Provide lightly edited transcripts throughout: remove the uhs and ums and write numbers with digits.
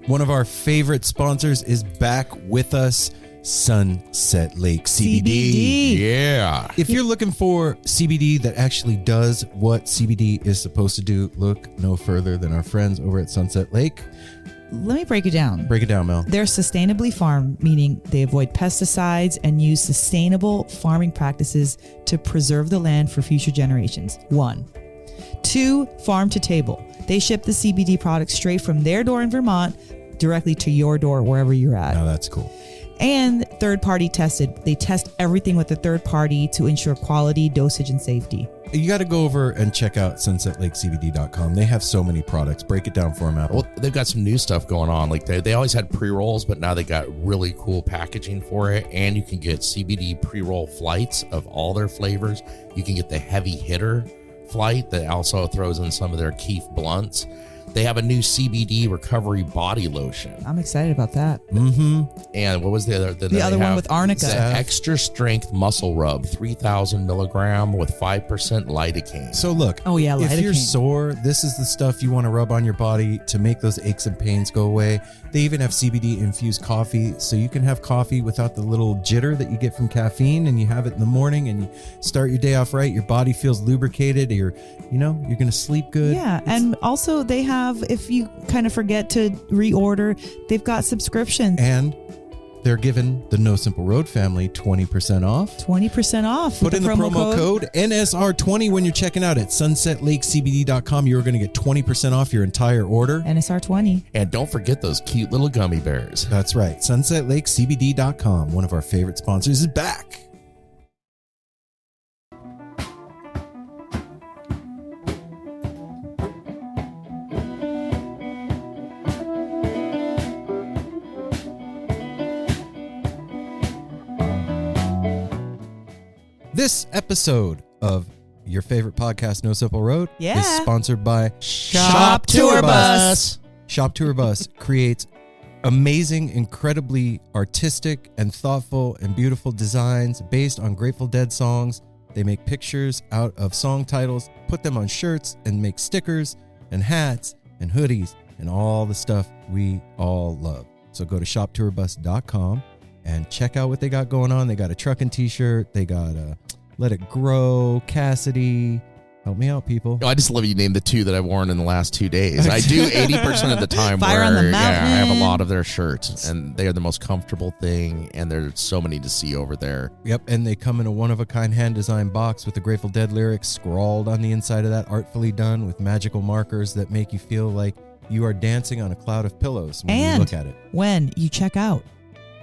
One of our favorite sponsors is back with us, Sunset Lake CBD. Yeah. If you're looking for CBD that actually does what CBD is supposed to do, look no further than our friends over at Sunset Lake. Let me break it down. Break it down, Mel. They're sustainably farmed, meaning they avoid pesticides and use sustainable farming practices to preserve the land for future generations. 1. 2, farm to table. They ship the CBD products straight from their door in Vermont directly to your door wherever you're at. Now that's cool. And third party tested. They test everything with a third party to ensure quality, dosage, and safety. You got to go over and check out sunsetlakecbd.com. They have so many products. Break it down for them, Apple. Well, they've got some new stuff going on. Like they always had pre-rolls, but now they got really cool packaging for it. And you can get CBD pre-roll flights of all their flavors. You can get the heavy hitter flight that also throws in some of their Keef blunts. They have a new CBD recovery body lotion. I'm excited about that. Mm-hmm. And what was the other? The other one with arnica. The extra strength muscle rub, 3,000 milligram with 5% lidocaine. So look, Oh, yeah, if you're lidocaine. sore, this is the stuff you want to rub on your body to make those aches and pains go away. They even have CBD infused coffee, so you can have coffee without the little jitter that you get from caffeine, and you have it in the morning and you start your day off right. Your body feels lubricated. You're going to sleep good. Yeah, and also they have, if you kind of forget to reorder, they've got subscriptions. And they're giving the No Simple Road family 20% off. 20% off. Put with in the promo code NSR20 when you're checking out at sunsetlakecbd.com. You're going to get 20% off your entire order. NSR20. And don't forget those cute little gummy bears. That's right. sunsetlakecbd.com. One of our favorite sponsors is back. This episode of your favorite podcast, No Simple Road, Yeah. is sponsored by Shop Tour Bus. Shop Tour Bus creates amazing, incredibly artistic and thoughtful and beautiful designs based on Grateful Dead songs. They make pictures out of song titles, put them on shirts, and make stickers and hats and hoodies and all the stuff we all love. So go to shoptourbus.com and check out what they got going on. They got a trucking t-shirt. They got a Let It Grow, Cassidy. Help me out, people. I just love you named the two that I've worn in the last 2 days. I do 80% of the time Fire wear, on the Mountain. I have a lot of their shirts, and they are the most comfortable thing, and there's so many to see over there. Yep, and they come in a one-of-a-kind hand-designed box with the Grateful Dead lyrics scrawled on the inside of that, artfully done with magical markers that make you feel like you are dancing on a cloud of pillows when you look at it. When you check out,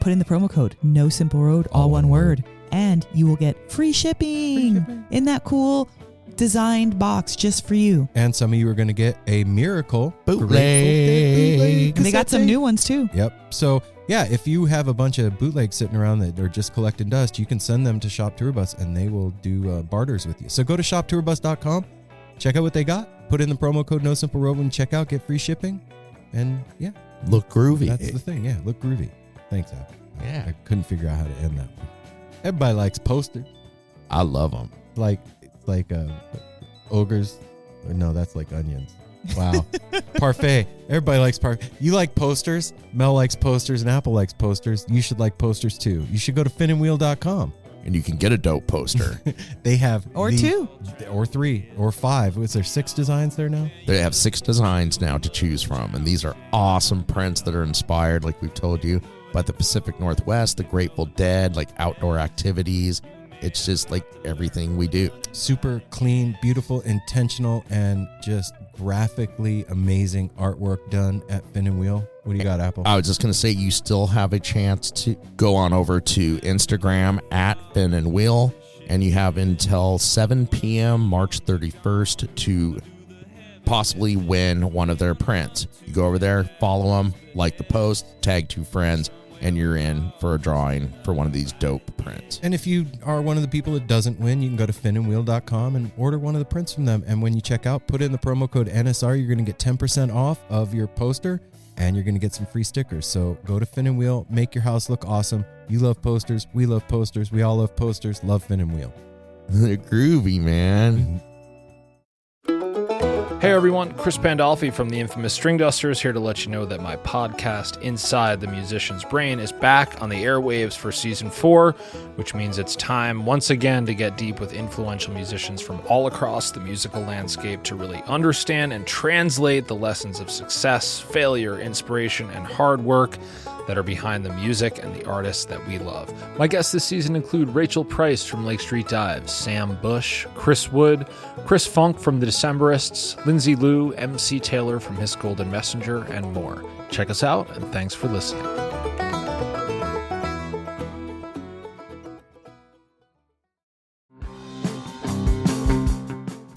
put in the promo code No Simple Road, all one word, and you will get free shipping. Isn't that cool? Designed box just for you. And some of you are going to get a miracle Bootleg. bootleg And they got cassette some tape. new ones too. Yep. So, yeah, if you have a bunch of bootlegs sitting around that are just collecting dust, you can send them to Shop Tour Bus and they will do barters with you. So go to shoptourbus.com, check out what they got, put in the promo code No Simple Road when you check out, get free shipping, and yeah. Look groovy. That's the thing. Yeah, look groovy. Thanks, Al. Yeah. I couldn't figure out how to end that one. Everybody likes posters. I love them. It's like ogres. Or no, that's like onions. Wow. Parfait. Everybody likes parfait. You like posters. Mel likes posters and Apple likes posters. You should like posters too. You should go to finandwheel.com. And you can get a dope poster. They have Or 2. or 3 or 5. Was there 6 designs there now? They have 6 designs now to choose from, and these are awesome prints that are inspired, like we've told you, by the Pacific Northwest, the Grateful Dead, like outdoor activities. It's just like everything we do. Super clean, beautiful, intentional, and just graphically amazing artwork done at Fin and Wheel. What do you got, Apple? I was just going to say, you still have a chance to go on over to Instagram at Fin and Wheel, and you have until 7 p.m. March 31st to possibly win one of their prints. You go over there, follow them, like the post, tag 2 friends, and you're in for a drawing for one of these dope prints. And if you are one of the people that doesn't win, you can go to finandwheel.com and order one of the prints from them. And when you check out, put in the promo code NSR. You're going to get 10% off of your poster, and you're going to get some free stickers. So go to Fin and Wheel, make your house look awesome. You love posters. We love posters. We all love posters. Love Fin and Wheel. Groovy, man. Hey everyone, Chris Pandolfi from the infamous String Dusters here to let you know that my podcast, Inside the Musician's Brain, is back on the airwaves for Season 4, which means it's time once again to get deep with influential musicians from all across the musical landscape to really understand and translate the lessons of success, failure, inspiration, and hard work that are behind the music and the artists that we love. My guests this season include Rachel Price from Lake Street Dives, Sam Bush, Chris Wood, Chris Funk from The Decemberists, Lindsay Liu, MC Taylor from His Golden Messenger, and more. Check us out, and thanks for listening.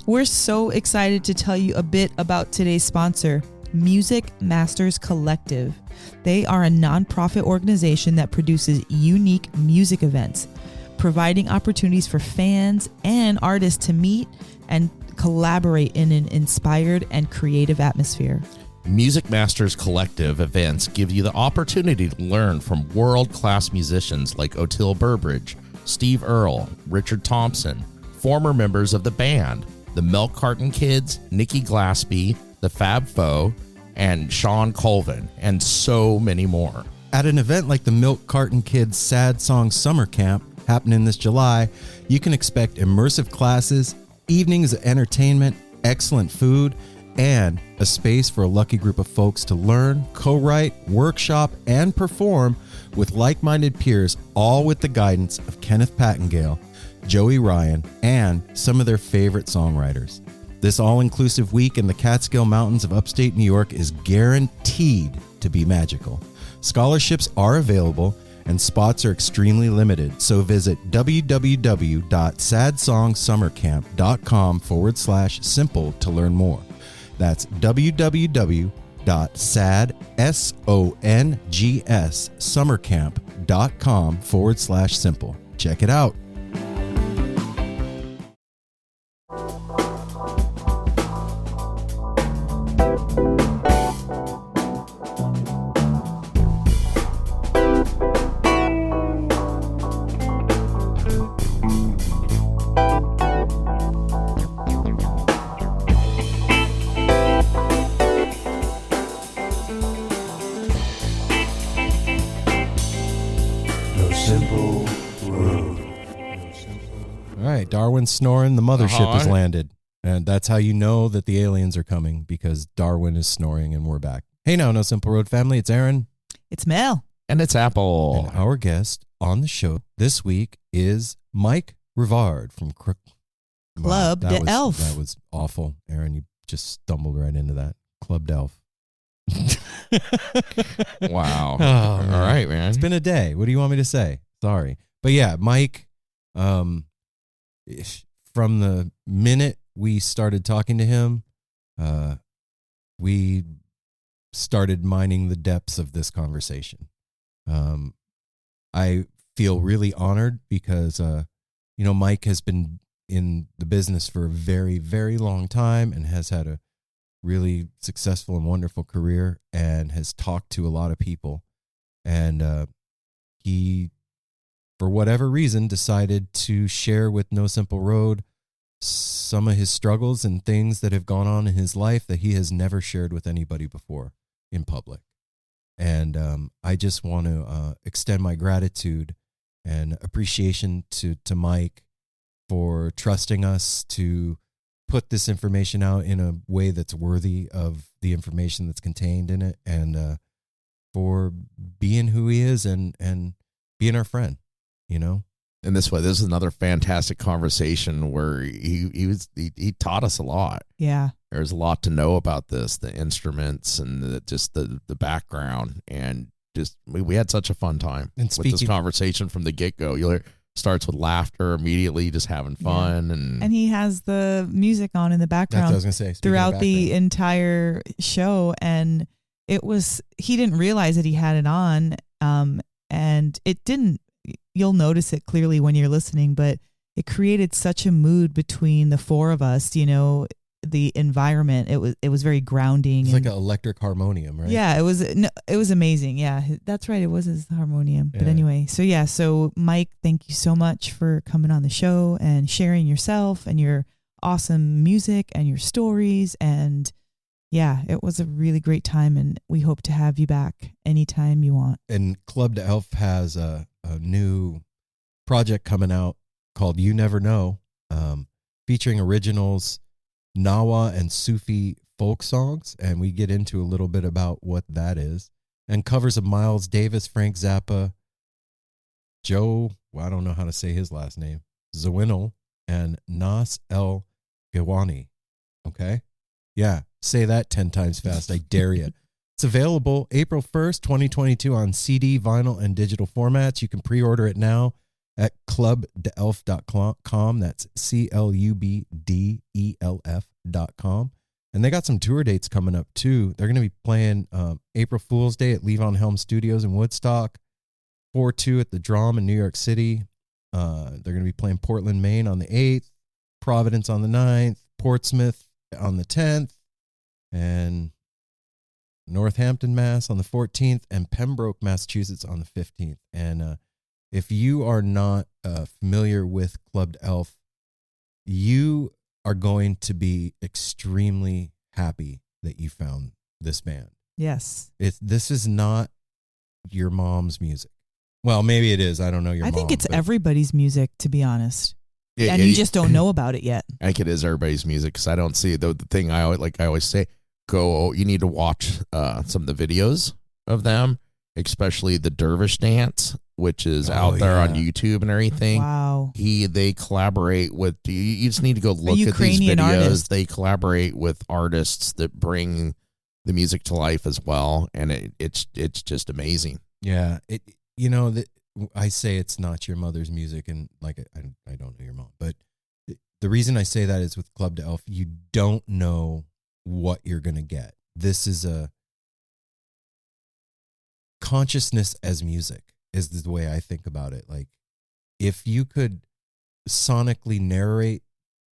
We're so excited to tell you a bit about today's sponsor, Music Masters Collective. They are a nonprofit organization that produces unique music events, providing opportunities for fans and artists to meet and collaborate in an inspired and creative atmosphere. Music Masters Collective events give you the opportunity to learn from world-class musicians like Otil Burbridge, Steve Earle, Richard Thompson, former members of the band, the Milk Carton Kids, Nikki Glaspie, the Fab Four, and Sean Colvin, and so many more. At an event like the Milk Carton Kids Sad Song Summer Camp happening this July, you can expect immersive classes, evenings of entertainment, excellent food, and a space for a lucky group of folks to learn, co-write, workshop, and perform with like-minded peers, all with the guidance of Kenneth Pattengale, Joey Ryan, and some of their favorite songwriters. This all-inclusive week in the Catskill Mountains of upstate New York is guaranteed to be magical. Scholarships are available and spots are extremely limited, so visit www.sadsongsummercamp.com/simple to learn more. That's www.sadsongsummercamp.com/simple. Check it out. Darwin's snoring, the mothership has landed. And that's how you know that the aliens are coming, because Darwin is snoring and we're back. Hey now, No Simple Road family, it's Aaron. It's Mel. And it's Apple. And our guest on the show this week is Mike Rivard from Club D'Elf. D'Elf. That was awful, Aaron. You just stumbled right into that. Club D'Elf. Wow. Oh, all right, man. It's been a day. What do you want me to say? Sorry. But yeah, Mike, from the minute we started talking to him, we started mining the depths of this conversation. I feel really honored because, Mike has been in the business for a very, very long time and has had a really successful and wonderful career and has talked to a lot of people. And he, for whatever reason, decided to share with No Simple Road some of his struggles and things that have gone on in his life that he has never shared with anybody before in public. And I just want to extend my gratitude and appreciation to Mike for trusting us to put this information out in a way that's worthy of the information that's contained in it, and for being who he is and being our friend. And this is another fantastic conversation where he taught us a lot. Yeah. There's a lot to know about this, the instruments and the background, and just we had such a fun time with this conversation from the get-go. You'll hear starts with laughter immediately, just having fun. Yeah. And he has the music on in the background. That's what I was going to say. Throughout the entire show. And he didn't realize that he had it on. And it didn't, you'll notice it clearly when you're listening, but it created such a mood between the four of us, the environment. It was very grounding. It's like an electric harmonium, right? Yeah, it was amazing. Yeah, that's right. It was his harmonium. Yeah. But anyway, so Mike, thank you so much for coming on the show and sharing yourself and your awesome music and your stories. And yeah, it was a really great time, and we hope to have you back anytime you want. And Club D'Elf has a new project coming out called You Never Know, featuring originals, Gnawa and Sufi folk songs, and we get into a little bit about what that is, and covers of Miles Davis, Frank Zappa, Joe, I don't know how to say his last name, Zawinul, and Nas El Gawani. Okay? Yeah, say that 10 times fast. I dare you. It's available April 1st, 2022 on CD, vinyl, and digital formats. You can pre-order it now at clubdelf.com. That's CLUBDELF.com. And they got some tour dates coming up too. They're going to be playing April Fool's Day at Levon Helm Studios in Woodstock, 4/2 at the Drum in New York City. They're going to be playing Portland, Maine on the 8th, Providence on the 9th, Portsmouth on the 10th, and Northampton, Mass on the 14th, and Pembroke, Massachusetts on the 15th. And if you are not familiar with Club D'Elf, you are going to be extremely happy that you found this band. Yes. This is not your mom's music. Well, maybe it is. I don't know your mom. I think it's everybody's music, to be honest. And you just don't know about it yet. I think it is everybody's music, because I don't see the thing I always say, you need to watch some of the videos of them, especially the Dervish dance, which is out there on YouTube and everything. Wow. They collaborate with, you just need to go look at Ukrainian these videos. artist. They collaborate with artists that bring the music to life as well. And it's just amazing. Yeah. I say it's not your mother's music, and like, I don't know your mom, but the reason I say that is with Club D'Elf, you don't know what you're going to get. This is a consciousness as music is the way I think about it. Like, if you could sonically narrate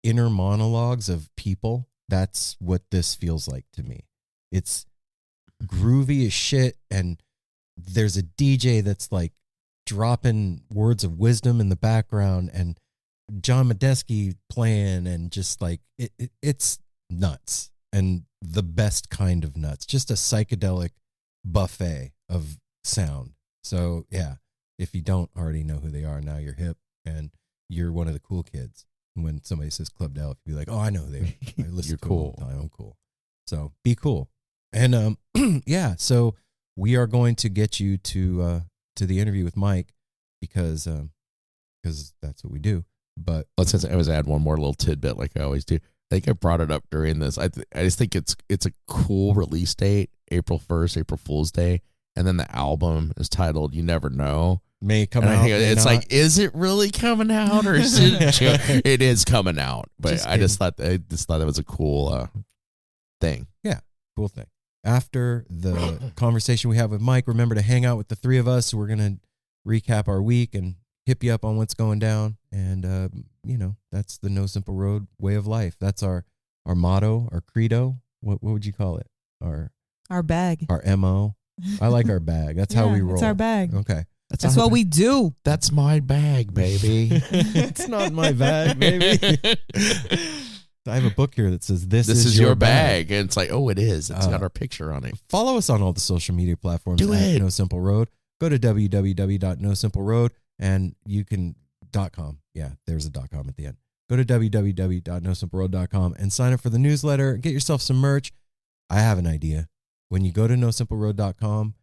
inner monologues of people, that's what this feels like to me. It's groovy as shit, and there's a DJ that's like dropping words of wisdom in the background, and John Medeski playing, and just like it's nuts, and the best kind of nuts. Just a psychedelic buffet of sound. So yeah, if you don't already know who they are, now you're hip and you're one of the cool kids. When somebody says Club D'Elf, you'd be like, oh, I know who they are. I listen You're to cool. them all the time. I'm cool. So be cool. And yeah, so we are going to get you to the interview with Mike because that's what we do. But Let's just add one more little tidbit, like I always do. I think I brought it up during this. I just think it's a cool release date, April 1st, April Fool's Day, and then the album is titled "You Never Know." May come and out. It's like, is it really coming out, or is it? It is coming out, but I just thought that was a cool thing. Yeah, cool thing. After the conversation we have with Mike, remember to hang out with the three of us. We're gonna recap our week and hip you up on what's going down, and that's the No Simple Road way of life. That's our motto, our credo. What would you call it? Our bag. Our MO. I like our bag. That's how we roll. It's our bag. Okay. That's what we do. That's my bag, baby. It's not my bag, baby. I have a book here that says, This is your bag. And it's like, oh, it is. It's got our picture on it. Follow us on all the social media platforms. Do it. No Simple Road. Go to www.nosimpleroad and you can .com. Yeah, there's a .com at the end. Go to www.nosimpleroad.com and sign up for the newsletter. Get yourself some merch. I have an idea. When you go to nosimpleroad.com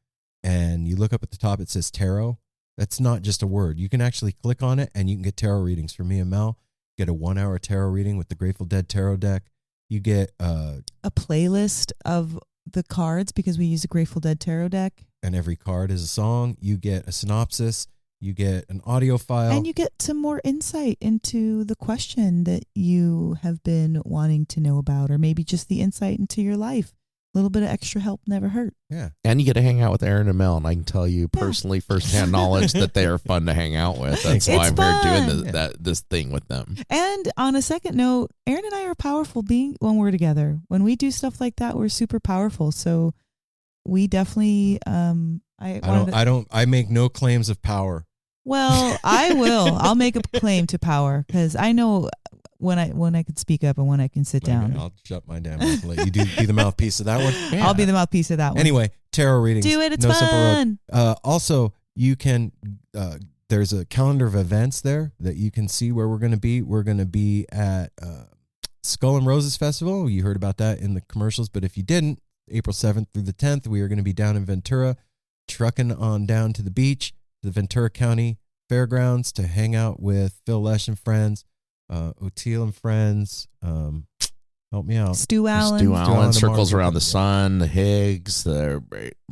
and you look up at the top, it says tarot. That's not just a word. You can actually click on it and you can get tarot readings from me and Mel. Get a 1-hour tarot reading with the Grateful Dead tarot deck. You get a playlist of the cards because we use a Grateful Dead tarot deck. And every card is a song. You get a synopsis. You get an audio file. And you get some more insight into the question that you have been wanting to know about, or maybe just the insight into your life. A little bit of extra help never hurt. Yeah. And you get to hang out with Aaron and Mel, and I can tell you personally, firsthand knowledge that they are fun to hang out with. That's why I'm here doing this thing with them. And on a second note, Aaron and I are powerful being when we're together. When we do stuff like that, we're super powerful. So we definitely I make no claims of power. Well, I will. I'll make a claim to power because I know when I can speak up and when I can sit down. I'll shut my damn mouth and let you be the mouthpiece of that one. Yeah. I'll be the mouthpiece of that one. Anyway, tarot readings. Do it. It's No Simple fun. Road. Also, you can. There's a calendar of events there that you can see where we're going to be. We're going to be at Skull and Roses Festival. You heard about that in the commercials, but if you didn't, April 7th through the 10th, we are going to be down in Ventura, trucking on down to the beach, the Ventura County Fairgrounds, to hang out with Phil Lesh and friends, O'Teal and friends. Help me out. Stu Allen. Stu Allen, Circles Martin. Around the Sun, the Higgs, the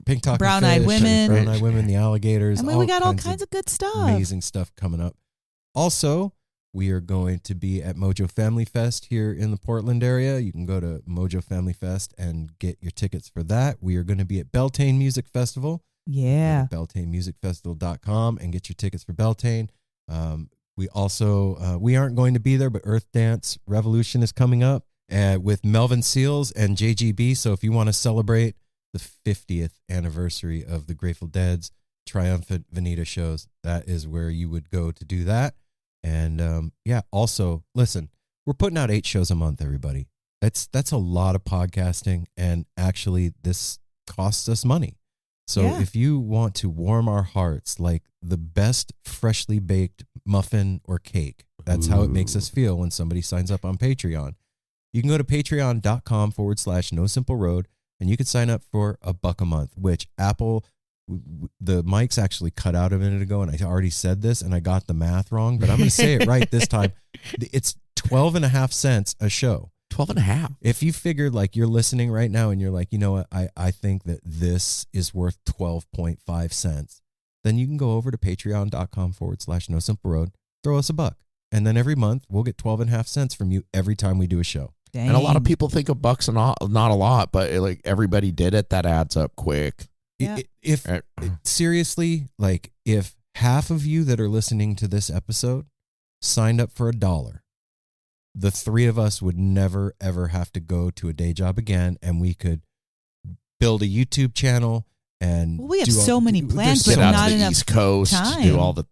Pink Talking Brown-Eyed Fish, Women. Brown-Eyed Women, the Alligators. I mean, we got all kinds of good stuff. Amazing stuff coming up. Also, we are going to be at Mojo Family Fest here in the Portland area. You can go to Mojo Family Fest and get your tickets for that. We are going to be at Beltane Music Festival. Yeah. BeltaneMusicFestival.com and get your tickets for Beltane. We also, we aren't going to be there, but Earth Dance Revolution is coming up with Melvin Seals and JGB. So if you want to celebrate the 50th anniversary of the Grateful Dead's Triumphant Veneta shows, that is where you would go to do that. And also, listen, we're putting out 8 shows a month, everybody. That's a lot of podcasting, and actually this costs us money. So if you want to warm our hearts like the best freshly baked muffin or cake, that's how it makes us feel when somebody signs up on Patreon. You can go to patreon.com/No Simple Road, and you can sign up for $1 a month, which Apple, the mics actually cut out a minute ago, and I already said this, and I got the math wrong, but I'm going to say it right this time. It's 12.5 cents a show. 12.5. If you figured like you're listening right now and you're like, you know what, I think that this is worth 12.5 cents, then you can go over to patreon.com/No Simple Road, throw us $1. And then every month we'll get 12.5 cents from you every time we do a show. Dang. And a lot of people think of bucks and not a lot, but like everybody did it. That adds up quick. Yeah. If seriously, like if half of you that are listening to this episode signed up for $1, the 3 of us would never, ever have to go to a day job again, and we could build a YouTube channel. And we have so many plans, but get out not to the enough East Coast, time. do all the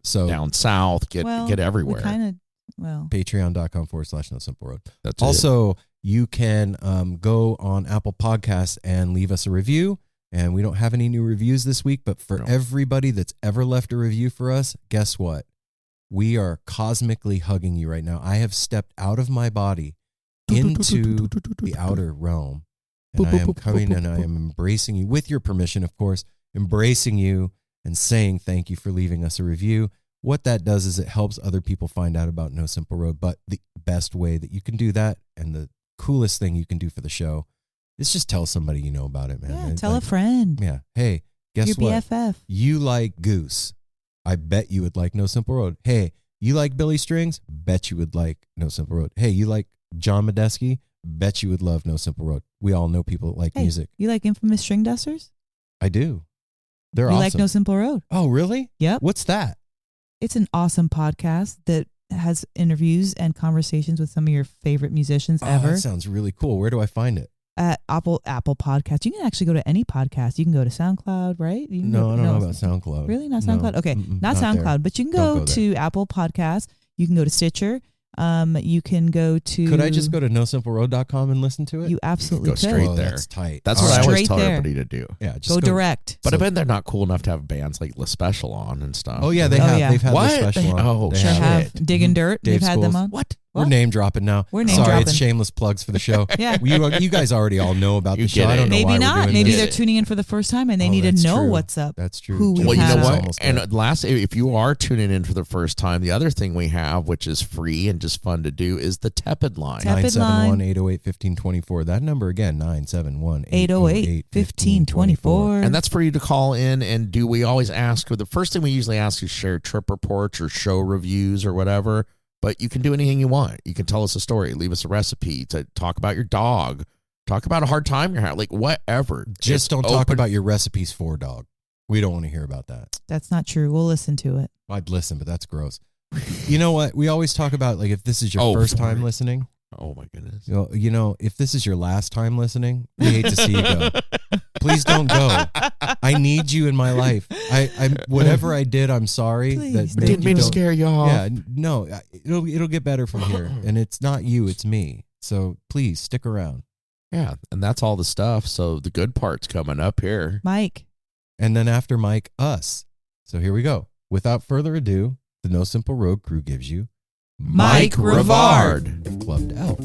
So down south, get everywhere. Patreon.com/No Simple Road. That's also, you can go on Apple Podcasts and leave us a review. And we don't have any new reviews this week, but for everybody that's ever left a review for us, guess what? We are cosmically hugging you right now. I have stepped out of my body into the outer realm. And I am coming and I am embracing you, with your permission, of course, embracing you and saying thank you for leaving us a review. What that does is it helps other people find out about No Simple Road. But the best way that you can do that, and the coolest thing you can do for the show, is just tell somebody you know about it, man. Yeah, tell a friend. Yeah. Hey, guess your what? BFF. You like Goose. I bet you would like No Simple Road. Hey, you like Billy Strings? Bet you would like No Simple Road. Hey, you like John Medeski? Bet you would love No Simple Road. We all know people that like music. You like Infamous String Dusters? I do. They're you awesome. like No Simple Road? Oh, really? Yep. What's that? It's an awesome podcast that has interviews and conversations with some of your favorite musicians ever. That sounds really cool. Where do I find it? At Apple Podcast. You can actually go to any podcast. You can go to SoundCloud, right? You can I don't know about SoundCloud. Really? Not SoundCloud? No. Okay. Not SoundCloud, there. but you can go to Apple Podcasts. You can go to Stitcher. You can go to... Could I just go to NoSimpleRoad.com and listen to it? You absolutely could. straight there. That's tight. That's what I always tell there. everybody to do. Yeah, just go direct. But I bet they're not cool enough to have bands like La Special on and stuff. Oh, yeah, they have. Yeah. They've had What? the special on. Oh, They Sure have. shit. Digging Dirt. Dave They've had them Scholes. on. What? We're name dropping now. We're name Sorry, dropping. it's shameless plugs for the show. Yeah. You guys already all know about You the show. get I don't it. know Maybe why we're not. doing Maybe this. they're tuning in for the first time and they need to that's know true. what's up. That's true. Who we Well, you know have. what? Almost there. And last, if you are tuning in for the first time, the other thing we have, which is free and just fun to do, is the Tepid line. Tepid line. 971-808-1524. That number again, 808-1524. And that's for you to call in and do. We always ask, the first thing we usually ask is share trip reports or show reviews or whatever. But you can do anything you want. You can tell us a story, leave us a recipe, to talk about your dog, talk about a hard time you're having, like whatever. Just don't talk about your recipes for dog. We don't want to hear about that. That's not true. We'll listen to it. I'd listen, but that's gross. You know what? We always talk about, like, if this is your first time listening. Oh, my goodness. You know, if this is your last time listening, we hate to see you go. Please don't go. I need you in my life. I whatever I did, I'm sorry. Please, that thank Didn't mean to don't- scare you off. Yeah, no, it'll get better from here, and it's not you, it's me. So please stick around. Yeah, and that's all the stuff. So the good part's coming up here. Mike. And then after Mike, us. So here we go. Without further ado, the No Simple Road crew gives you Mike Rivard. of Club D'Elf.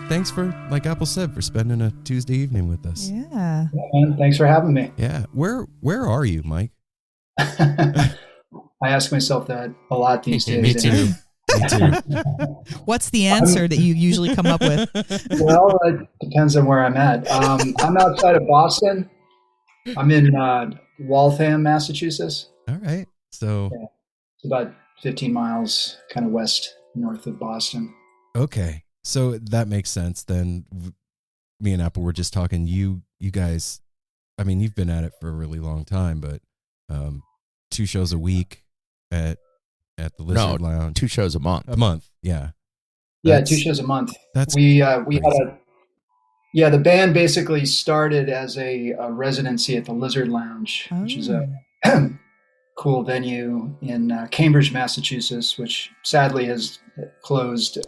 thanks for, like Apple said, for spending a Tuesday evening with us. Yeah. Yeah, man, thanks for having me. Yeah. Where are you, Mike? I ask myself that a lot these days. Me too. Me too. What's the answer that you usually come up with? Well, it depends on where I'm at. I'm outside of Boston. I'm in Waltham, Massachusetts. All right. So, Yeah. It's about 15 miles kind of north of Boston. okay. So that makes sense. Then me and Apple were just talking. You guys, I mean, you've been at it for a really long time, but 2 shows a week at the Lizard Lounge. 2 shows a month. A month. Yeah. Yeah, 2 shows a month. We had the band basically started as a residency at the Lizard Lounge, which is a cool venue in Cambridge, Massachusetts, which sadly has closed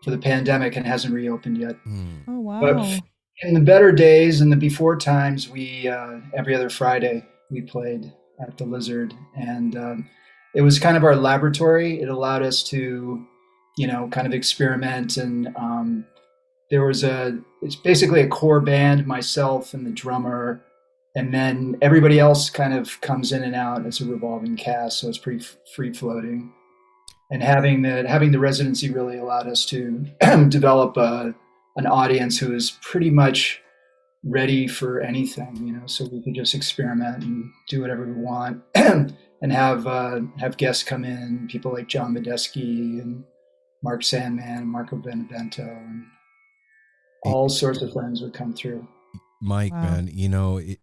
for the pandemic and hasn't reopened yet. Oh, wow. But in the better days and the before times, we every other Friday we played at the Lizard, and it was kind of our laboratory. It allowed us to, kind of experiment, and it's basically a core band, myself and the drummer, and then everybody else kind of comes in and out as a revolving cast, so it's pretty free floating. And having the residency really allowed us to develop an audience who is pretty much ready for anything, so we could just experiment and do whatever we want, and have guests come in, people like John Medeski and Mark Sandman, Marco Benevento, and all sorts of friends would come through. Mike, Wow. man,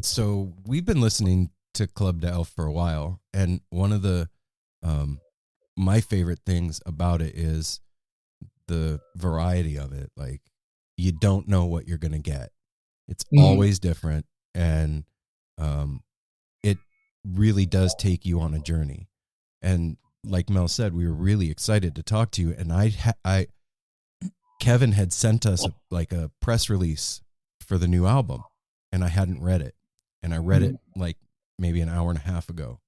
so we've been listening to Club D'Elf for a while, and one of the my favorite things about it is the variety of it. Like, you don't know what you're going to get. It's always different, and it really does take you on a journey. And like Mel said, we were really excited to talk to you, and Kevin had sent us a press release for the new album, and I hadn't read it, and I read it like maybe an hour and a half ago,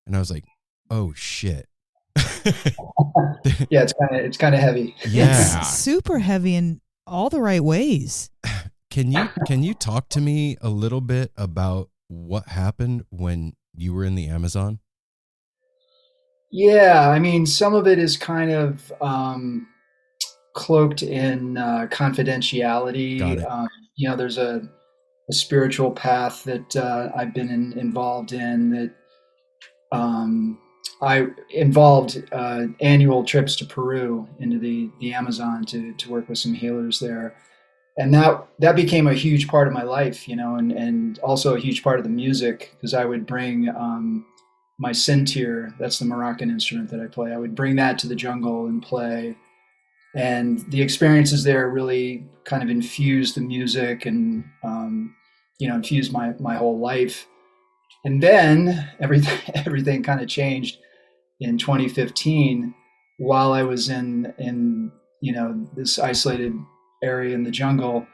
and I was like, oh shit. Yeah, it's kind of heavy. Yeah. It's super heavy in all the right ways. Can you talk to me a little bit about what happened when you were in the Amazon? Yeah, I mean, some of it is kind of cloaked in confidentiality. Got it. There's a spiritual path that I've been involved in that I involved annual trips to Peru into the Amazon to work with some healers there. And that became a huge part of my life, and also a huge part of the music, because I would bring my Sintir, that's the Moroccan instrument that I play. I would bring that to the jungle and play. And the experiences there really kind of infused the music and, infused my whole life. And then everything kind of changed in 2015 while I was in this isolated area in the jungle.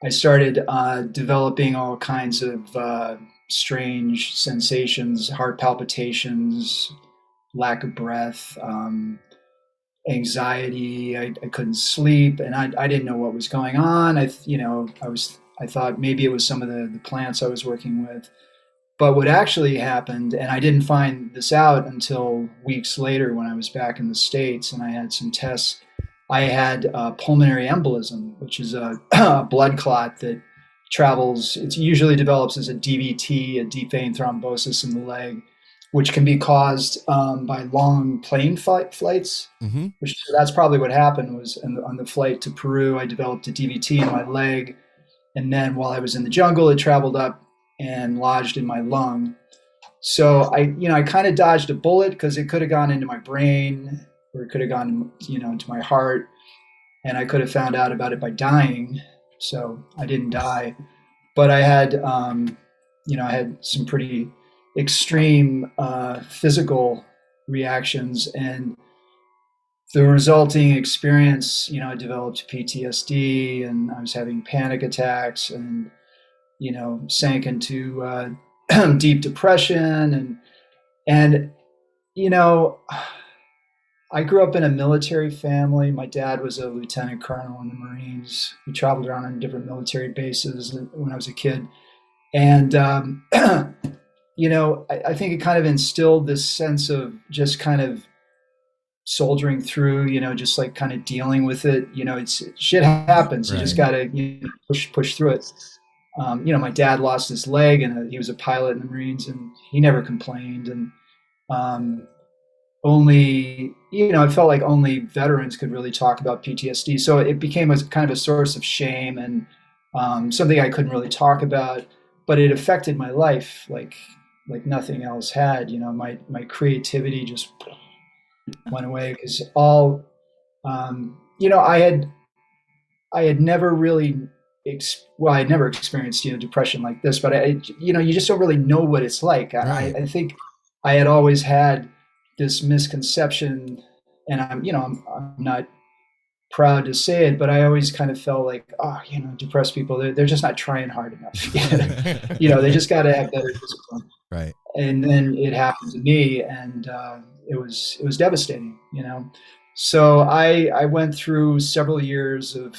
I started developing all kinds of strange sensations, heart palpitations, lack of breath, anxiety. I couldn't sleep, and I didn't know what was going on. I thought maybe it was some of the plants I was working with. But what actually happened, and I didn't find this out until weeks later when I was back in the States and I had some tests. I had pulmonary embolism, which is a blood clot that travels. It usually develops as a DVT, a deep vein thrombosis in the leg, which can be caused by long plane flights. Mm-hmm. That's probably what happened. Was on the flight to Peru, I developed a DVT in my leg, and then while I was in the jungle, it traveled up and lodged in my lung. So I kind of dodged a bullet, because it could have gone into my brain, or it could have gone, into my heart, and I could have found out about it by dying. So I didn't die, but I had, I had some pretty extreme physical reactions, and the resulting experience, I developed PTSD, and I was having panic attacks, and sank into deep depression, and I grew up in a military family. My dad was a lieutenant colonel in the Marines. We traveled around on different military bases when I was a kid. And, I think it kind of instilled this sense of just kind of soldiering through, just like kind of dealing with it. It's shit happens. You just got to push through it. My dad lost his leg, and he was a pilot in the Marines, and he never complained. And I felt like only veterans could really talk about PTSD. So it became a kind of a source of shame and something I couldn't really talk about, but it affected my life like nothing else had. My creativity just went away because I had never really I had never experienced depression like this, but you just don't really know what it's like. Right. I think I had always had this misconception, and I'm not proud to say it, but I always kind of felt like, depressed people, they're just not trying hard enough. They just got to have better discipline. Right. And then it happened to me, and it was devastating. So I went through several years of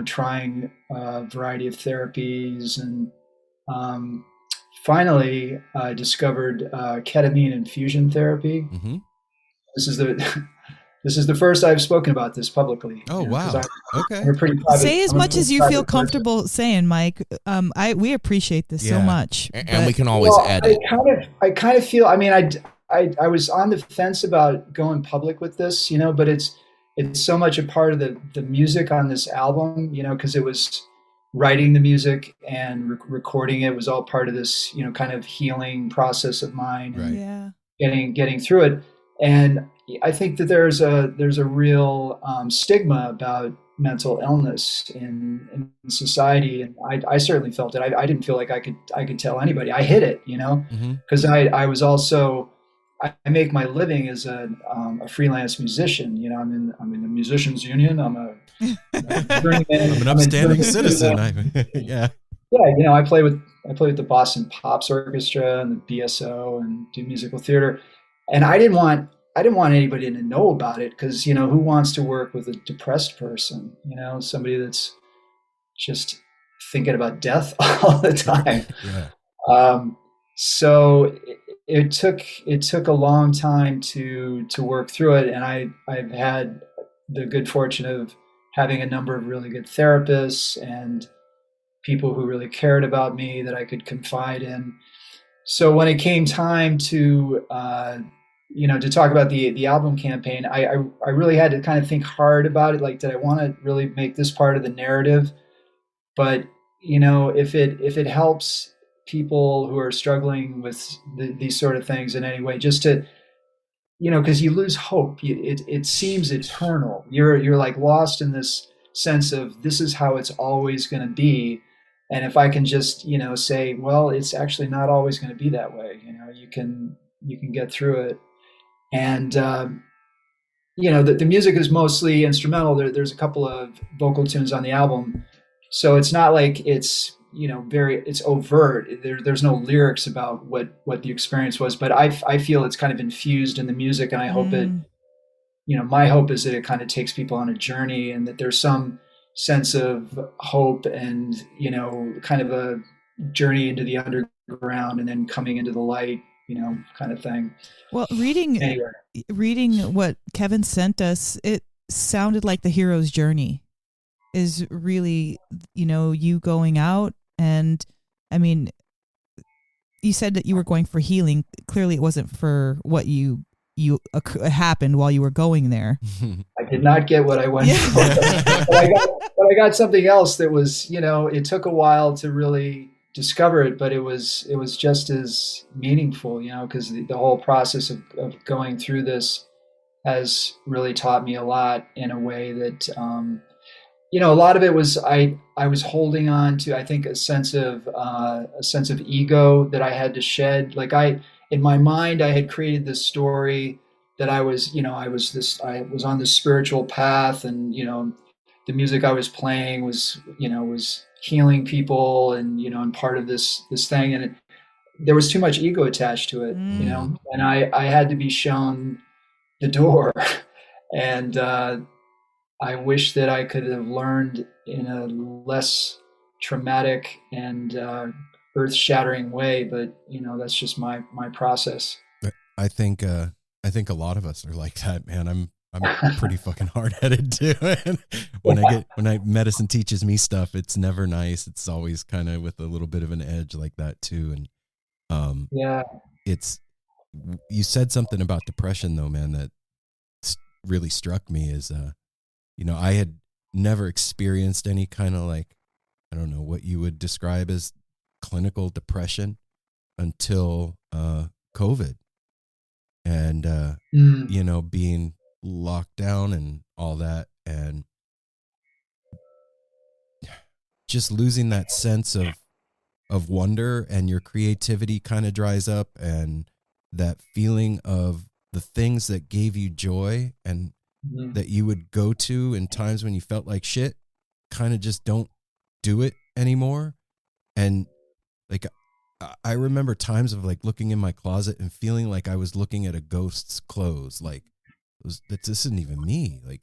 trying a variety of therapies, and finally I discovered ketamine infusion therapy. Mm-hmm. This is the first I've spoken about this publicly. Oh, wow. Okay. I'm a pretty private, Say as much as you feel person. comfortable saying, Mike. We appreciate this so much. And we can always edit. I kind of feel, I was on the fence about going public with this, but it's so much a part of the music on this album, because it was writing the music and recording it was all part of this, kind of healing process of mine. Right. Yeah. Getting through it. And I think that there's a real stigma about mental illness in society, and I certainly felt it. I didn't feel like I could tell anybody. I hid it, because I was also, I make my living as a freelance musician. I'm in the musicians union. I'm an upstanding citizen. Yeah. Yeah, I play with the Boston Pops Orchestra and the BSO and do musical theater, and I didn't want anybody to know about it because who wants to work with a depressed person? Somebody that's just thinking about death all the time. Yeah. So it took a long time to work through it, and I've had the good fortune of having a number of really good therapists and people who really cared about me that I could confide in. So when it came time to to talk about the album campaign, I really had to kind of think hard about it. Like, did I want to really make this part of the narrative? But if it helps people who are struggling with these sort of things in any way, just to because you lose hope. It seems eternal. You're like lost in this sense of this is how it's always going to be. And if I can just say, well, it's actually not always going to be that way. You can get through it. And the music is mostly instrumental. There's a couple of vocal tunes on the album, so it's not like it's it's overt. There's no lyrics about what the experience was, but I feel it's kind of infused in the music, and I hope it. My hope is that it kind of takes people on a journey, and that there's some sense of hope and kind of a journey into the underground and then coming into the light. Kind of thing. Well, reading what Kevin sent us, it sounded like the hero's journey is really, you going out. And I mean, you said that you were going for healing. Clearly it wasn't for what you happened while you were going there. I did not get what I went for. but I got something else that was, it took a while to really discover it, but it was just as meaningful, because the whole process of going through this has really taught me a lot in a way that, a lot of it was I was holding on to, I think, a sense of ego that I had to shed. Like in my mind, I had created this story that I was on this spiritual path, and the music I was playing was healing people, and and part of this thing, and there was too much ego attached to it, and I had to be shown the door, And I wish that I could have learned in a less traumatic and earth-shattering way, but that's just my process. I think a lot of us are like that, man. I'm pretty fucking hard-headed too. And when medicine teaches me stuff, it's never nice. It's always kind of with a little bit of an edge like that too. And you said something about depression though, man, that really struck me is I had never experienced any kind of like, I don't know what you would describe as clinical depression until COVID. And being locked down and all that, and just losing that sense of wonder, and your creativity kind of dries up, and that feeling of the things that gave you joy and that you would go to in times when you felt like shit kind of just don't do it anymore. And like I remember times of like looking in my closet and feeling like I was looking at a ghost's clothes. Like this isn't even me. Like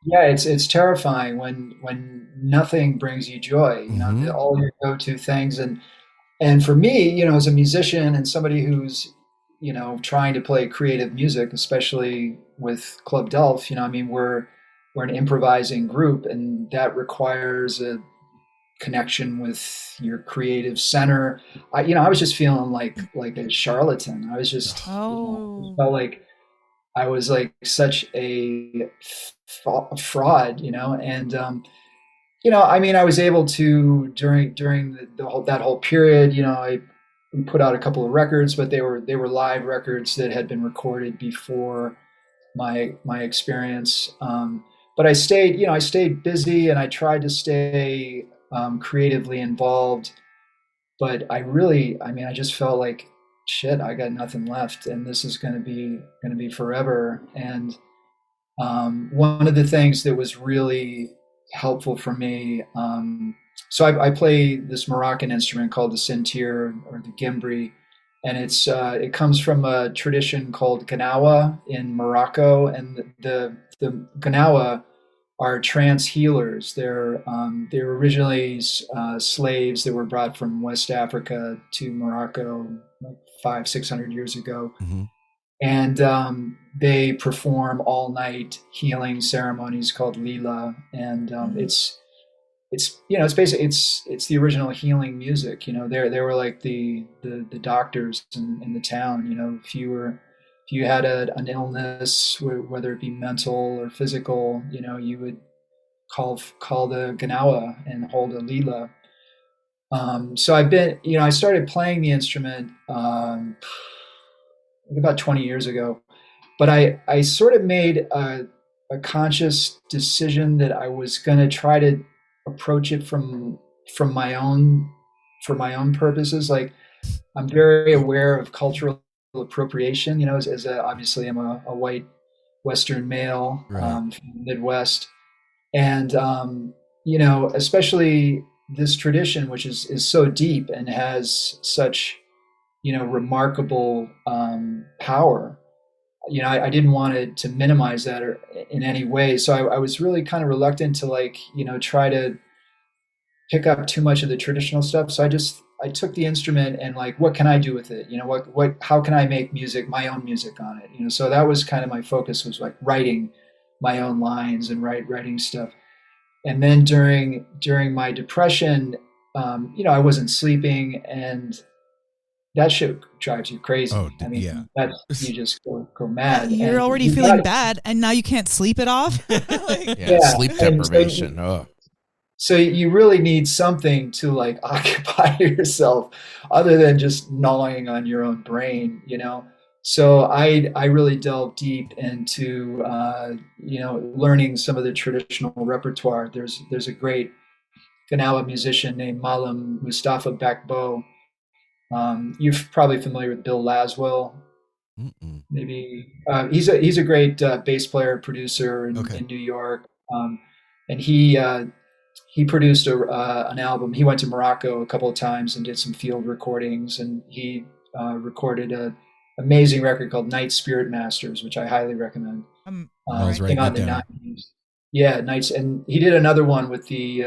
it's terrifying when nothing brings you joy. All your go-to things, and for me, as a musician and somebody who's trying to play creative music, especially with Club D'Elf, we're an improvising group, and that requires a connection with your creative center. I was just feeling like a charlatan. I was just felt like I was like such a fraud, and I was able to during that whole period, I put out a couple of records, but they were live records that had been recorded before my experience. But I stayed busy, and I tried to stay creatively involved. But I just felt like shit. I got nothing left, and this is going to be forever. And one of the things that was really helpful for me. So I play this Moroccan instrument called the Sintir, or the Gimbri, and it comes from a tradition called Gnawa in Morocco, and the Gnawa are trance healers. They're originally slaves that were brought from West Africa to Morocco like 500-600 years ago. Mm-hmm. And they perform all-night healing ceremonies called Lila, and it's basically it's the original healing music. They were like the doctors in the town. If you had an illness, whether it be mental or physical, you would call the Gnawa and hold a Lila. So I started playing the instrument about 20 years ago, but I sort of made a conscious decision that I was going to try to approach it from my own purposes. Like, I'm very aware of cultural appropriation, obviously I'm a white Western male, right, from the Midwest. And, especially this tradition, which is so deep and has such, remarkable power. I didn't want it to minimize that or in any way. So I was really kind of reluctant to try to pick up too much of the traditional stuff. So I took the instrument and what can I do with it? How can I make music, my own music on it? So that was kind of my focus, was writing my own lines and writing stuff. And then during my depression, I wasn't sleeping, and that shit drives you crazy. Oh, yeah. You just go mad. You're already feeling bad, and now you can't sleep it off. Sleep deprivation. So you really need something to occupy yourself other than just gnawing on your own brain, So I really delved deep into, learning some of the traditional repertoire. There's a great Gnawa musician named Malam Mustafa Bakbo. You're probably familiar with Bill Laswell. Mm-mm. Maybe he's a great bass player, producer in New York, and he produced an album. He went to Morocco a couple of times and did some field recordings, and he recorded an amazing record called Night Spirit Masters, which I highly recommend. I was Came writing out it in the down. 90s. Yeah, nice. And he did another one with the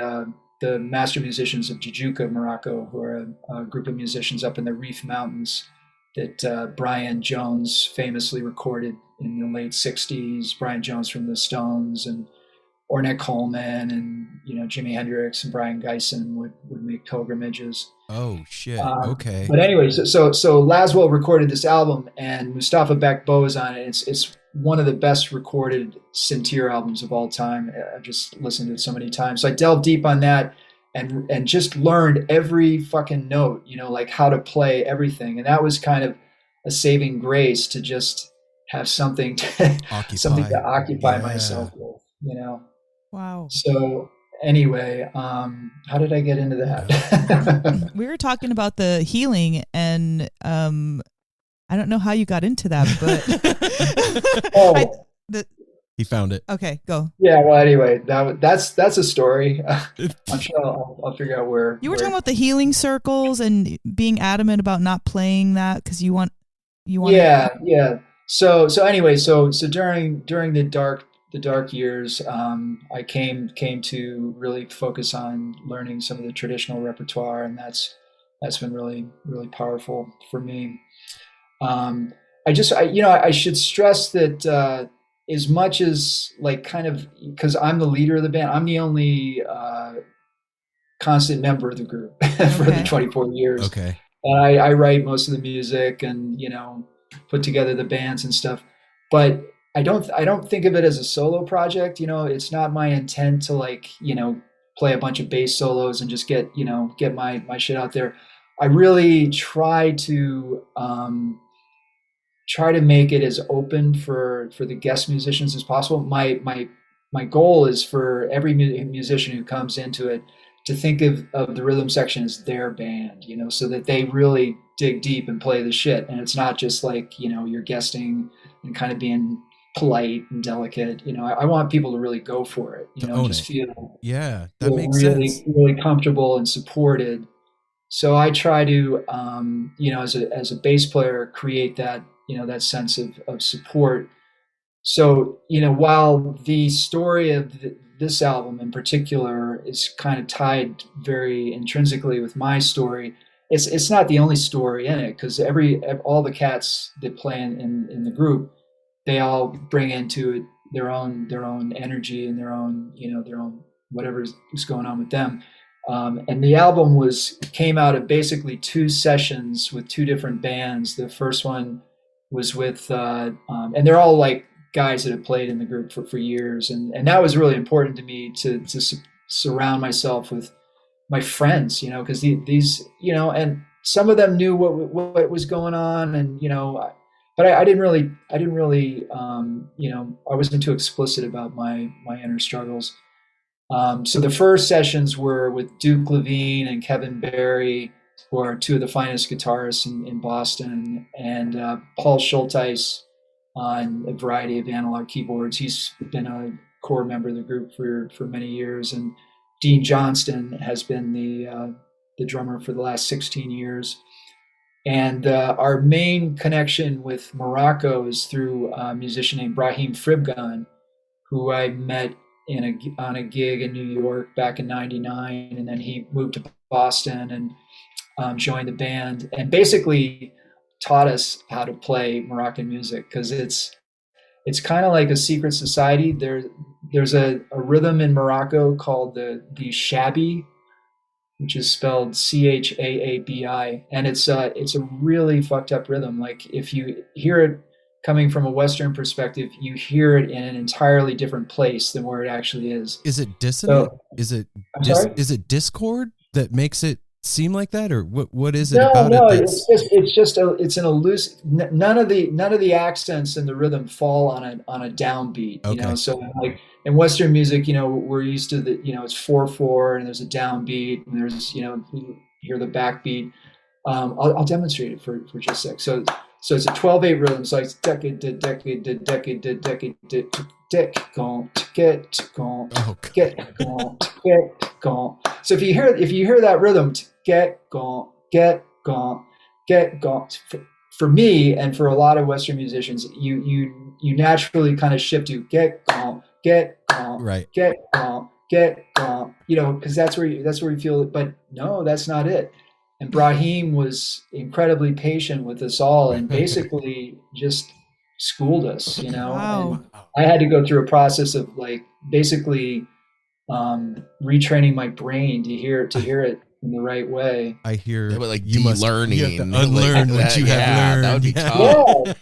master musicians of Tijuca, Morocco, who are a group of musicians up in the Reef Mountains that Brian Jones famously recorded in the late 60s. Brian Jones from the Stones and Ornette Coleman and, Jimi Hendrix and Brian Geisen would make pilgrimages. Oh shit. Okay. But anyway, so Laswell recorded this album, and Mustafa Bekbo is on it. It's one of the best recorded Sintir albums of all time. I've just listened to it so many times. So I delved deep on that and just learned every fucking note, like how to play everything. And that was kind of a saving grace to just have something to occupy myself with, Wow. So anyway, how did I get into that? We were talking about the healing, and I don't know how you got into that, but he found it. Okay, go. Yeah. Well, anyway, that's a story. I'm sure I'll figure out where you were talking about the healing circles and being adamant about not playing that because you want. Yeah. So anyway, so during the dark years, I came to really focus on learning some of the traditional repertoire, and that's been really, really powerful for me. I should stress that as much as because I'm the leader of the band, I'm the only constant member of the group for the 24 years. Okay. And I write most of the music and put together the bands and stuff, but I don't think of it as a solo project. It's not my intent to play a bunch of bass solos and just get my shit out there. I really try to make it as open for the guest musicians as possible. My goal is for every musician who comes into it to think of the rhythm section as their band, so that they really dig deep and play the shit. And it's not just you're guesting and kind of being polite and delicate. I want people to really go for it, just feel that makes really, sense. really comfortable and supported. So I try to, as a bass player, create that, that sense of support. So, while the story of this album in particular is kind of tied very intrinsically with my story, it's not the only story in it, because all the cats that play in the group, they all bring into it their own energy and their own whatever is going on with them. And the album came out of basically 2 sessions with 2 different bands. The first one was with, and they're all guys that have played in the group for years. And that was really important to me to surround myself with my friends, because these, and some of them knew what was going on, and, but I didn't really, I wasn't too explicit about my inner struggles. So the first sessions were with Duke Levine and Kevin Barry, who are 2 of the finest guitarists in Boston, and Paul Schulteis on a variety of analog keyboards. He's been a core member of the group for many years, and Dean Johnston has been the drummer for the last 16 years. And our main connection with Morocco is through a musician named Brahim Fribgan, who I met on a gig in New York back in '99, and then he moved to Boston and joined the band, and basically taught us how to play Moroccan music, because it's kind of like a secret society. There's a rhythm in Morocco called the shabi, which is spelled Chaabi, and it's a really fucked up rhythm. If you hear it coming from a Western perspective, you hear it in an entirely different place than where it actually is. Is it dissonant? So, is it discord that makes it seem like that, or what is it about it? No, it's an elusive. None of the accents in the rhythm fall on a downbeat. Okay. So in Western music, we're used to it's 4/4 and there's a downbeat and there's you hear the backbeat. I'll demonstrate it for just a sec. So it's a 12/8 rhythm. So it's decade. So if you hear that rhythm, for me and for a lot of Western musicians, you naturally kind of shift to get calm, Right. get calm, because that's where you feel it. But no, that's not it. And Brahim was incredibly patient with us all and basically just schooled us, Wow. And I had to go through a process of like basically retraining my brain to hear it in the right way. I hear Yeah, but like you de-learning, have to unlearn like what that, you have yeah, learned. that would be Yeah. tough.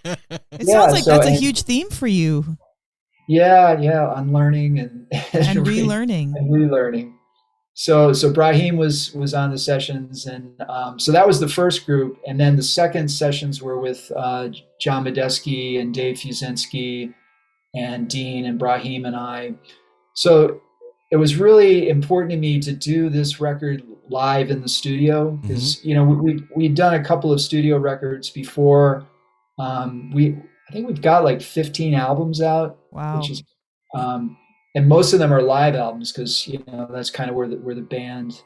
It sounds like that's a and- huge theme for you. Yeah, unlearning and And relearning. and relearning. So Brahim was on the sessions, and so that was the first group, and then the second sessions were with John Medeski and Dave Fuzinski and Dean and Brahim and I. So it was really important to me to do this record live in the studio because we'd done a couple of studio records before. I think we've got like 15 albums out, Wow. which is and most of them are live albums because that's kind of where the band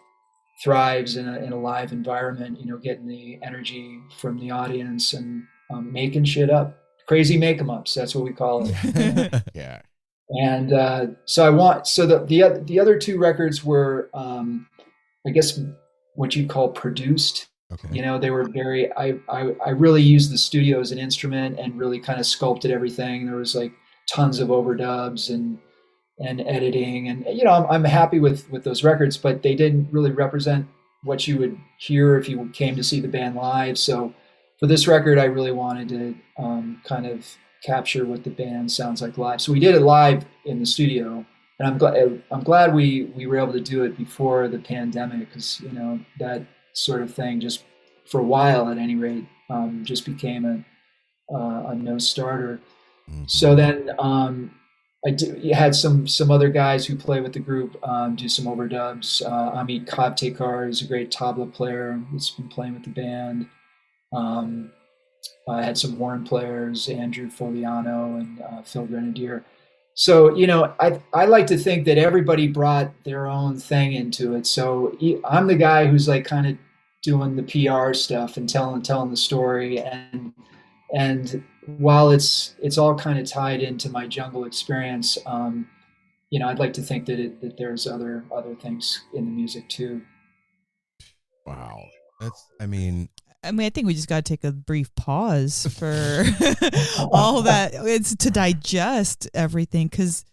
thrives in a live environment. Getting the energy from the audience and making shit up, crazy make 'em ups. That's what we call it. Yeah. And the other two records were, I guess, what you'd call produced. Okay. They were very. I really used the studio as an instrument and really kind of sculpted everything. There was like tons of overdubs and editing, and I'm happy with those records, but they didn't really represent what you would hear if you came to see the band live. So for this record, I really wanted to kind of capture what the band sounds like live. So we did it live in the studio, and I'm glad we were able to do it before the pandemic because that sort of thing just for a while at any rate just became a no starter. Mm-hmm. So then had some other guys who play with the group do some overdubs. Amit Kaptekar is a great tabla player who's been playing with the band. I had some horn players, Andrew Foliano and Phil Grenadier. So, I like to think that everybody brought their own thing into it. So I'm the guy who's like kind of doing the PR stuff and telling the story. And while it's all kind of tied into my jungle experience, I'd like to think that there's other things in the music too. Wow. I mean, I think we just got to take a brief pause for all that. It's to digest everything because,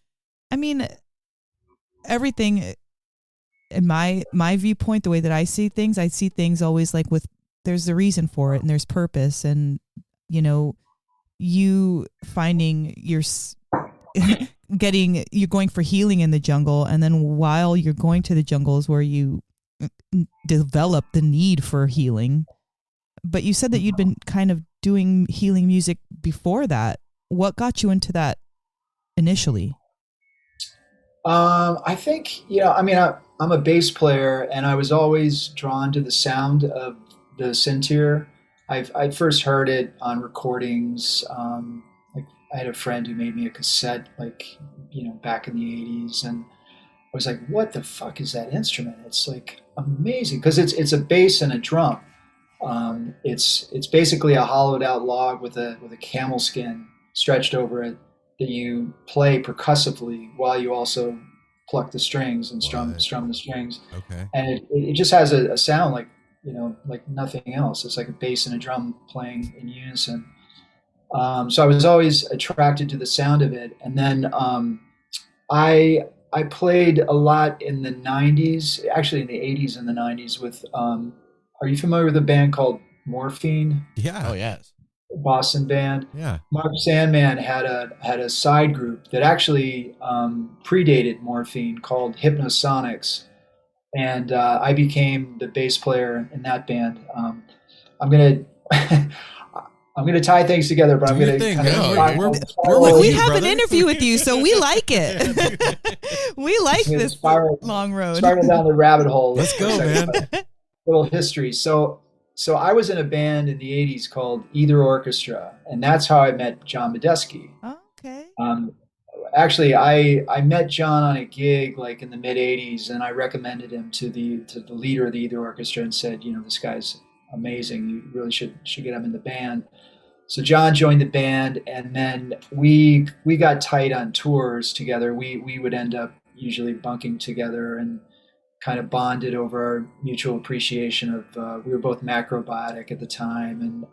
everything in my viewpoint, the way that I see things always like there's a reason for it and there's purpose, and you finding you're going for healing in the jungle, and then while you're going to the jungle is where you develop the need for healing. But you said that you'd been kind of doing healing music before that. What got you into that initially? I think, I'm a bass player, and I was always drawn to the sound of the Sintir. I first heard it on recordings. Like I had a friend who made me a cassette, back in the 80s, and I was like, "What the fuck is that instrument?" It's like amazing because it's a bass and a drum. It's basically a hollowed out log with a camel skin stretched over it that you play percussively while you also pluck the strings and strum the strings. Okay. And it just has a sound like nothing else. It's like a bass and a drum playing in unison. So I was always attracted to the sound of it. And then I played a lot in the 90s, actually in the 80s and the 90s with, are you familiar with a band called Morphine? Yeah. Oh, yes. Boston band. Yeah. Mark Sandman had a side group that actually predated Morphine called Hypnosonics, and I became the bass player in that band. I'm gonna tie things together, but I'm gonna we have an interview with you, so we like it. We like this long road. Starting down the rabbit hole. Let's go, man. Little history. So I was in a band in the 80s called Either Orchestra, and that's how I met John Medeski. Oh, okay. Actually, I met John on a gig like in the mid 80s, and I recommended him to the leader of the Either Orchestra and said, this guy's amazing. You really should get him in the band. So John joined the band, and then we got tight on tours together. We would end up usually bunking together and kind of bonded over our mutual appreciation of, we were both macrobiotic at the time and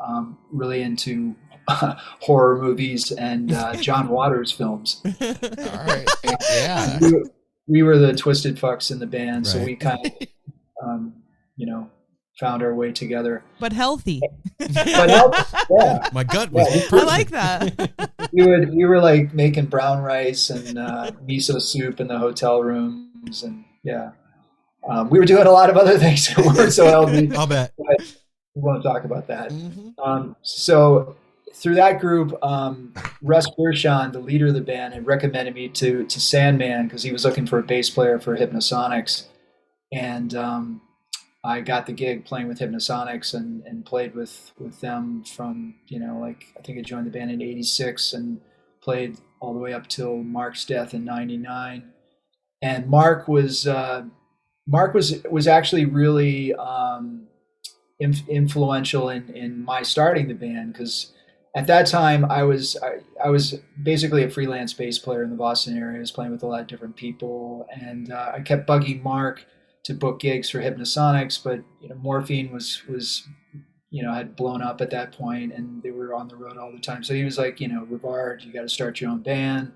really into horror movies and John Waters films. All right. Yeah. We were the twisted fucks in the band, so Right. we kind of, found our way together. But healthy. Yeah. My gut was Yeah. perfect. I like that. We were like making brown rice and miso soup in the hotel rooms, and we were doing a lot of other things that weren't so healthy. I'll bet. But we won't talk about that. Mm-hmm. So through that group, Russ Gershon, the leader of the band, had recommended me to Sandman because he was looking for a bass player for Hypnosonics, and I got the gig playing with Hypnosonics and played with them from, I think I joined the band in '86 and played all the way up till Mark's death in '99. And Mark was actually really influential in my starting the band, because at that time I was basically a freelance bass player in the Boston area. I was playing with a lot of different people, and I kept bugging Mark to book gigs for Hypnosonics, but Morphine was had blown up at that point, and they were on the road all the time. So he was like, Rivard, you got to start your own band.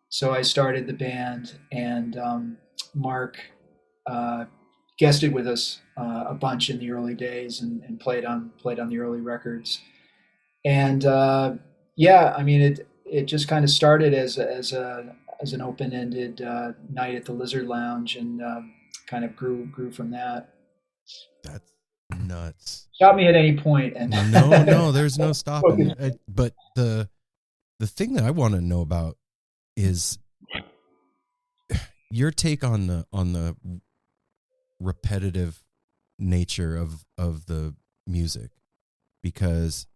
So I started the band, and Mark guested with us a bunch in the early days and played on the early records. And it just kind of started as an open-ended night at the Lizard Lounge, and kind of grew from that. That's nuts. Stop me at any point, and No, there's no stopping. But the thing that I want to know about is your take on the repetitive nature of the music, because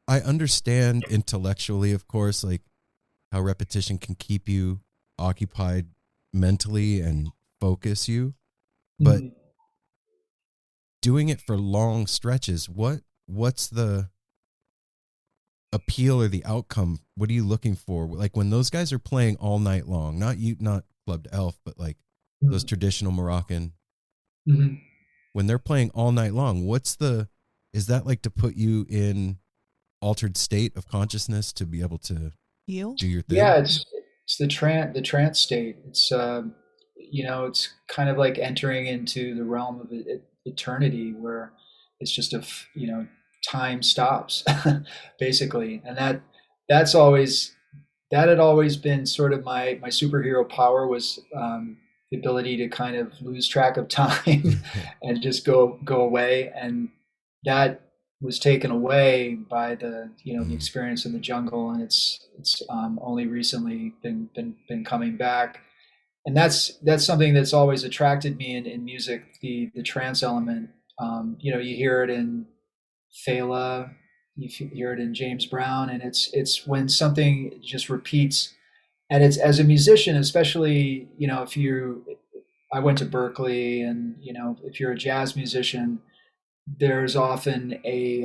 I understand intellectually, of course, like how repetition can keep you occupied mentally and focus you, but doing it for long stretches, what's the appeal or the outcome? What are you looking for? Like when those guys are playing all night long, not Club D'Elf, but like those traditional Moroccan, when they're playing all night long, is that like to put you in altered state of consciousness to be able to Heal? do your thing? Yeah, it's the trance state. It's it's kind of like entering into the realm of eternity, where it's just time stops basically, and that had always been sort of my superhero power, was the ability to kind of lose track of time and just go away, and that was taken away by the the experience in the jungle, and it's only recently been coming back. And that's something that's always attracted me in music, the trance element. You hear it in Fela, you hear it in James Brown, and it's when something just repeats. And it's, as a musician, especially, I went to Berkeley, and if you're a jazz musician, there's often a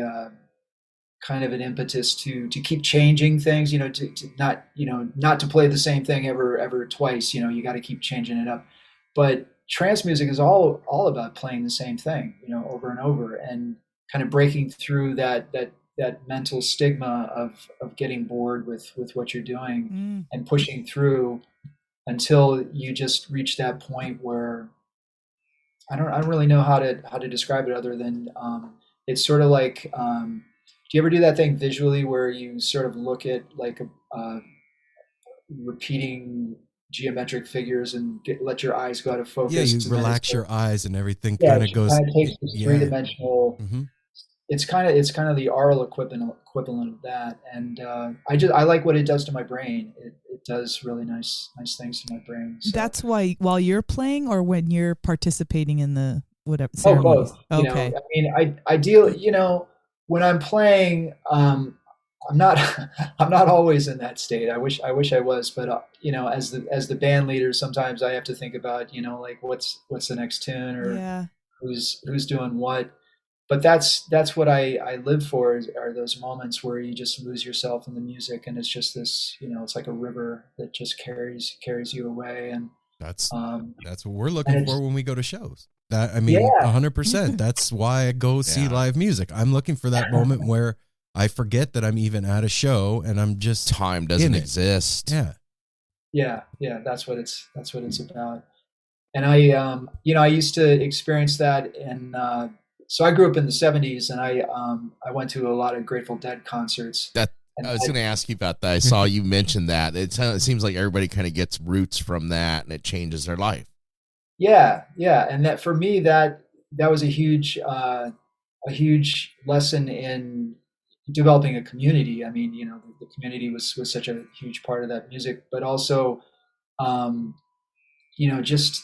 kind of an impetus to keep changing things, to not to play the same thing ever twice. You got to keep changing it up. But trance music is all about playing the same thing, over and over, and kind of breaking through that mental stigma of getting bored with what you're doing, and pushing through until you just reach that point where I don't really know how to describe it, other than it's sort of like, do you ever do that thing visually where you sort of look at like a repeating geometric figures and let your eyes go out of focus? Yeah, you relax your eyes and everything Yeah, kind of goes. Kind of takes this three-dimensional. Mm-hmm. It's kind of the aural equivalent of that, and I like what it does to my brain. It does really nice things to my brain. So. That's why, while you're playing, or when you're participating in the whatever ceremonies? Oh, both. Okay. I mean, ideally, when I'm playing, I'm not always in that state. I wish I was, but as the band leader, sometimes I have to think about like what's the next tune, or who's doing what. But that's what I live for, are those moments where you just lose yourself in the music, and it's just this, it's like a river that just carries you away. And That's um that's what we're and looking for it's when we go to shows. That, I mean, yeah 100%. That's why I go see Yeah. live music. I'm looking for that moment where I forget that I'm even at a show and I'm just Time doesn't in it. exist. yeah, that's what it's about. And I used to experience that. And so I grew up in the 70s, and I went to a lot of Grateful Dead concerts. That And I was going to ask you about that. I saw you mention that. It seems like everybody kind of gets roots from that, and it changes their life. yeah, and that, for me, that was a huge lesson in developing a community. I mean, the community was such a huge part of that music, but also um, just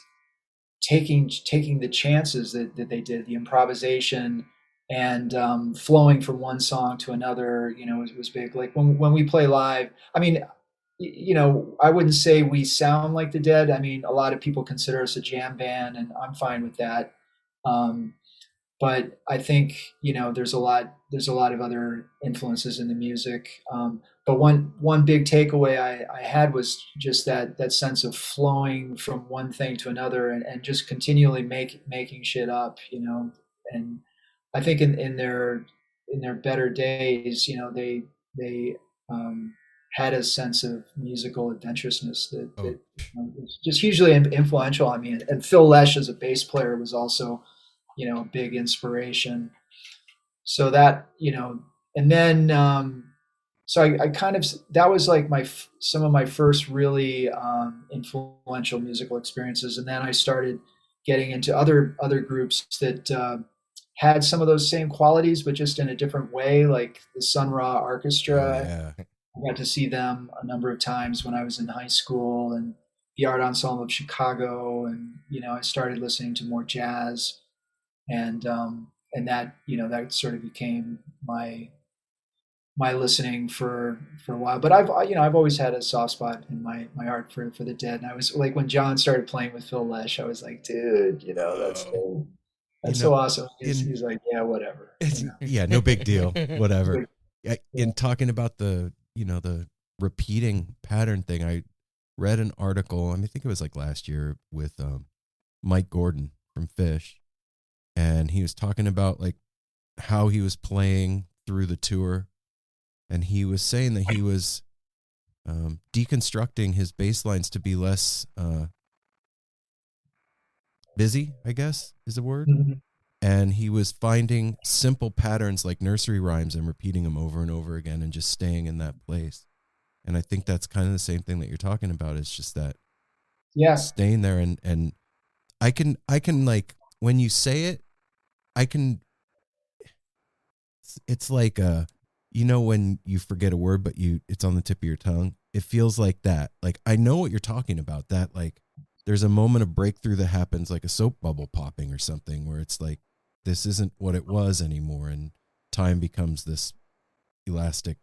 taking the chances that they did, the improvisation, and flowing from one song to another, was big. Like when we play live, I mean, I wouldn't say we sound like the Dead. I mean, a lot of people consider us a jam band, and I'm fine with that. Um, but I think there's a lot of other influences in the music. But one big takeaway I had was just that sense of flowing from one thing to another, and just continually making shit up, And I think in their better days, they had a sense of musical adventurousness that Oh, was just hugely influential on me. And Phil Lesh as a bass player was also a big inspiration. So that, and then so I kind of, that was like some of my first really influential musical experiences. And then I started getting into other groups that had some of those same qualities, but just in a different way, like the Sun Ra oh Orchestra. yeah. I got to see them a number of times when I was in high school, and the Art Ensemble of Chicago. And I started listening to more jazz, and that that sort of became my listening for a while. But I've always had a soft spot in my heart for the Dead. And I was like, when John started playing with Phil Lesh, I was like, dude, that's Oh, so awesome. in He's like, yeah, whatever. it's, yeah, no big deal. Whatever. Like, In talking about the repeating pattern thing, I read an article, I think it was like last year, with Mike Gordon from Fish, and he was talking about like how he was playing through the tour, and he was saying that he was deconstructing his bass lines to be less busy, I guess is the word. mhm. And he was finding simple patterns like nursery rhymes and repeating them over and over again and just staying in that place. And I think that's kind of the same thing that you're talking about. It's just that Yeah, staying there, and I can like, when you say it, I can, it's like when you forget a word but it's on the tip of your tongue. It feels like that. Like, I know what you're talking about, that like there's a moment of breakthrough that happens, like a soap bubble popping or something, where it's like, this isn't what it was anymore, and time becomes this elastic,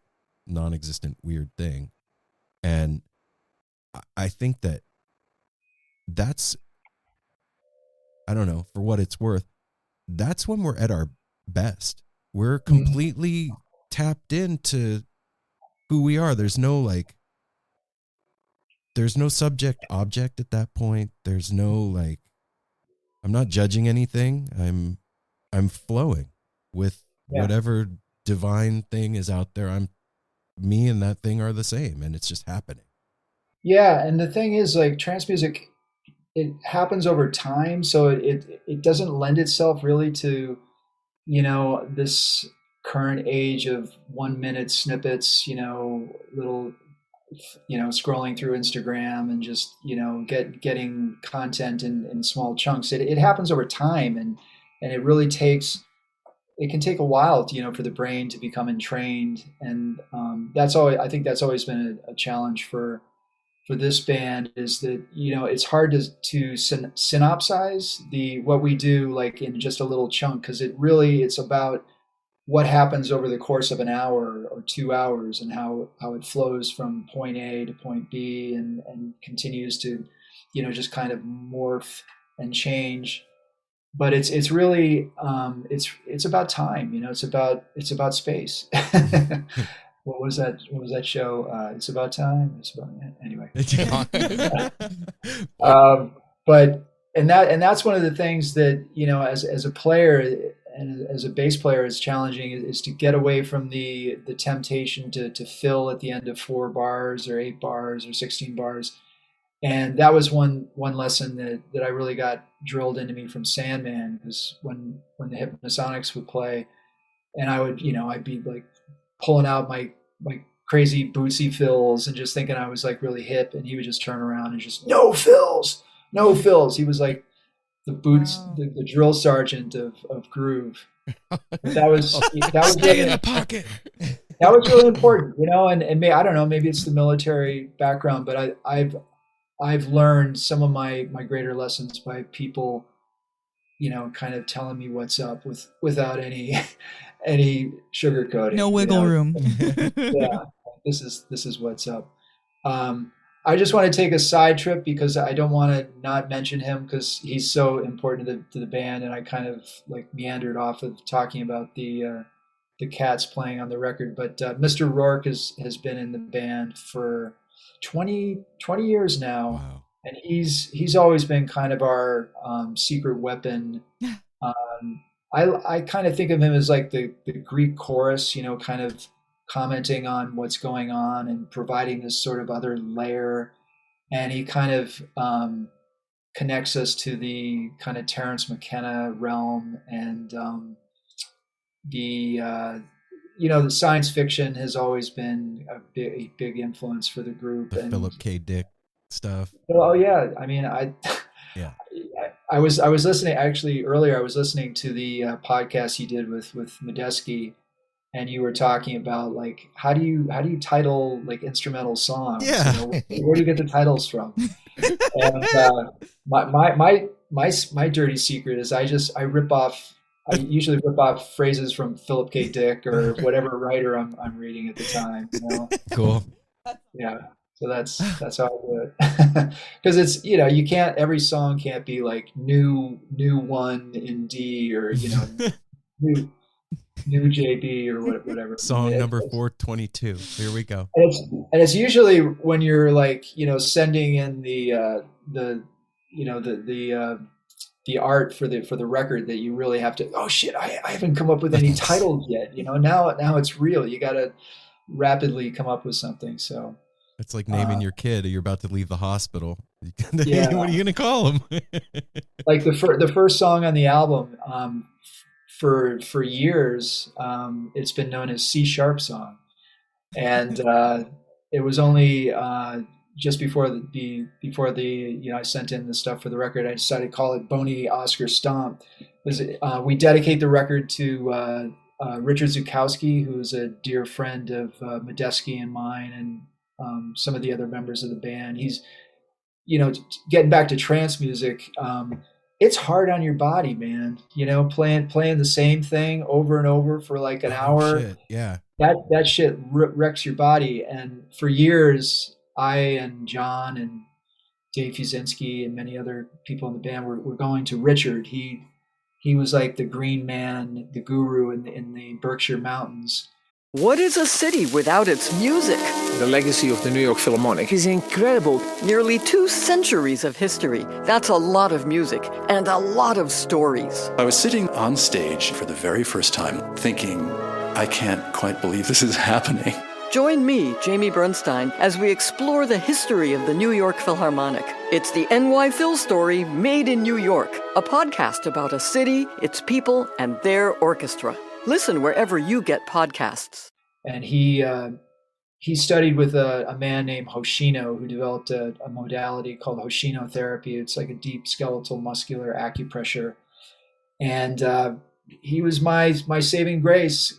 non-existent, weird thing. And I think that's, I don't know, for what it's worth, that's when we're at our best. We're mhm. completely tapped into who we are. There's no subject object at that point. There's no like, I'm not judging anything. I'm flowing with Yeah, whatever divine thing is out there. Me and that thing are the same, and it's just happening. yeah. And the thing is, like, trance music, it happens over time, so it doesn't lend itself really to this current age of 1 minute snippets, little, scrolling through Instagram and just, getting content in small chunks. It happens over time, and it can take a while, for the brain to become entrained. And I think that's always been a challenge for this band, is that it's hard to synopsize what we do, like, in just a little chunk, because it's about what happens over the course of an hour or 2 hours, and how it flows from point A to point B, and continues to just kind of morph and change. but it's really it's about time, you know. It's about space. What was that? What was that show? It's about time. It's about anyway. But that's one of the things that, you know, as a player and as a bass player is challenging, is to get away from the temptation to fill at the end of 4 bars or 8 bars or 16 bars. And that was one lesson that I really got drilled into me from Sandman, because when the Hypnosonics would play, and I would, you know, I'd be like pulling out my crazy bootsy fills and just thinking I was like really hip, and he would just turn around and just, no fills, no fills. He was like the boots, the drill sergeant of groove. But that was Stay in the pocket. That was really important, you know. And I don't know, maybe it's the military background, but I've learned some of my greater lessons by people, you know, kind of telling me what's up without any sugarcoating. No wiggle room. Yeah, this is what's up. I just want to take a side trip because I don't want to not mention him, because he's so important to the band, and I kind of like meandered off of talking about the cats playing on the record. But Mr. Rourke has been in the band for 20 years now. Wow. And he's always been kind of our secret weapon. I kind of think of him as like the Greek chorus, you know, kind of commenting on what's going on and providing this sort of other layer. And he kind of connects us to the kind of Terence McKenna realm, and you know, the science fiction has always been a big influence for the group. The and Philip K. Dick stuff. Oh yeah, I mean, Yeah. I was listening actually earlier. I was listening to the podcast you did with Medeski, and you were talking about like how do you title like instrumental songs? Yeah. You know, where do you get the titles from? And my dirty secret is I rip off. I usually rip off phrases from Philip K. Dick or whatever writer I'm reading at the time. You know? Cool. Yeah. So that's how I do it. Because it's, you know, you can't, every song can't be like new one in D, or, you know, new JB or whatever. Song number 422. Here we go. And it's usually when you're like, you know, sending in the you know, the art for the record, that you really have to, oh shit, I haven't come up with any titles yet. You know, now it's real. You got to rapidly come up with something. So it's like naming your kid, or you're about to leave the hospital. Yeah. What are you going to call him? Like the first song on the album, for years, it's been known as C# song. And it was only just before the you know, I sent in the stuff for the record, I decided to call it Boney Oscar Stomp, because we dedicate the record to Richard Zukowski, who is a dear friend of Medeski and mine, and some of the other members of the band. He's, you know, getting back to trance music, it's hard on your body, man. You know, playing the same thing over and over for like an hour. Shit. Yeah. That shit wrecks your body. And for years, I and John and Dave Fuzinski and many other people in the band were going to Richard. He was like the green man, the guru in the Berkshire Mountains. What is a city without its music? The legacy of the New York Philharmonic is incredible. Nearly 2 centuries of history. That's a lot of music and a lot of stories. I was sitting on stage for the very first time thinking, I can't quite believe this is happening. Join me, Jamie Bernstein, as we explore the history of the New York Philharmonic. It's the NY Phil story made in New York, a podcast about a city, its people, and their orchestra. Listen wherever you get podcasts. And he studied with a man named Hoshino, who developed a modality called Hoshino therapy. It's like a deep skeletal muscular acupressure. And he was my saving grace.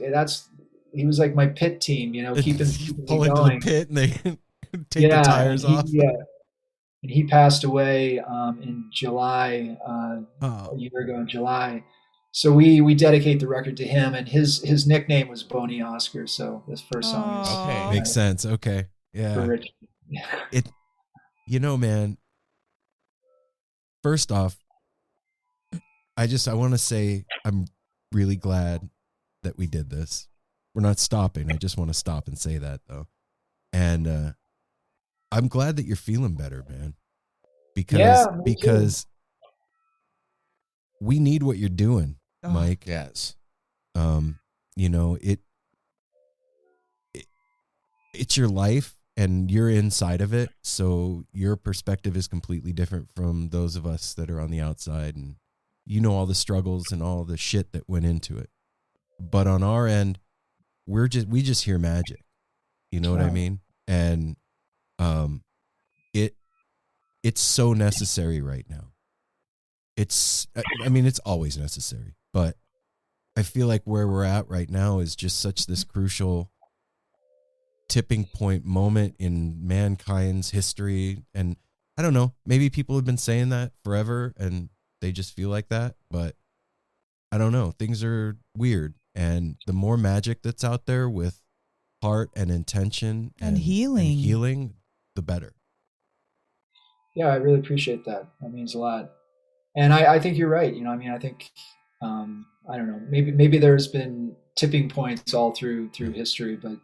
He was like my pit team, you know, keeping pull me into going. the pit and they take the tires off. Yeah. And he passed away in July, a year ago in July. So we dedicate the record to him, and his nickname was Boney Oscar. So this first song is Okay. Makes sense. Okay. Yeah. for Rich. You know, man, first off, I want to say I'm really glad that we did this. We're not stopping. I just want to stop and say that though. And I'm glad that you're feeling better, man. Because we need what you're doing, Mike. Yes. You know, it's your life and you're inside of it. So your perspective is completely different from those of us that are on the outside, and you know all the struggles and all the shit that went into it. But on our end, we just hear magic. You know what I mean? And it's so necessary right now. It's always necessary, but I feel like where we're at right now is just such this crucial tipping point moment in mankind's history. And I don't know, maybe people have been saying that forever and they just feel like that, but I don't know. Things are weird. And the more magic that's out there with heart and intention and healing, the better. Yeah, I really appreciate that. That means a lot. And I think you're right. You know, I mean, I think, I don't know, maybe there's been tipping points all through history, but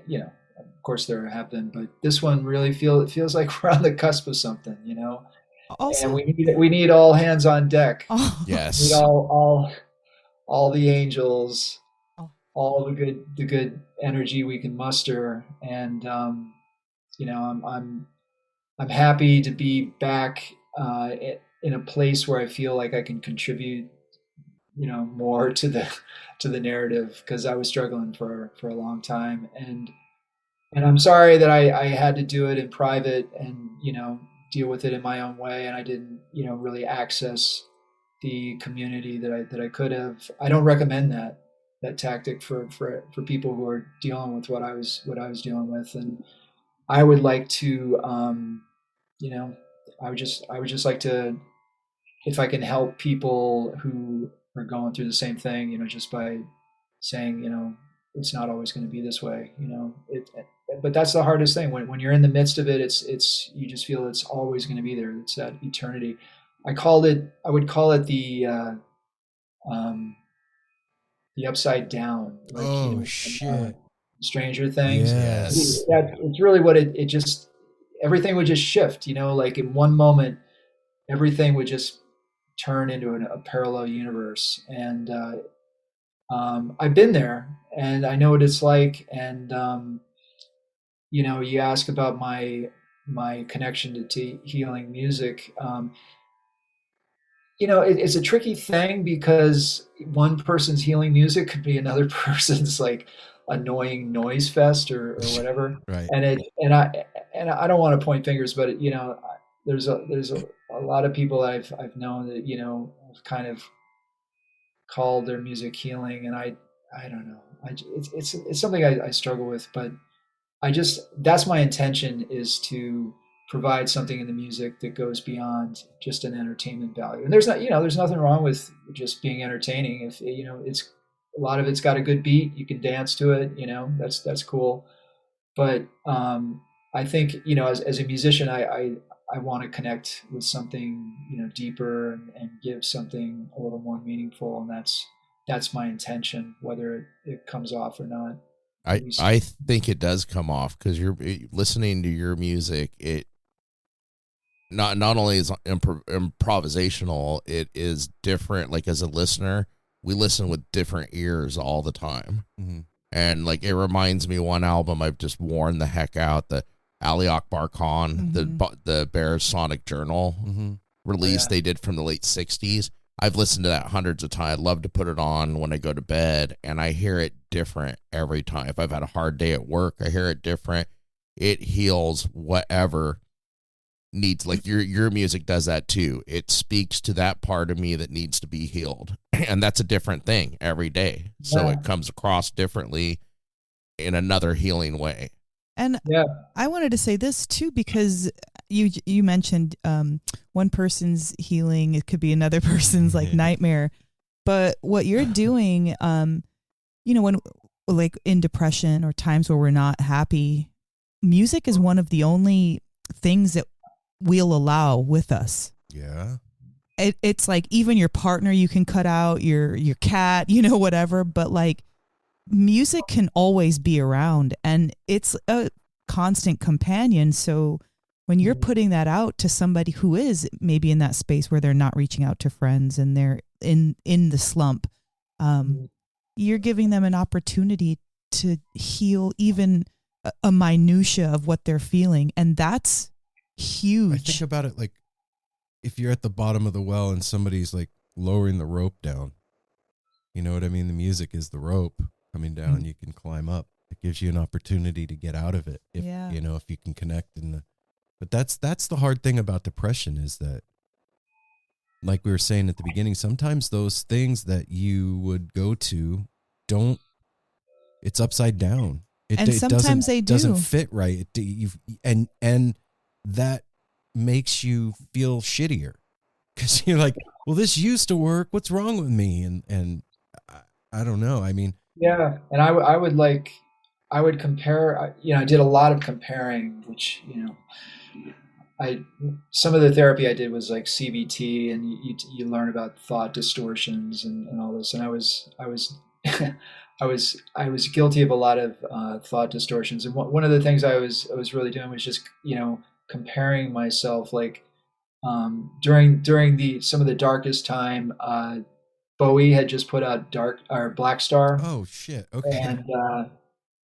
you know, of course there have been, but this one really feels like we're on the cusp of something, you know. Also, and we need all hands on deck. Oh. Yes. We need all the angels, all the good energy we can muster, and you know, I'm happy to be back in a place where I feel like I can contribute, you know, more to the narrative, because I was struggling for a long time, and I'm sorry that I had to do it in private and, you know, deal with it in my own way, and I didn't, you know, really access the community that I could have. I don't recommend that tactic for people who are dealing with what I was dealing with, and I would like to, you know, I would just like to, if I can help people who are going through the same thing, you know, just by saying, you know, it's not always going to be this way, you know, but that's the hardest thing when you're in the midst of it. It's you just feel it's always going to be there. It's that eternity. I would call it the upside down. Like, you know, shit. Stranger Things. Yes. It's really what it just, everything would just shift, you know, like in one moment, everything would just turn into a parallel universe. And I've been there and I know what it's like. And, you know, you ask about my connection to healing music. You know, it's a tricky thing because one person's healing music could be another person's like annoying noise fest or whatever. Right. And I don't want to point fingers, but you know, there's a lot of people I've known that, you know, have kind of called their music healing, and I don't know. It's something I struggle with, but that's my intention, is to provide something in the music that goes beyond just an entertainment value. And there's nothing wrong with just being entertaining. If, you know, it's a lot of it's got a good beat, you can dance to it, you know, that's cool. But I think, you know, as a musician, I want to connect with something, you know, deeper and give something a little more meaningful. And that's my intention, whether it comes off or not. I think it does come off, because you're listening to your music. It not only is improvisational, it is different. Like, as a listener, we listen with different ears all the time. Mm-hmm. And like, it reminds me one album I've just worn the heck out, the Ali Akbar Khan, the Bears Sonic Journal release they did from the late 60s. I've listened to that hundreds of times. I love to put it on when I go to bed, and I hear it different every time. If I've had a hard day at work, I hear it different. It heals whatever needs, like your music does that too. It speaks to that part of me that needs to be healed. And that's a different thing every day. So it comes across differently in another healing way. And I wanted to say this too, because you mentioned one person's healing, it could be another person's like nightmare. But what you're doing, you know, when like in depression or times where we're not happy, music is one of the only things that we'll allow with us. Yeah. it's like even your partner you can cut out, your cat, whatever, but like music can always be around, and it's a constant companion. So when you're putting that out to somebody who is maybe in that space where they're not reaching out to friends and they're in the slump, you're giving them an opportunity to heal even a minutia of what they're feeling. And that's huge. I think about it like if you're at the bottom of the well and somebody's like lowering the rope down, you know what I mean? The music is the rope coming down. You can climb up. It gives you an opportunity to get out of it. If, if you can connect but that's the hard thing about depression is that, like we were saying at the beginning, sometimes those things that you would go to it's upside down. And sometimes they doesn't fit right. And that makes you feel shittier because you're like, well, this used to work. What's wrong with me? And I don't know. I mean, yeah. And I would compare, I did a lot of comparing, which, some of the therapy I did was like CBT, and you learn about thought distortions and all this. And I was I was guilty of a lot of thought distortions. And one of the things I was really doing was just, comparing myself, like during some of the darkest time, Bowie had just put out Black Star. Oh shit. Okay.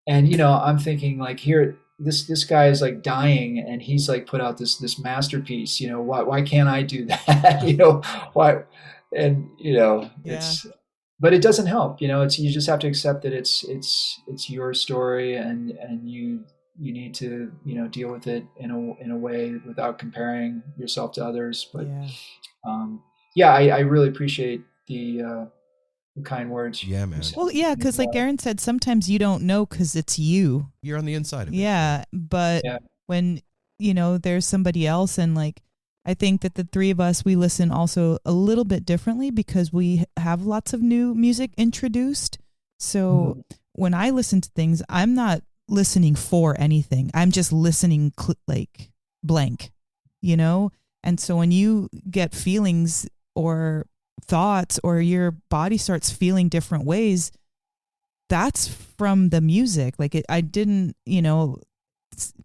And I'm thinking like, here, this guy is like dying and he's like put out this masterpiece, why can't I do that? Why? And it's, but it doesn't help, you just have to accept that it's your story, and you need to, deal with it in a way without comparing yourself to others. But I really appreciate the kind words. Yeah, man. Well, yeah, because like Aaron said, sometimes you don't know because it's you. You're on the inside of it. Yeah, but when, there's somebody else, and like, I think that the three of us, we listen also a little bit differently because we have lots of new music introduced. So when I listen to things, I'm not listening for anything. I'm just listening like blank, And so when you get feelings or thoughts, or your body starts feeling different ways, that's from the music. Like I didn't,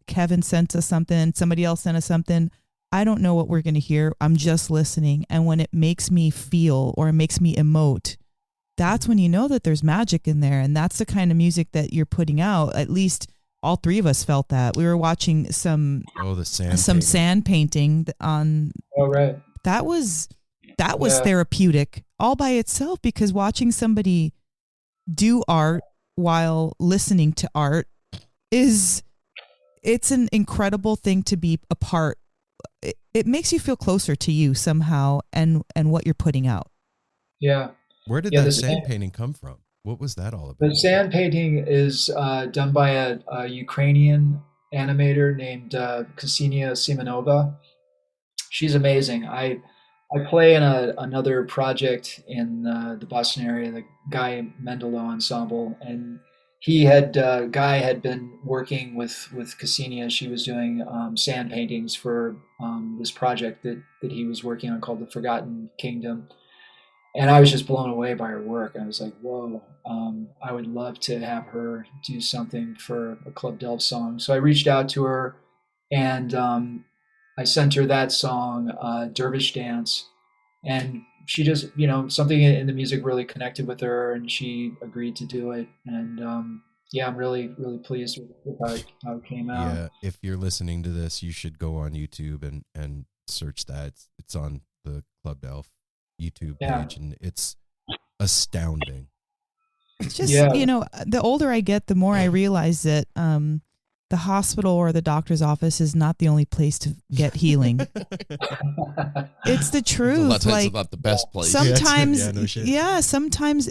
Kevin sent us something, somebody else sent us something. I don't know what we're going to hear. I'm just listening. And when it makes me feel or it makes me emote, that's when you know that there's magic in there. And that's the kind of music that you're putting out. At least all three of us felt that. We were watching some sand painting on. Oh, right. That was therapeutic all by itself, because watching somebody do art while listening to art it's an incredible thing to be a part. It makes you feel closer to you somehow and what you're putting out. Yeah. Where did that sand painting come from? What was that all about? The sand painting is done by a Ukrainian animator named Ksenia Simonova. She's amazing. I play in another project in the Boston area, the Guy Mendelo Ensemble, and Guy had been working with Ksenia. She was doing sand paintings for this project that he was working on called The Forgotten Kingdom. And I was just blown away by her work. I was like, whoa, I would love to have her do something for a Club D'Elf song. So I reached out to her, and I sent her that song, Dervish Dance. And she just, something in the music really connected with her, and she agreed to do it. And I'm really, really pleased with how it came out. Yeah, if you're listening to this, you should go on YouTube and search that. It's on the Club D'Elf YouTube page, and it's astounding. It's just, the older I get, the more I realize that the hospital or the doctor's office is not the only place to get healing. It's the truth. It's not the best place. Sometimes, sometimes,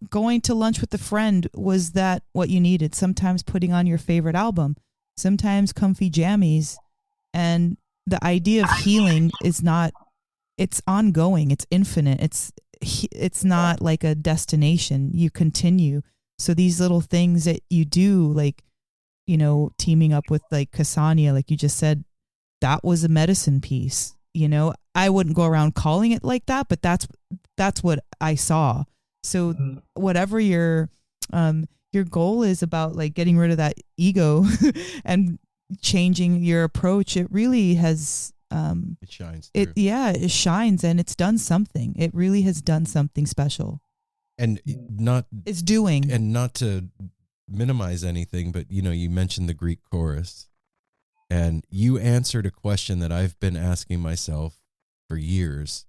going to lunch with a friend was that what you needed. Sometimes putting on your favorite album, sometimes comfy jammies. And the idea of healing is not, it's ongoing. It's infinite. It's not like a destination. You continue. So these little things that you do, like, teaming up with like Ksenia, like you just said, that was a medicine piece. I wouldn't go around calling it like that, but that's what I saw. So whatever your goal is about, like getting rid of that ego and changing your approach, it really has it shines through. It shines, and it's done something. It really has done something special. And not to minimize anything, but you mentioned the Greek chorus, and you answered a question that I've been asking myself for years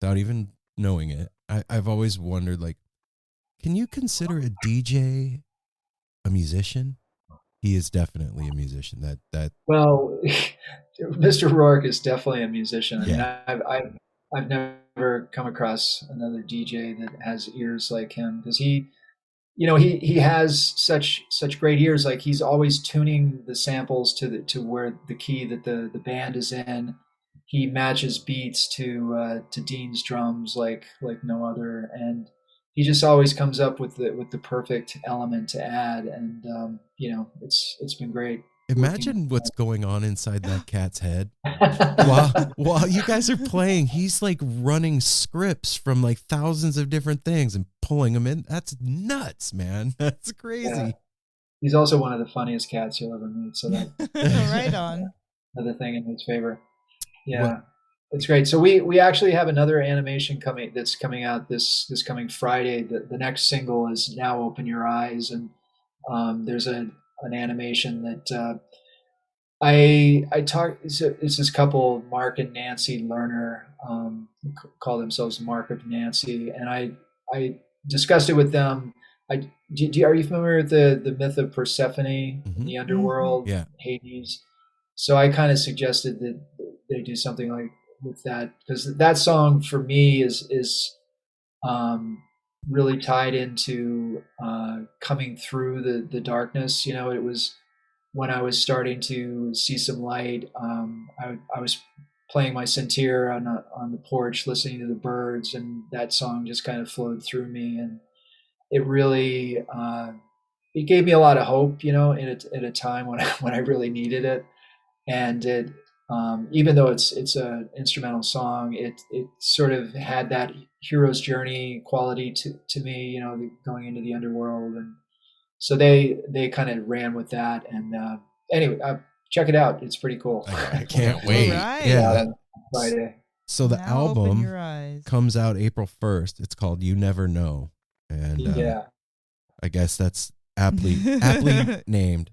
without even knowing it. I've always wondered, like, can you consider a DJ a musician? He is definitely a musician. Well, Mr. Rourke is definitely a musician. Yeah. I've never come across another DJ that has ears like him, because he has such great ears. Like, he's always tuning the samples to where the key that the band is in. He matches beats to Dean's drums like no other, and he just always comes up with the perfect element to add. And it's been great. Imagine what's going on inside that cat's head while you guys are playing. He's like running scripts from like thousands of different things and pulling them in. That's nuts, man. That's crazy. Yeah. He's also one of the funniest cats you'll ever meet. So that right on. Another thing in his favor. Yeah, it's great. So we actually have another animation that's coming out this coming Friday. The next single is Now Open Your Eyes, and there's an animation that I talk. It's this couple, Mark and Nancy Lerner, call themselves Mark of Nancy, and I discussed it with them. Are you familiar with the myth of Persephone in the underworld, Hades? So I kind of suggested that they do something like with that, because that song for me is really tied into coming through the darkness. It was when I was starting to see some light. I was playing my Sintir on the porch, listening to the birds, and that song just kind of flowed through me, and it really it gave me a lot of hope, at a time when I really needed it. And it, even though it's an instrumental song, it sort of had that hero's journey quality to me, going into the underworld. And so they kind of ran with that. And anyway, check it out. It's pretty cool. I can't wait. Right. Yeah. Friday. So the Now Open Your album Eyes. comes out April 1st. It's called You Never Know. And I guess that's aptly named.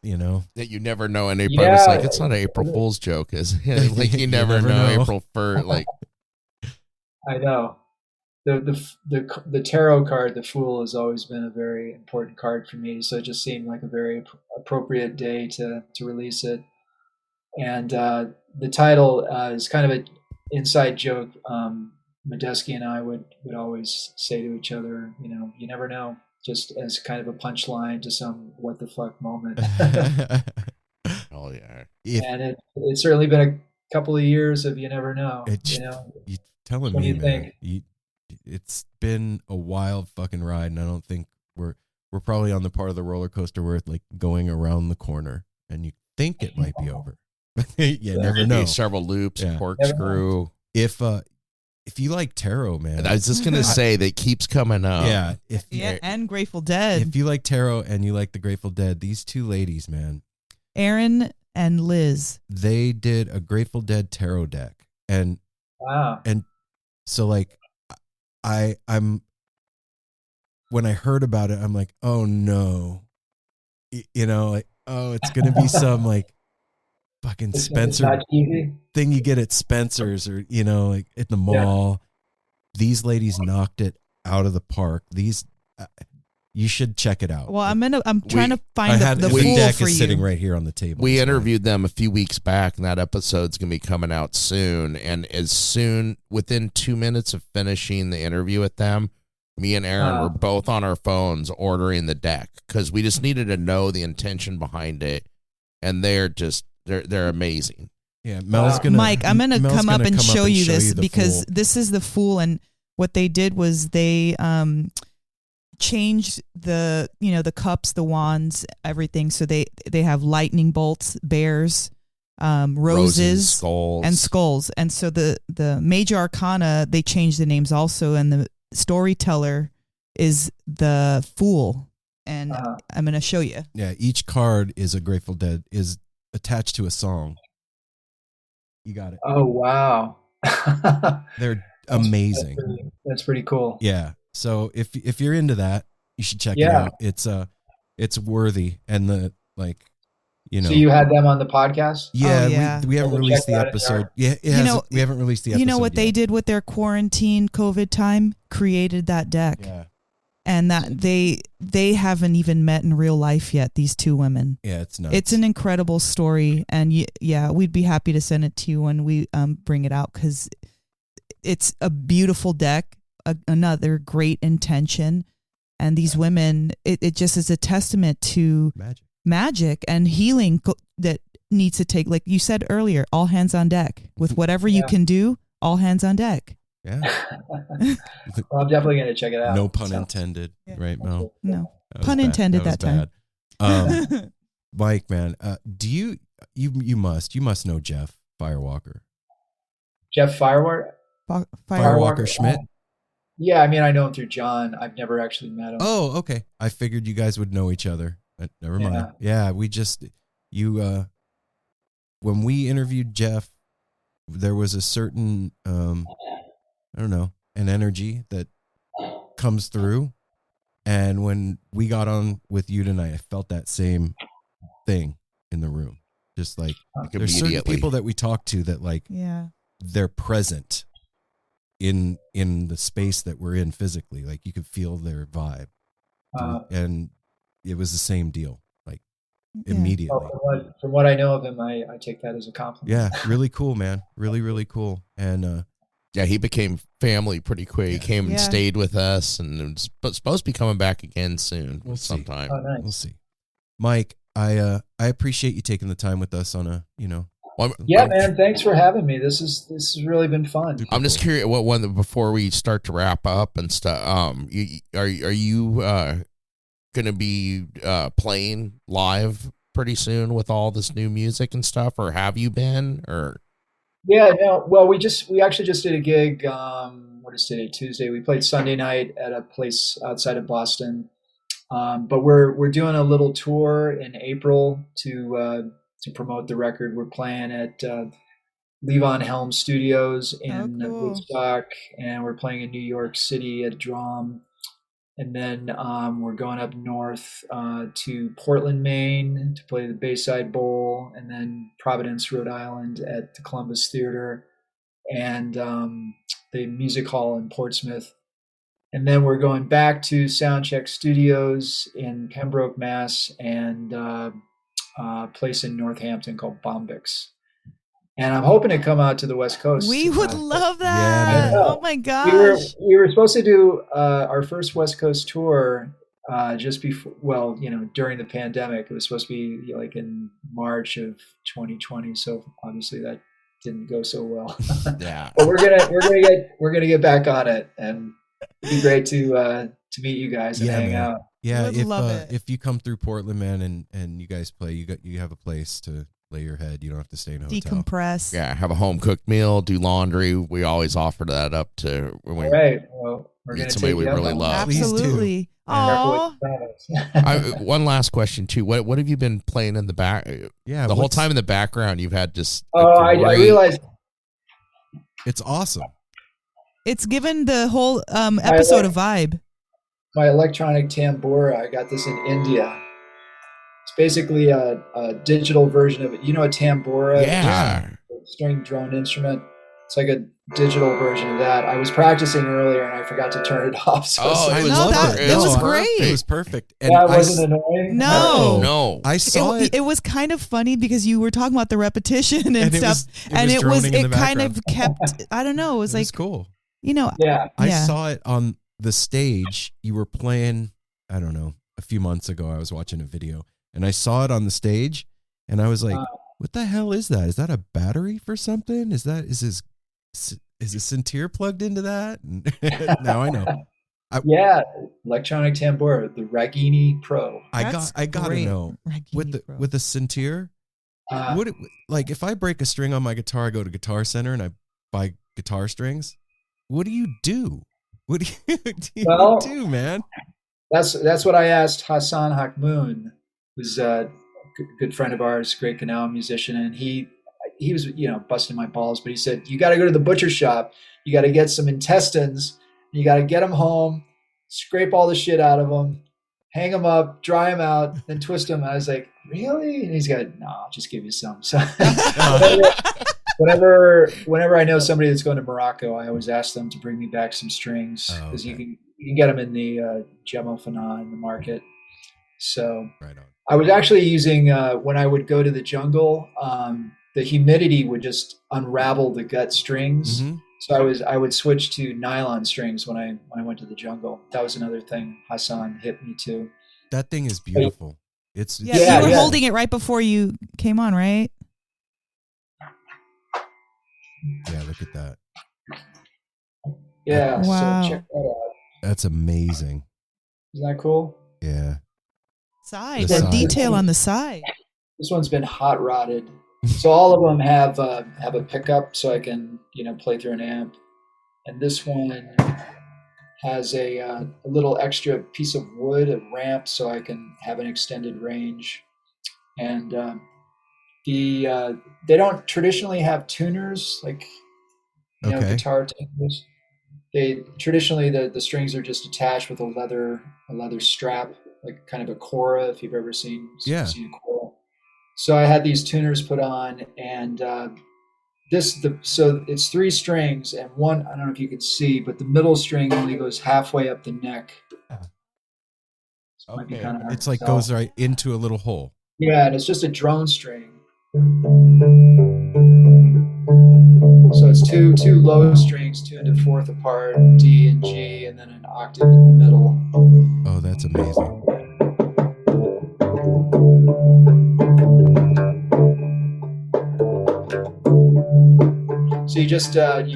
That you never know, and April was like, it's not an April Fool's joke, is it? Like, you never know. April 1st, like. I know. The tarot card, the Fool, has always been a very important card for me, so it just seemed like a very appropriate day to release it. And the title is kind of an inside joke. Medeski and I would always say to each other, you never know, just as kind of a punchline to some what the fuck moment. Oh yeah. And it's certainly been a couple of years of you never know. You telling me, man. It's been a wild fucking ride, and I don't think we're probably on the part of the roller coaster where it's like going around the corner, and you think it might be over. You never know. Several loops, corkscrew. If you like tarot, man. I was just gonna say that keeps coming up. Yeah. And Grateful Dead. If you like tarot and you like the Grateful Dead, these two ladies, man. Aaron and Liz. They did a Grateful Dead tarot deck. And wow. And so like I'm when I heard about it, I'm like, oh no. Like, oh, it's gonna be some like fucking Spencer thing you get at Spencer's or like at the mall. These ladies knocked it out of the park. You should check it out. Well, I'm trying to find the Fool deck for is you. sitting right here on the table. We interviewed them a few weeks back, and that episode's gonna be coming out soon. And within 2 minutes of finishing the interview with them, me and Aaron were both on our phones ordering the deck, because we just needed to know the intention behind it. And they're amazing. Yeah, Mel's gonna. Mike, I'm gonna come up and show you this, because Fool. this is the Fool, and what they did was they changed the the cups, the wands, everything. So they have lightning bolts, bears, roses, skulls. and skulls. And so the major arcana, they changed the names also, and the storyteller is the Fool. And I'm going to show you. Yeah, each card is a Grateful Dead, is attached to a song. You got it. Oh, wow. They're amazing. That's pretty cool. Yeah. So if you're into that, you should check it out. It's worthy, and the So you had them on the podcast? Yeah, yeah. we haven't released the episode. Yeah, we haven't released the episode. You know what they yet. did with their quarantine COVID time? Created that deck. Yeah. And that they haven't even met in real life yet, these two women. Yeah, it's nuts. It's an incredible story, and we'd be happy to send it to you when we bring it out, because it's a beautiful deck, another great intention, and these women, it just is a testament to magic and healing that needs to take, like you said earlier, all hands on deck. With whatever you can do, all hands on deck. Yeah. Well, I'm definitely going to check it out. No pun intended, right, Mel? No. Pun intended that time. Mike, man, do you must know Jeff Firewalker. Jeff Firewalker? Firewalker Schmidt? Yeah, I mean, I know him through John. I've never actually met him. Oh, okay. I figured you guys would know each other. Never mind. Yeah, we just, when we interviewed Jeff, there was a certain, I don't know, an energy that comes through. And when we got on with you tonight, I felt that same thing in the room. Just like there's certain people that we talk to that they're present in the space that we're in physically. Like you could feel their vibe. And it was the same deal, immediately. From what I know of him, I take that as a compliment. Yeah, really cool, man. Really, really cool. And he became family pretty quick. He came and stayed with us, and it's supposed to be coming back again soon. Sometime. Oh, nice. We'll see. Mike, I appreciate you taking the time with us on man. Thanks for having me. This has really been fun. I'm just curious. What one before we start to wrap up and stuff? Are you going to be playing live pretty soon with all this new music and stuff, or have you been? Or yeah, no. Well, we actually just did a gig. What is today? Tuesday. We played Sunday night at a place outside of Boston. But we're doing a little tour in April to promote the record. We're playing at Levon Helm Studios in Woodstock, and we're playing in New York City at Drum. And then we're going up north to Portland, Maine to play the Bayside Bowl, and then Providence, Rhode Island at the Columbus Theater, and the Music Hall in Portsmouth. And then we're going back to Soundcheck Studios in Pembroke, Mass, and a place in Northampton called Bombyx. And I'm hoping to come out to the West Coast. We would love that. Yeah, oh my gosh. We were supposed to do our first West Coast tour just before, during the pandemic. It was supposed to be like in March of 2020. So obviously that didn't go so well. Yeah. But we're gonna get back on it, and it'd be great to meet you guys and hang out. Yeah, love it. if you come through Portland, man, and you guys play, you have a place to lay your head. You don't have to stay in a hotel. Decompress. Yeah, have a home cooked meal, do laundry. We always offer that up to when we Right. Well, we're meet going to somebody we really love. Absolutely. Careful with the comments. One last question too. What have you been playing in the back? Yeah, the whole time in the background, you've had just. I realized it's awesome. It's given the whole episode a vibe. My electronic tambura. I got this in India. It's basically a digital version of it. You know, a tambura? Yeah. A string drone instrument. It's like a digital version of that. I was practicing earlier and I forgot to turn it off. So I love loved it. It was great. It was perfect. And that wasn't annoying. No. I saw it. It was kind of funny because you were talking about the repetition and stuff, it kind of kept. I don't know. It was like cool. You know. Yeah. I saw it on the stage. You were playing. I don't know. A few months ago, I was watching a video and I saw it on the stage, and I was like, "What the hell is that? Is that a battery for something? Is a Sintir plugged into that?" Now I know. Electronic tambura, the Ragini Pro. I gotta know Ragini with the Pro. with the Sintir. What like if I break a string on my guitar, I go to Guitar Center and I buy guitar strings. What do you do? What do you do, man? That's what I asked Hassan Hakmoun, who's a good friend of ours, great Gnawa musician, and he was busting my balls, but he said, you got to go to the butcher shop, you got to get some intestines, you got to get them home, scrape all the shit out of them, hang them up, dry them out, then twist them. And I was like, really? And he's got, no, I'll just give you some. So whenever I know somebody that's going to Morocco, I always ask them to bring me back some strings, because you can get them in the Gemofana in the market. So right on. I was actually using when I would go to the jungle, the humidity would just unravel the gut strings. Mm-hmm. So I would switch to nylon strings when I went to the jungle. That was another thing Hassan hit me to. That thing is beautiful. It's you were holding it right before you came on, right? Yeah, look at that. Yeah, wow. So check that out. That's amazing. Isn't that cool? Yeah. The detail on the side. This one's been hot rodded. So all of them have a pickup, so I can play through an amp, and this one has a little extra piece of wood, a ramp, so I can have an extended range. And they don't traditionally have tuners like guitar tuners. They traditionally the strings are just attached with a leather strap, like kind of a Cora, if you've ever seen a Cora. So I had these tuners put on, and so it's 3 strings, and one, I don't know if you can see, but the middle string only goes halfway up the neck. So it might be kind of hard it's like goes right into a little hole. Yeah, and it's just a drone string. So it's two low strings tuned to 4th apart, D and G, and then an octave in the middle. Oh, that's amazing. So you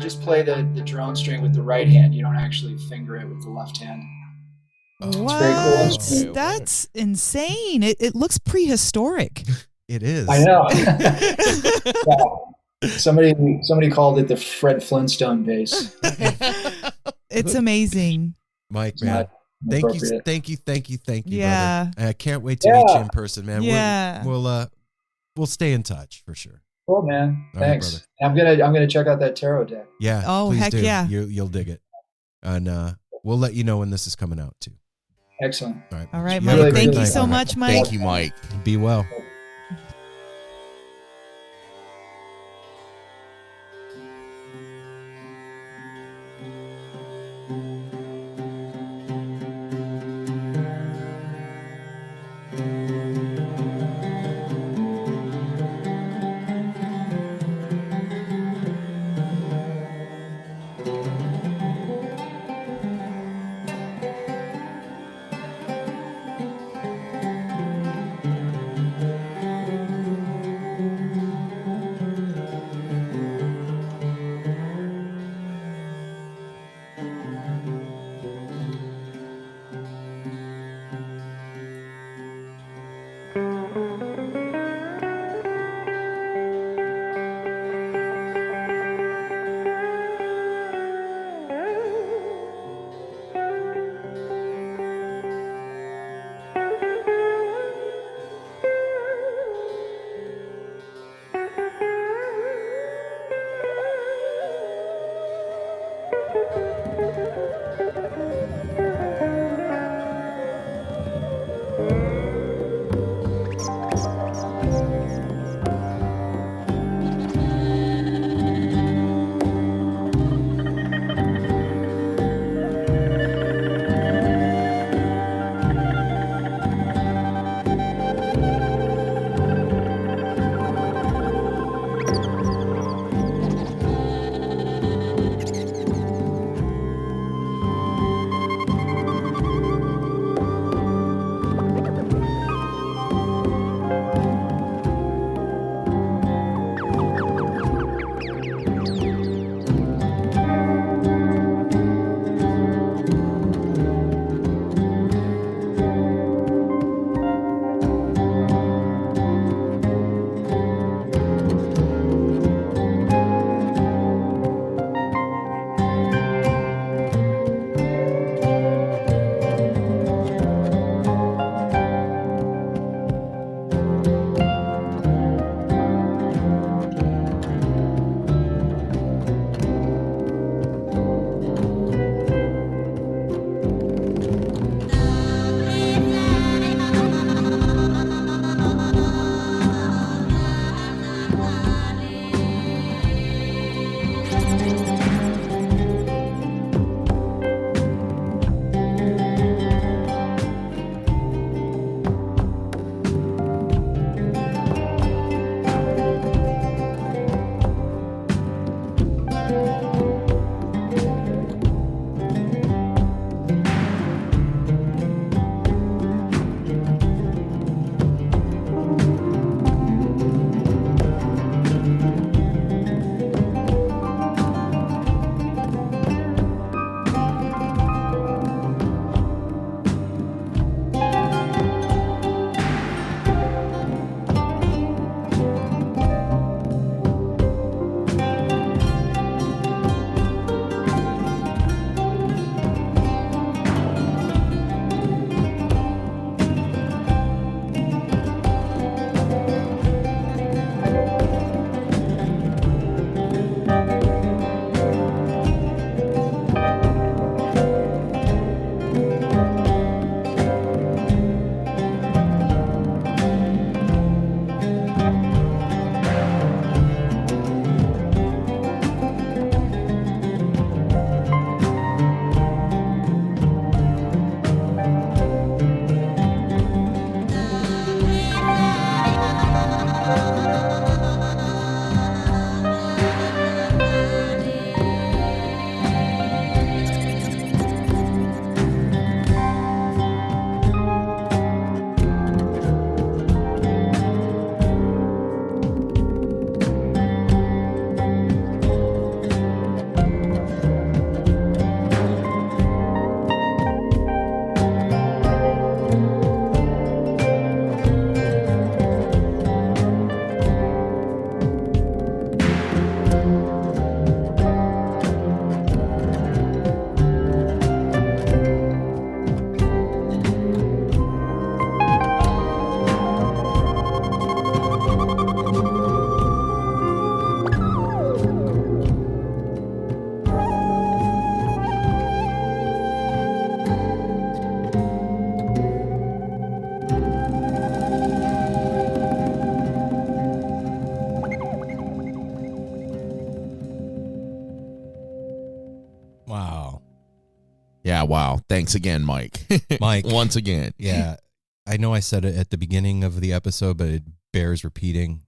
just play the drone string with the right hand. You don't actually finger it with the left hand. What? Very cool. That's insane. It looks prehistoric. It is. I know. Somebody called it the Fred Flintstone bass. It's amazing. Mike, man. Thank you, yeah. brother. I can't wait to meet you in person, man. Yeah. We'll stay in touch for sure. Cool, man. All Thanks. Right, I'm gonna check out that tarot deck. Yeah. Oh, please heck do. yeah. You'll dig it, and we'll let you know when this is coming out too. Excellent. All right, You have a Mike. great Thank you night. so much, Mike. Thank you, Mike. Be well. Yeah, wow. Thanks again, Mike. Mike. Once again. Yeah. I know I said it at the beginning of the episode, but it bears repeating.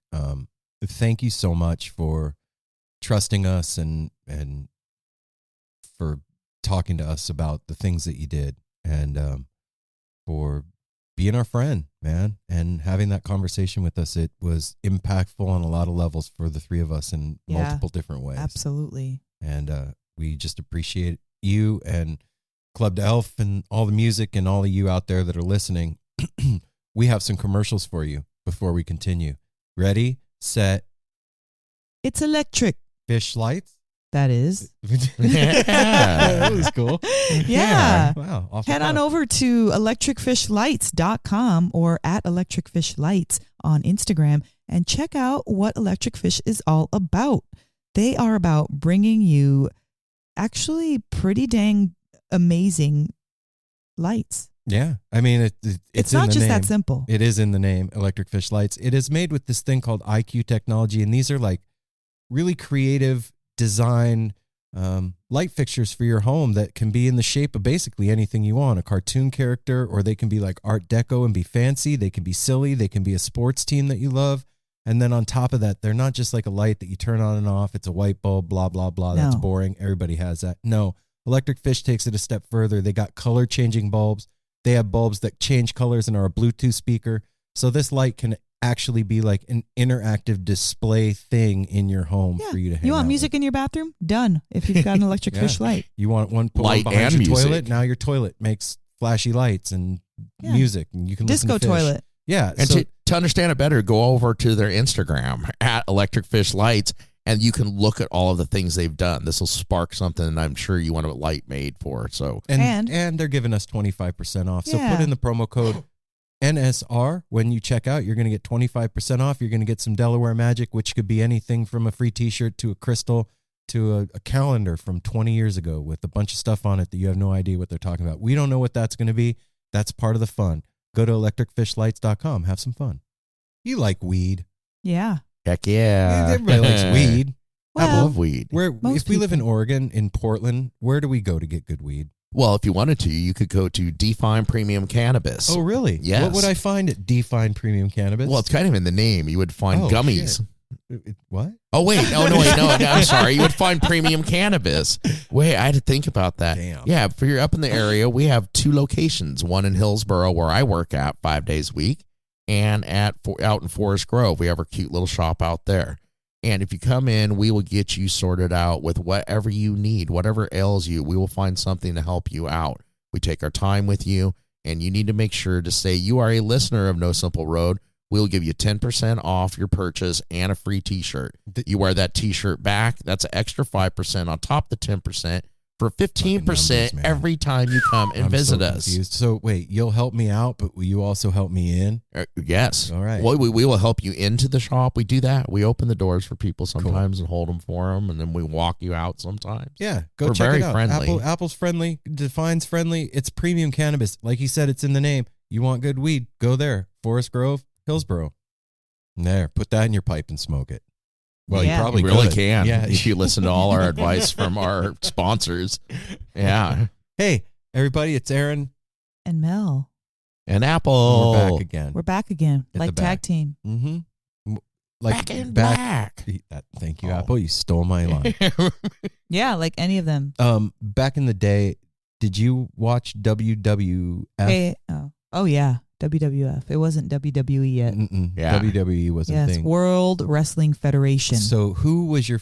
Thank you so much for trusting us and for talking to us about the things that you did, and for being our friend, man, and having that conversation with us. It was impactful on a lot of levels for the three of us in multiple different ways. Absolutely. And we just appreciate you and Club D'Elf and all the music and all of you out there that are listening. We have some commercials for you before we continue. Ready, set. It's electric. Fish lights. That is. That was cool. Yeah. Wow. Head on over to electricfishlights.com or at electricfishlights on Instagram and check out what Electric Fish is all about. They are about bringing you actually pretty dang amazing lights. Yeah. I mean, It's in not the just name. that simple. It is in the name, Electric Fish Lights. It is made with this thing called IQ technology, and these are like really creative design light fixtures for your home that can be in the shape of basically anything you want, a cartoon character, or they can be like Art Deco and be fancy. They can be silly. They can be a sports team that you love. And then on top of that, they're not just like a light that you turn on and off. It's a white bulb, blah, blah, blah. That's No. boring. Everybody has that. No, Electric Fish takes it a step further. They got color changing bulbs. They have bulbs that change colors and are a Bluetooth speaker. So this light can actually be like an interactive display thing in your home for you to hang You want out music with. in your bathroom? Done. If you've got an Electric Fish light. You want one put Light behind and your music. toilet. Now your toilet makes flashy lights and music, and you can Disco listen to Fish. toilet. Yeah. And so, to understand it better, go over to their Instagram at Electric Fish Lights, and you can look at all of the things they've done. This will spark something, and I'm sure you want a light made for. So and they're giving us 25% off. So Yeah. put in the promo code NSR when you check out. You're going to get 25% off. You're going to get some Delaware magic, which could be anything from a free T-shirt to a crystal to a calendar from 20 years ago with a bunch of stuff on it that you have no idea what they're talking about. We don't know what that's going to be. That's part of the fun. Go to electricfishlights.com. Have some fun. You like weed. Yeah. heck yeah. Everybody likes weed. I Well, love weed. most If we live in people. Oregon, in Portland, where do we go to get good weed? Well, if you wanted to, you could go to Define Premium Cannabis. Oh, really? Yes. What would I find at Define Premium Cannabis? Well, it's kind of in the name. You would find Oh, gummies. What? Oh, wait. No, I'm sorry. You would find premium cannabis. Wait, I had to think about that. Damn. Yeah, if you're up in the area, we have 2 locations. One in Hillsboro, where I work at 5 days a week, and out in Forest Grove. We have our cute little shop out there. And if you come in, we will get you sorted out with whatever you need, whatever ails you. We will find something to help you out. We take our time with you, and you need to make sure to say you are a listener of No Simple Road. We'll give you 10% off your purchase and a free T-shirt. You wear that T-shirt back, that's an extra 5% on top of the 10% for 15% man. every time you come and I'm visit so us. confused. So wait, you'll help me out, but will you also help me in? Yes. All right. Well, we will help you into the shop. We do that. We open the doors for people sometimes and hold them for them, and then we walk you out sometimes. Yeah, go We're check very it out. friendly. Apple's friendly, Define's friendly. It's premium cannabis. Like he said, it's in the name. You want good weed? Go there. Forest Grove, Hillsboro. There, put that in your pipe and smoke it. Well, Yeah. you probably You really could. can. Yeah. If you listen to all our advice from our sponsors. Yeah. Hey, everybody, it's Aaron. And Mel. And Apple. We're back again. We're back again. At Like the back. tag team. Mm-hmm. Like Back in black. Thank you, Oh. Apple. You stole my line. Yeah, like any of them. Back in the day, did you watch WWF? Oh yeah. WWF. It wasn't WWE yet. Mm-mm. Yeah. WWE was a Yes. thing. World Wrestling Federation. So who was your?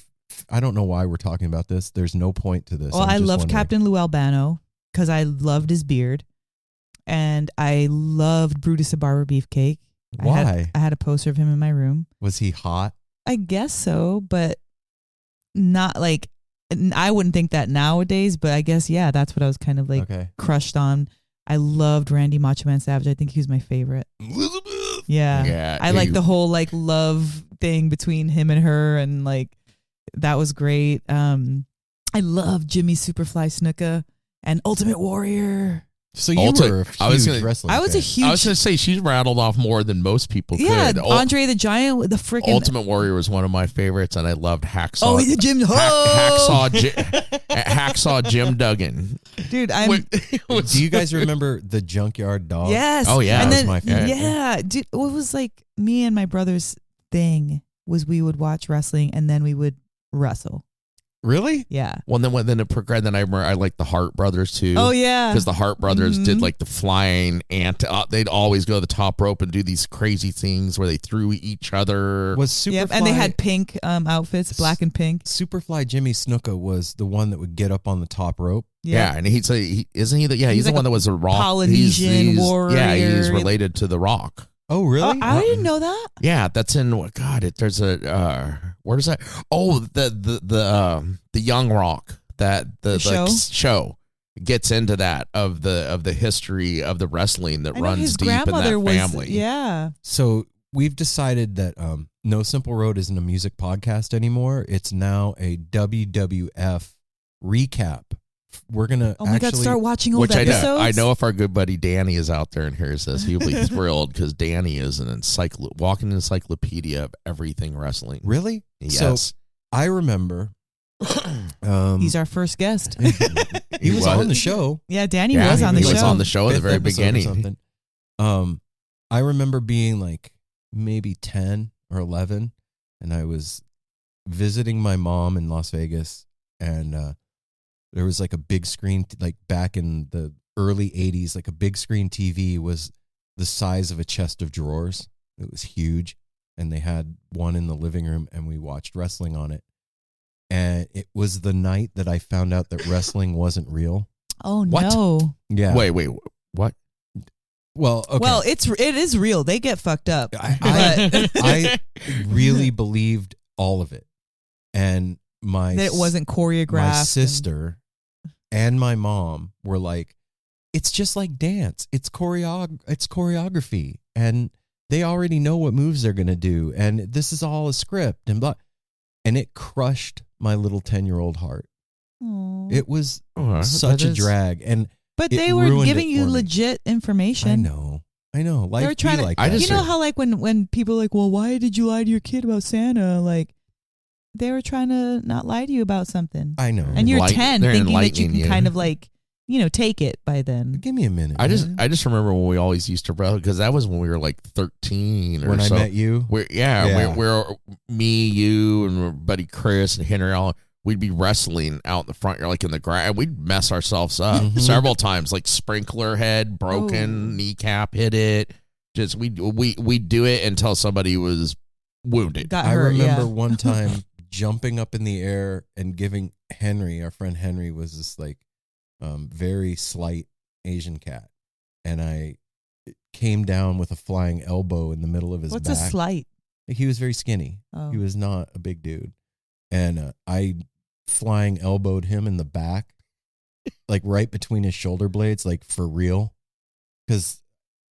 I don't know why we're talking about this. There's no point to this. Well, I'm I just loved wondering. Captain Lou Albano because I loved his beard, and I loved Brutus the Barber Beefcake. Why? I had a poster of him in my room. Was he hot? I guess so, but not like I wouldn't think that nowadays. But I guess that's what I was kind of like Okay. crushed on. I loved Randy Macho Man Savage. I think he was my favorite. Yeah, Yeah. I like the whole like love thing between him and her, and like that was great. I love Jimmy Superfly Snuka and Ultimate Warrior. So you were a huge wrestling I was fan. a huge. I was going to say she's rattled off more than most people yeah, could. Andre the Giant with the freaking Ultimate Warrior was one of my favorites, and I loved Hacksaw. Oh, the Jim Hacksaw Jim Duggan. Dude, I'm. Do you guys remember the Junkyard Dog? Yes. Oh yeah, and that then, was my favorite. Yeah, dude, what was like me and my brother's thing was we would watch wrestling and then we would wrestle. Really? Yeah. Well, then it progressed. Then I remember I liked the Hart brothers too. Oh yeah. Because the Hart brothers did like the flying ant. They'd always go to the top rope and do these crazy things where they threw each other. Was Superfly? Yep, and they had pink outfits, black and pink. Superfly Jimmy Snuka was the one that would get up on the top rope. Yeah, and he's isn't he? He's the like one that was a Rock Polynesian warrior. Yeah, he's related to the Rock. Oh, really? I didn't know that. Yeah, that's in there's a where is that? Oh, the Young Rock that the show? Like, show gets into that of the history of the wrestling that I know runs his deep in that grandmother family. Yeah. So we've decided that No Simple Road isn't a music podcast anymore. It's now a WWF recap. We're gonna Oh my God! Start watching old Which episodes. I know if our good buddy Danny is out there and hears this, he'll be thrilled because Danny is an walking encyclopedia of everything wrestling. Really? Yes. So I remember. He's our first guest. He was on the show. Yeah, Danny was on the show. He was on the show at the very Fifth episode or beginning. something. I remember being like maybe 10 or 11, and I was visiting my mom in Las Vegas, and there was like a big screen, like back in the early 80s, like a big screen TV was the size of a chest of drawers. It was huge. And they had one in the living room, and we watched wrestling on it. And it was the night that I found out that wrestling wasn't real. Oh, What? no. Yeah. Wait, what? Well, okay. Well, it is real. They get fucked up. I really believed all of it. And that it wasn't choreographed. My sister and my mom were like, it's just like dance. It's choreography. And they already know what moves they're going to do. And this is all a script and blah. And it crushed my little 10-year-old heart. Aww. It was such a drag. But it they were ruined giving it you for me. legit information. I know. Life They were trying be to, like that. you know how like when people are like, well, why did you lie to your kid about Santa? Like, they were trying to not lie to you about something. I know. And you're 10 they're thinking that you enlightening can you. kind of like, take it by then. Give me a minute. I man. just remember when we always used to wrestle because that was when we were like 13 or when so. I met you. We're me, you, and our buddy Chris and Henry. We'd be wrestling out in the front yard, like in the grass. We'd mess ourselves up several times, like sprinkler head broken, kneecap hit it. Just we do it until somebody was wounded. Got I hurt, remember yeah. one time jumping up in the air and giving Henry, our friend Henry, was this like very slight Asian cat, and I came down with a flying elbow in the middle of his What's back. a slight? He was very skinny. Oh. He was not a big dude, and I flying elbowed him in the back, like right between his shoulder blades, like for real, because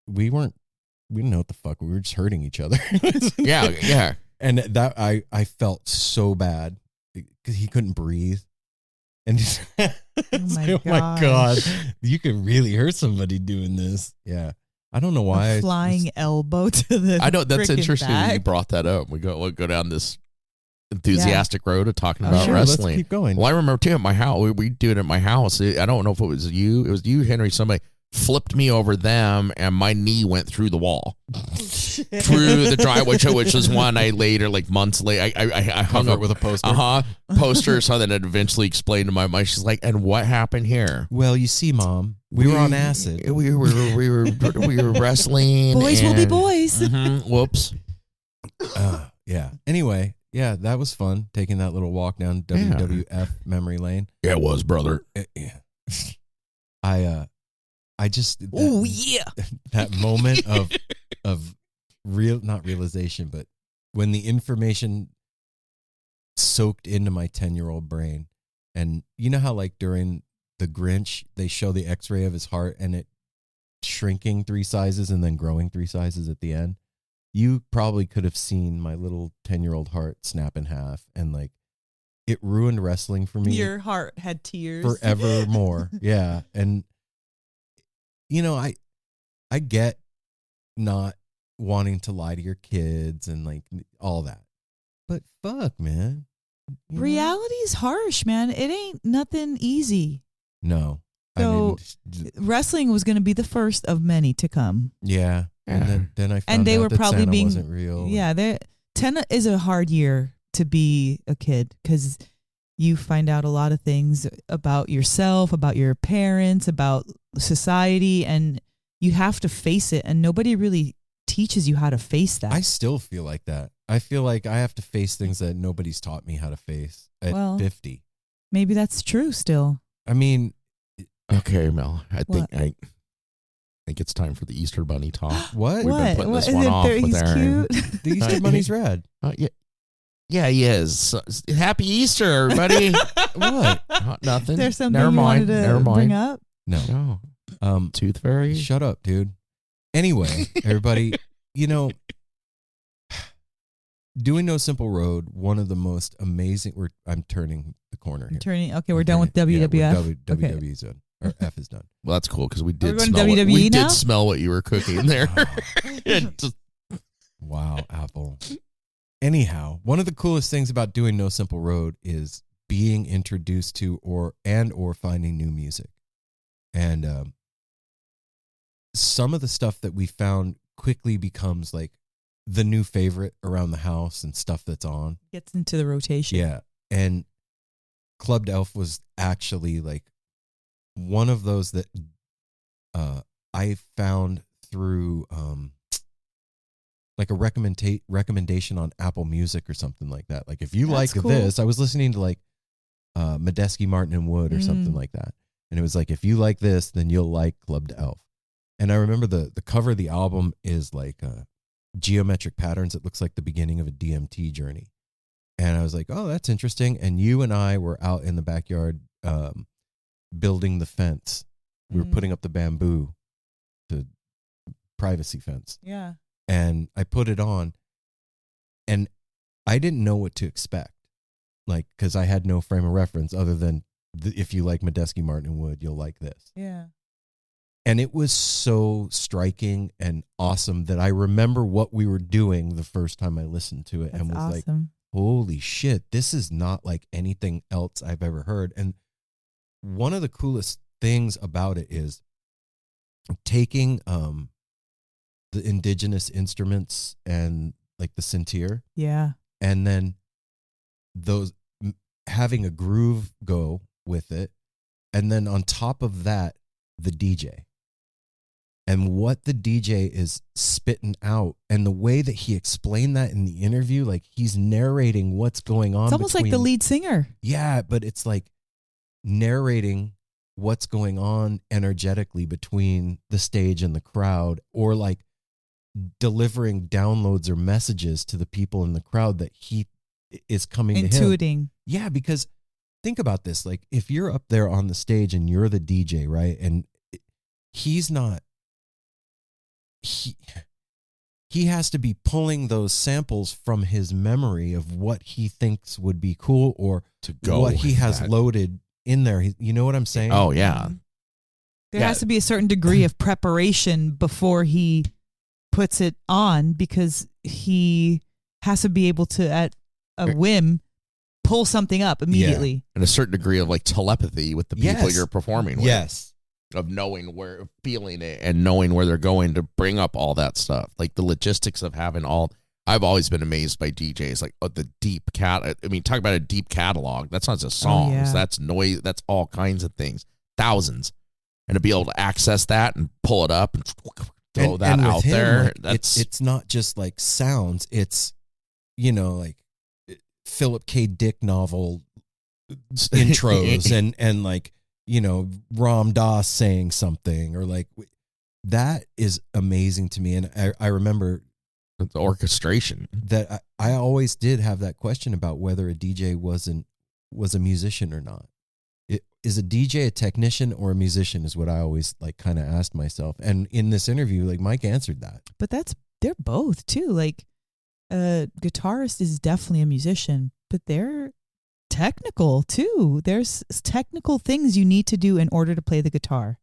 we didn't know what the fuck, we were just hurting each other. Yeah. And that I felt so bad because he couldn't breathe. And he's Oh my God, you can really hurt somebody doing this. Yeah, I don't know why. A flying elbow to the. I know that's frickin' interesting that you back. brought that up. We'll go down this enthusiastic road of talking Oh, about sure, wrestling. Let's keep going. Well, I remember too at my house. We do it at my house. I don't know if it was you. It was you, Henry. Somebody flipped me over them, and my knee went through the wall, through the driveway, which is one I later, like months later, I hung Cover up it with a poster. Poster. So then it eventually explained to my mom. She's like, "And what happened here?" Well, you see, Mom, we were on acid. We were wrestling. Boys will be boys. Whoops. Yeah. Anyway, yeah, that was fun taking that little walk down WWF memory lane. Yeah, it was, brother. Yeah. I just Oh yeah. that moment of not realization, but when the information soaked into my 10-year-old brain, and you know how like during the Grinch they show the X-ray of his heart and it shrinking 3 sizes and then growing 3 sizes at the end. You probably could have seen my little 10-year-old heart snap in half, and like it ruined wrestling for me. Your heart had tears forevermore. Yeah, and I get not wanting to lie to your kids and like all that, but fuck, man. Reality is harsh, man. It ain't nothing easy. No. So wrestling was going to be the first of many to come. Yeah. And then I found and they out were that probably Santa being wasn't real. Yeah, 10 is a hard year to be a kid because you find out a lot of things about yourself, about your parents, about society, and you have to face it. And nobody really teaches you how to face that. I still feel like that. I feel like I have to face things that nobody's taught me how to face at 50. Maybe that's true still. I mean, okay, Mel. I think it's time for the Easter Bunny talk. What? We've been putting this one off with He's Aaron. cute. The Easter Bunny's rad. Yeah, he is. Happy Easter, everybody. What? Nothing. There's something Never you mind. wanted to Never mind. bring up? No. Tooth Fairy. Shut up, dude. Anyway, everybody, doing No Simple Road, one of the most amazing. I'm turning the corner here. Okay, we're done with WWF. Yeah, Okay. WWE's done. Or F is done. Well, that's cool because we Are we did going smell WWE we now? did smell what you were cooking there. Wow, Apple. Anyhow, one of the coolest things about doing No Simple Road is being introduced to or finding new music. And some of the stuff that we found quickly becomes like the new favorite around the house and stuff that's on. Gets into the rotation. Yeah. And Club D'Elf was actually like one of those that I found through like a recommendation on Apple Music or something like that. Like if you That's like cool. this, I was listening to like Medeski, Martin and Wood or something like that. And it was like, if you like this, then you'll like Club D'Elf. And I remember the cover of the album is like geometric patterns. It looks like the beginning of a DMT journey. And I was like, oh, that's interesting. And you and I were out in the backyard building the fence. We were putting up the bamboo, the privacy fence. Yeah. And I put it on and I didn't know what to expect. Like, because I had no frame of reference other than if you like Medeski, Martin and Wood, you'll like this. Yeah. And it was so striking and awesome that I remember what we were doing the first time I listened to it. That's and was awesome. like, holy shit, this is not like anything else I've ever heard. And one of the coolest things about it is taking the indigenous instruments and like the Sintir, Yeah. and then those having a groove go with it, and then on top of that, the DJ. And what the DJ is spitting out, and the way that he explained that in the interview, like he's narrating what's going on. It's almost like the lead singer. Yeah, but it's like narrating what's going on energetically between the stage and the crowd, or like delivering downloads or messages to the people in the crowd that he is coming to him. Intuiting. Yeah, because think about this. Like if you're up there on the stage and you're the DJ, right? And he's not, he has to be pulling those samples from his memory of what he thinks would be cool, or to go what he with has that. loaded in there. You know what I'm saying? Oh yeah. There has to be a certain degree of preparation before he puts it on, because he has to be able to, at a whim, pull something up immediately. And a certain degree of like telepathy with the people Yes. you're performing with. Yes. Of knowing where, feeling it, and knowing where they're going to bring up all that stuff. Like the logistics of having all. I've always been amazed by DJs, like the deep cat. I mean, talk about a deep catalog. That's not just songs. yeah. That's noise. That's all kinds of things. Thousands. And to be able to access that and pull it up and throw that with out him, there. like, That's it's not just like sounds. It's, like Philip K. Dick novel intros and like, Ram Dass saying something, or like that is amazing to me. And I remember the orchestration that I always did have that question about whether a DJ was a musician or not. Is a DJ a technician or a musician is what I always like kind of asked myself. And in this interview, like Mike answered that. But they're both too. Like a guitarist is definitely a musician, but they're technical too. There's technical things you need to do in order to play the guitar.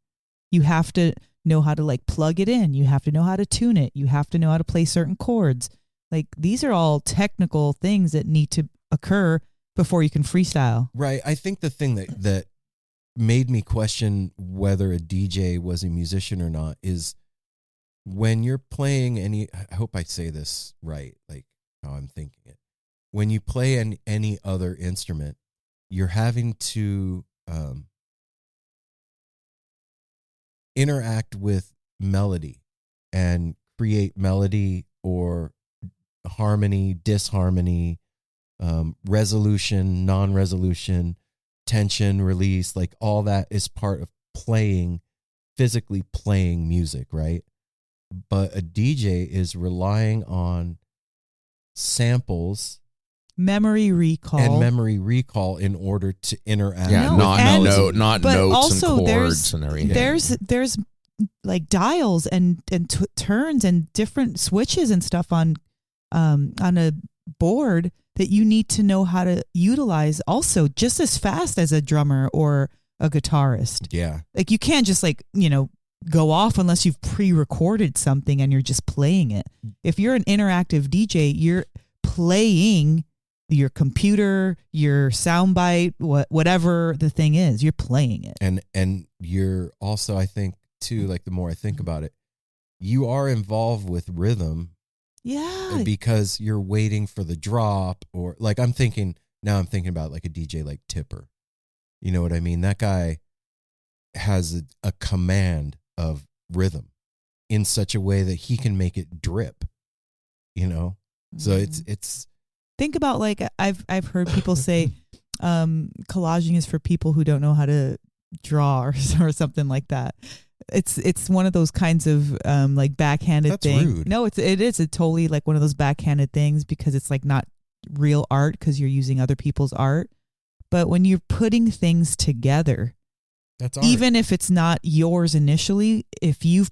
You have to know how to like plug it in. You have to know how to tune it. You have to know how to play certain chords. Like these are all technical things that need to occur before you can freestyle. Right. I think the thing that made me question whether a DJ was a musician or not is when you're playing any, I hope I say this right, like how I'm thinking it. When you play any other instrument, you're having to interact with melody and create melody or harmony, disharmony, resolution, non-resolution, tension, release, like all that is part of playing, physically playing music, right? But a DJ is relying on samples, memory recall in order to interact. Yeah, No, not and- notes but and also chords and everything. There's like dials and turns and different switches and stuff on a board that you need to know how to utilize also just as fast as a drummer or a guitarist. Yeah. Like you can't just like, you know, go off unless you've pre-recorded something and you're just playing it. If you're an interactive DJ, you're playing your computer, your soundbite, whatever the thing is, you're playing it. And you're also, I think too, like the more I think about it, you are involved with rhythm. Yeah. Because you're waiting for the drop, or like I'm thinking about like a DJ like Tipper. You know what I mean? That guy has a command of rhythm in such a way that he can make it drip, you know? So it's think about like I've heard people say collaging is for people who don't know how to draw or something like that. It's one of those kinds of like backhanded things. Rude. No, it is a totally like one of those backhanded things because it's like not real art because you're using other people's art. But when you're putting things together, that's art. Even if it's not yours initially, if you've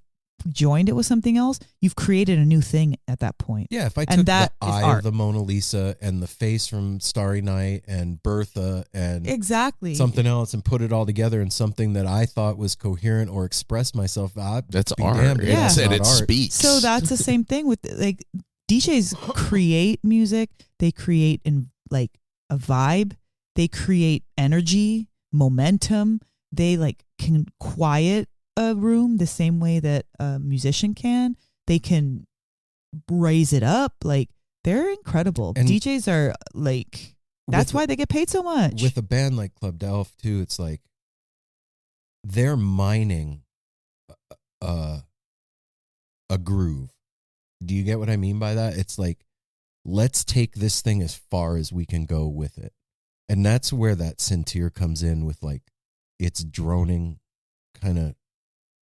joined it with something else, you've created a new thing at that point. Yeah, if I And took that the is eye art. of the Mona Lisa and the face from Starry Night and Bertha and Exactly. something else and put it all together in something that I thought was coherent or expressed myself, That's be art. damned if Yeah. it's And not it art. speaks. So that's the same thing with like DJs create music. They create in like a vibe. They create energy, momentum. They like can quiet a room the same way that a musician can. They can raise it up. Like they're incredible. And DJs are like, that's with why they get paid so much. With a band like Club D'Elf too, it's like they're mining a groove. Do you get what I mean by that? It's like, let's take this thing as far as we can go with it. And that's where that Sintir comes in with like its droning kind of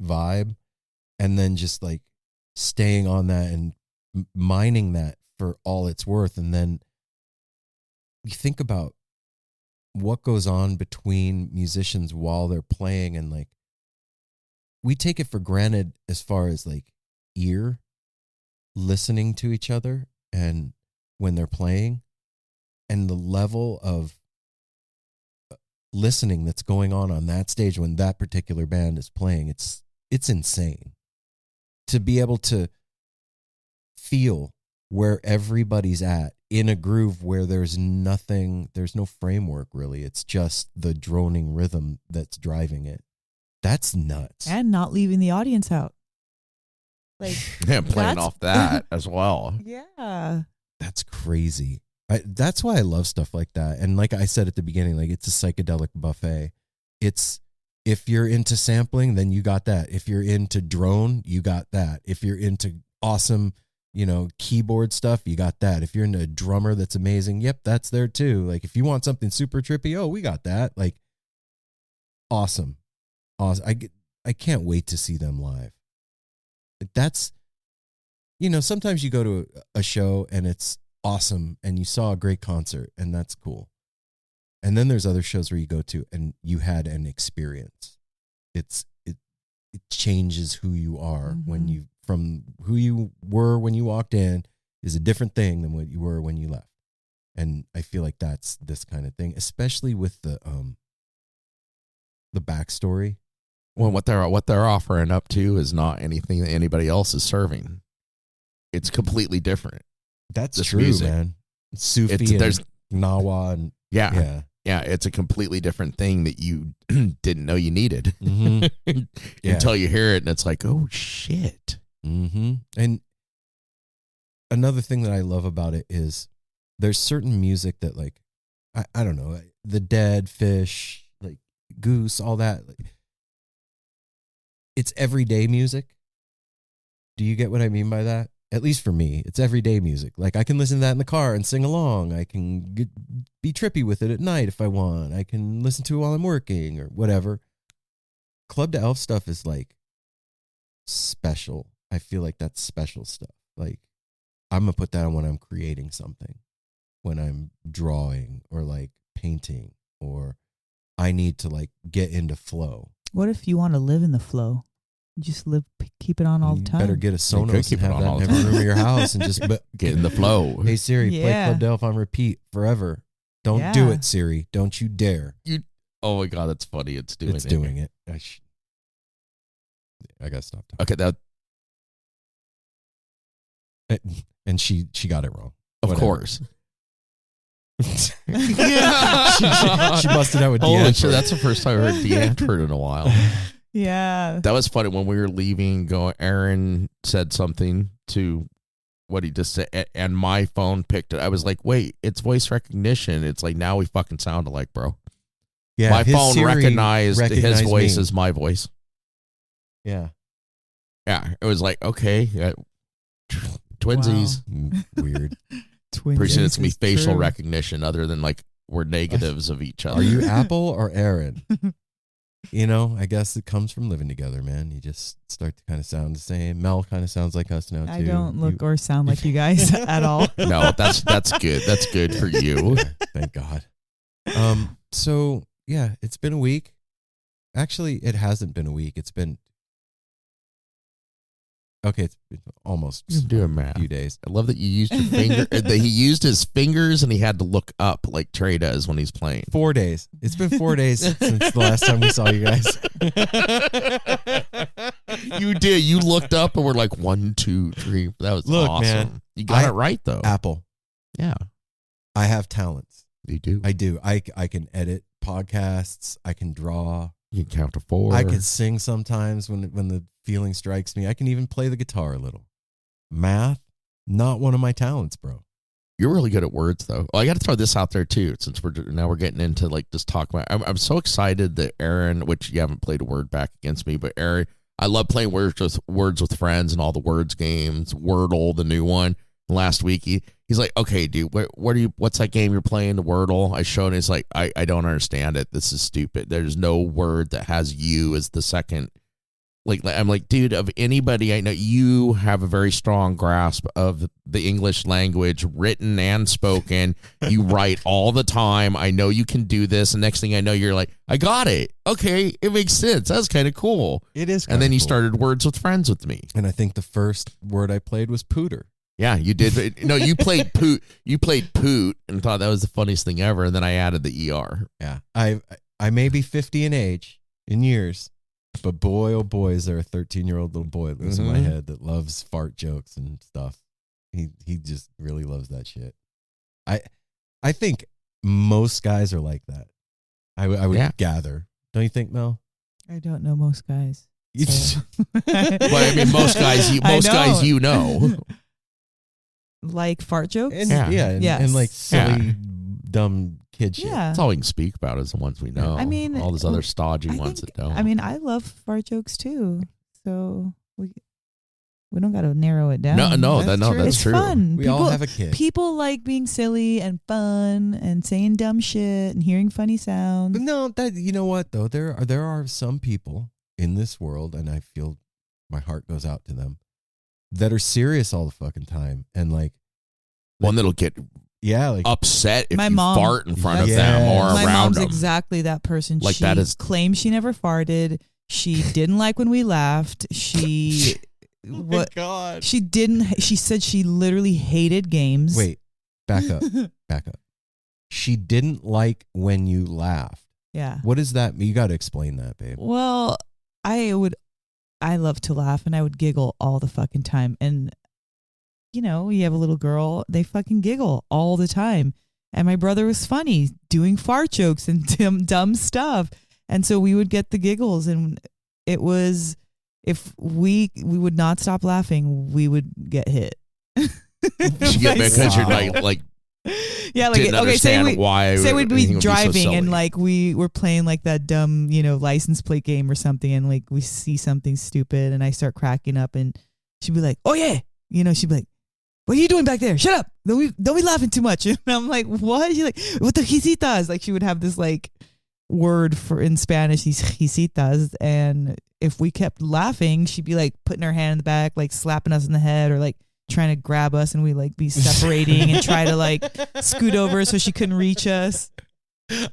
vibe, and then just like staying on that and mining that for all it's worth. And then you think about what goes on between musicians while they're playing, and like we take it for granted as far as like ear listening to each other and when they're playing, and the level of listening that's going on that stage when that particular band is playing, it's insane to be able to feel where everybody's at in a groove where there's no framework really. It's just the droning rhythm that's driving it. That's nuts. and not leaving the audience out. Like Yeah, playing that's- off that as well. yeah. That's crazy. That's why I love stuff like that. And like I said at the beginning, like it's a psychedelic buffet. It's, if you're into sampling, then you got that. If you're into drone, you got that. If you're into awesome, keyboard stuff, you got that. If you're into a drummer that's amazing, yep, that's there too. Like if you want something super trippy, oh, we got that. Like awesome. I can't wait to see them live. That's, sometimes you go to a show and it's awesome and you saw a great concert and that's cool. And then there's other shows where you go to and you had an experience. It changes who you are when from who you were when you walked in is a different thing than what you were when you left. And I feel like that's this kind of thing, especially with the backstory Well, what they're offering up to is not anything that anybody else is serving. It's completely different. That's This true, music. man. Sufi There's and Gnawa and yeah. It's a completely different thing that you didn't know you needed until you hear it, and it's like, oh shit. Mm-hmm. And another thing that I love about it is there's certain music that, like, I don't know, the Dead, Fish, like Goose, all that. Like, it's everyday music. Do you get what I mean by that? At least for me, it's everyday music. Like, I can listen to that in the car and sing along. I can be trippy with it at night if I want. I can listen to it while I'm working or whatever. Club D'Elf stuff is like special. I feel like that's special stuff. Like, I'm going to put that on when I'm creating something, when I'm drawing or like painting, or I need to like get into flow. What if you want to live in the flow? You just keep it on all the time. You better get a could Sonos keep and it have on that all in the every room of your house and just Get in the flow. Hey Siri, play Yeah. Club D'Elf on repeat forever. Don't do it, Siri. Don't you dare. Oh my god, that's funny. It's doing it. I gotta stop talking. Okay, that And she got it wrong. of Whatever. course. she busted out with Holy Deanne. shit, that's the first time I heard Deanford in a while. Yeah. That was funny when we were leaving. Aaron said something to what he just said, and my phone picked it. I was like, "Wait, it's voice recognition." It's like, now we fucking sound alike, bro. Yeah, my his phone Siri recognized his voice me. as my voice. Yeah. Yeah, it was like, okay, twinsies. Weird. Pretty soon it's gonna be Twinsies, facial true. recognition, other than like we're negatives of each other. Are you Apple or Aaron? You know, I guess it comes from living together, man. You just start to kind of sound the same. Mel kind of sounds like us now, too. I don't look or sound like you guys at all. No, that's good. That's good for you. Thank God. So, yeah, it's been a week. Actually, it hasn't been a week. It's been... Okay, it's been almost You're doing a math. few days. I love that you used your finger. That he used his fingers and he had to look up like Trey does when he's playing. 4 days. It's been 4 days since the last time we saw you guys. You did. You looked up and were like 1, 2, 3. That was Look, awesome. man, You got it right though. Apple. Yeah, I have talents. you do. I do. I can edit podcasts. I can draw. You can count to 4. I can sing sometimes when the feeling strikes me. I can even play the guitar a little. Math, not one of my talents, bro. You're really good at words, though. I got to throw this out there too, since we're getting into like just talk about. I'm so excited that Aaron, which you haven't played a word back against me, but Aaron, I love playing words with friends and all the words games. Wordle, the new one. Last week, he's like, okay, dude, what's that game you're playing? The Wordle. I showed him. He's like, I don't understand it. This is stupid. There's no word that has you as the second. Like, I'm like, dude, of anybody I know, you have a very strong grasp of the English language, written and spoken. You write all the time. I know you can do this. And next thing I know, you're like, I got it. Okay, it makes sense. That's kind of cool. It is. And then you cool. started words with friends with me. And I think the first word I played was pooter. Yeah, you did. No, you played poot. You played poot and thought that was the funniest thing ever. And then I added the ER. Yeah. I may be 50 in age, in years, but boy, oh boy, is there a 13-year-old little boy that lives in my head that loves fart jokes and stuff. He just really loves that shit. I think most guys are like that. I would gather. Don't you think, Mel? I don't know most guys. You So. Well, I mean, most guys, you know. Like fart jokes? And, Yes. and like silly, dumb kid shit. Yeah. That's all we can speak about is the ones we know. I mean, all those other stodgy ones that don't. I mean, I love fart jokes too. So we don't got to narrow it down. That's It's true. fun. We all have a kid. People like being silly and fun and saying dumb shit and hearing funny sounds. But no, you know what though? There are some people in this world, and I feel my heart goes out to them, that are serious all the fucking time, and like one that'll get like upset if my you mom, fart in front of Yeah. them or my around mom's them. exactly that person. Like she that is- claims she never farted. She didn't like when we laughed. She what? God. She didn't. She said she literally hated games. Wait, back up. She didn't like when you laughed. Yeah. What does that mean? You got to explain that, babe. Well, I love to laugh and I would giggle all the fucking time. And, you know, you have a little girl, they fucking giggle all the time. And my brother was funny doing fart jokes and dumb stuff. And so we would get the giggles, and it was, if we would not stop laughing, we would get hit. Because you're like yeah, like didn't okay, say we'd be anything would driving so and silly. like we were playing like that dumb, you know, license plate game or something, and like we see something stupid and I start cracking up, and she'd be like, "Oh yeah," you know, she'd be like, "What are you doing back there? Shut up! Don't be laughing too much." And I'm like, "What?" She's like, "What the hicitas?" Like she would have this like word for in Spanish, these hicitas, and if we kept laughing, she'd be like putting her hand in the back, like slapping us in the head, or like trying to grab us, and we like be separating and try to like scoot over so she couldn't reach us.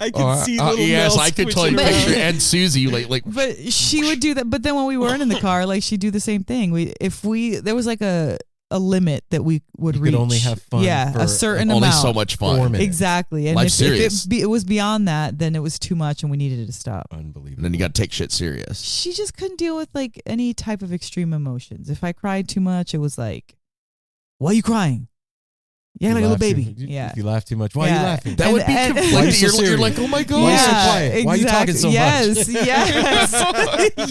I can see little yes, Mel I could totally switching picture around. and Susie like. But she would do that. But then when we weren't in the car, like she'd do the same thing. There was like a limit that we would You reach. could only have fun Yeah, for a certain Only amount. so much fun. 4 minutes. Exactly. And Life's if serious. it was beyond that, then it was too much and we needed to stop. Unbelievable. And then you got to take shit serious. She just couldn't deal with like any type of extreme emotions. If I cried too much, it was like, "Why are you crying? Yeah, like a little baby." Yeah. If you laugh too much, why are you Yeah. laughing? That would be And- Why are you conflicting. so You're serious? like, oh my god. Why are you so quiet? Why are you talking so much? Yes, yes,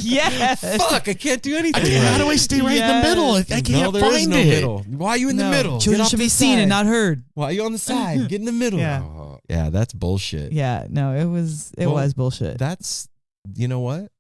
yes. Fuck, I can't do anything. How do I stay right in the middle? I can't No, there is find no it. middle. Why are you in the No. middle? Get Children off should the be seen side. and not heard. Why are you on the side? Get in the middle. Yeah. Yeah, that's bullshit. Yeah, no, it was bullshit. That's, you know what?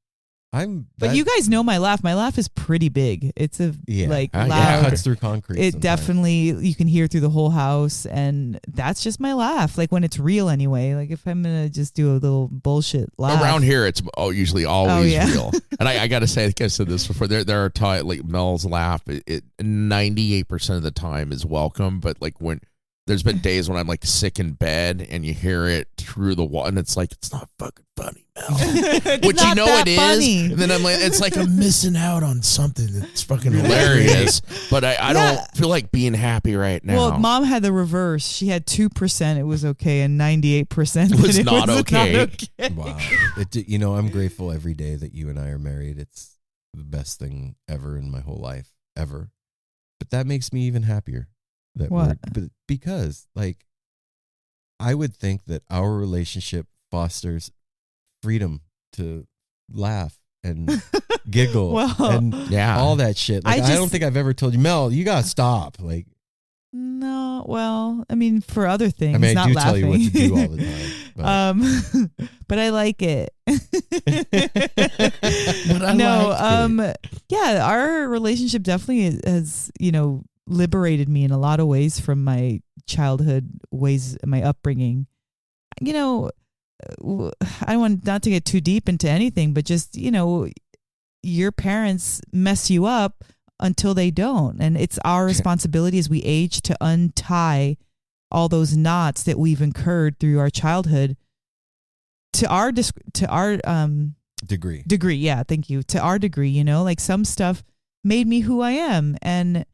But you guys know my laugh. My laugh is pretty big. It's a like yeah, loud. cuts through concrete. It sometimes. definitely, you can hear through the whole house, and that's just my laugh. Like when it's real, anyway. Like if I'm gonna just do a little bullshit laugh Around here, it's usually always yeah. real. And I got to say, I think I said this before. There are times like Mel's laugh. It 98% of the time is welcome, but like when there's been days when I'm like sick in bed and you hear it through the wall, and it's like it's not fucking funny, Mel. Which you not know that it funny. is. And then I'm like, it's like I'm missing out on something that's fucking hilarious. But I don't feel like being happy right now. Well, Mom had the reverse. She had 2%. It was okay, and 98% Was not okay. Wow. You know, I'm grateful every day that you and I are married. It's the best thing ever in my whole life, ever. But that makes me even happier. What? Because, like, I would think that our relationship fosters freedom to laugh and giggle Well, and Yeah. all that shit. Like, I don't think I've ever told you, Mel, you gotta stop. Like, No, well, I mean, for other things, I mean, I not do laughing. tell you what to do all the time. But But I like it. But I liked it. Yeah, our relationship definitely has, you know, liberated me in a lot of ways from my childhood ways, my upbringing. You know, I want not to get too deep into anything, but just, you know, your parents mess you up until they don't. And it's our responsibility as we age to untie all those knots that we've incurred through our childhood to our degree. Yeah. Thank you. To our degree, you know, like some stuff made me who I am. And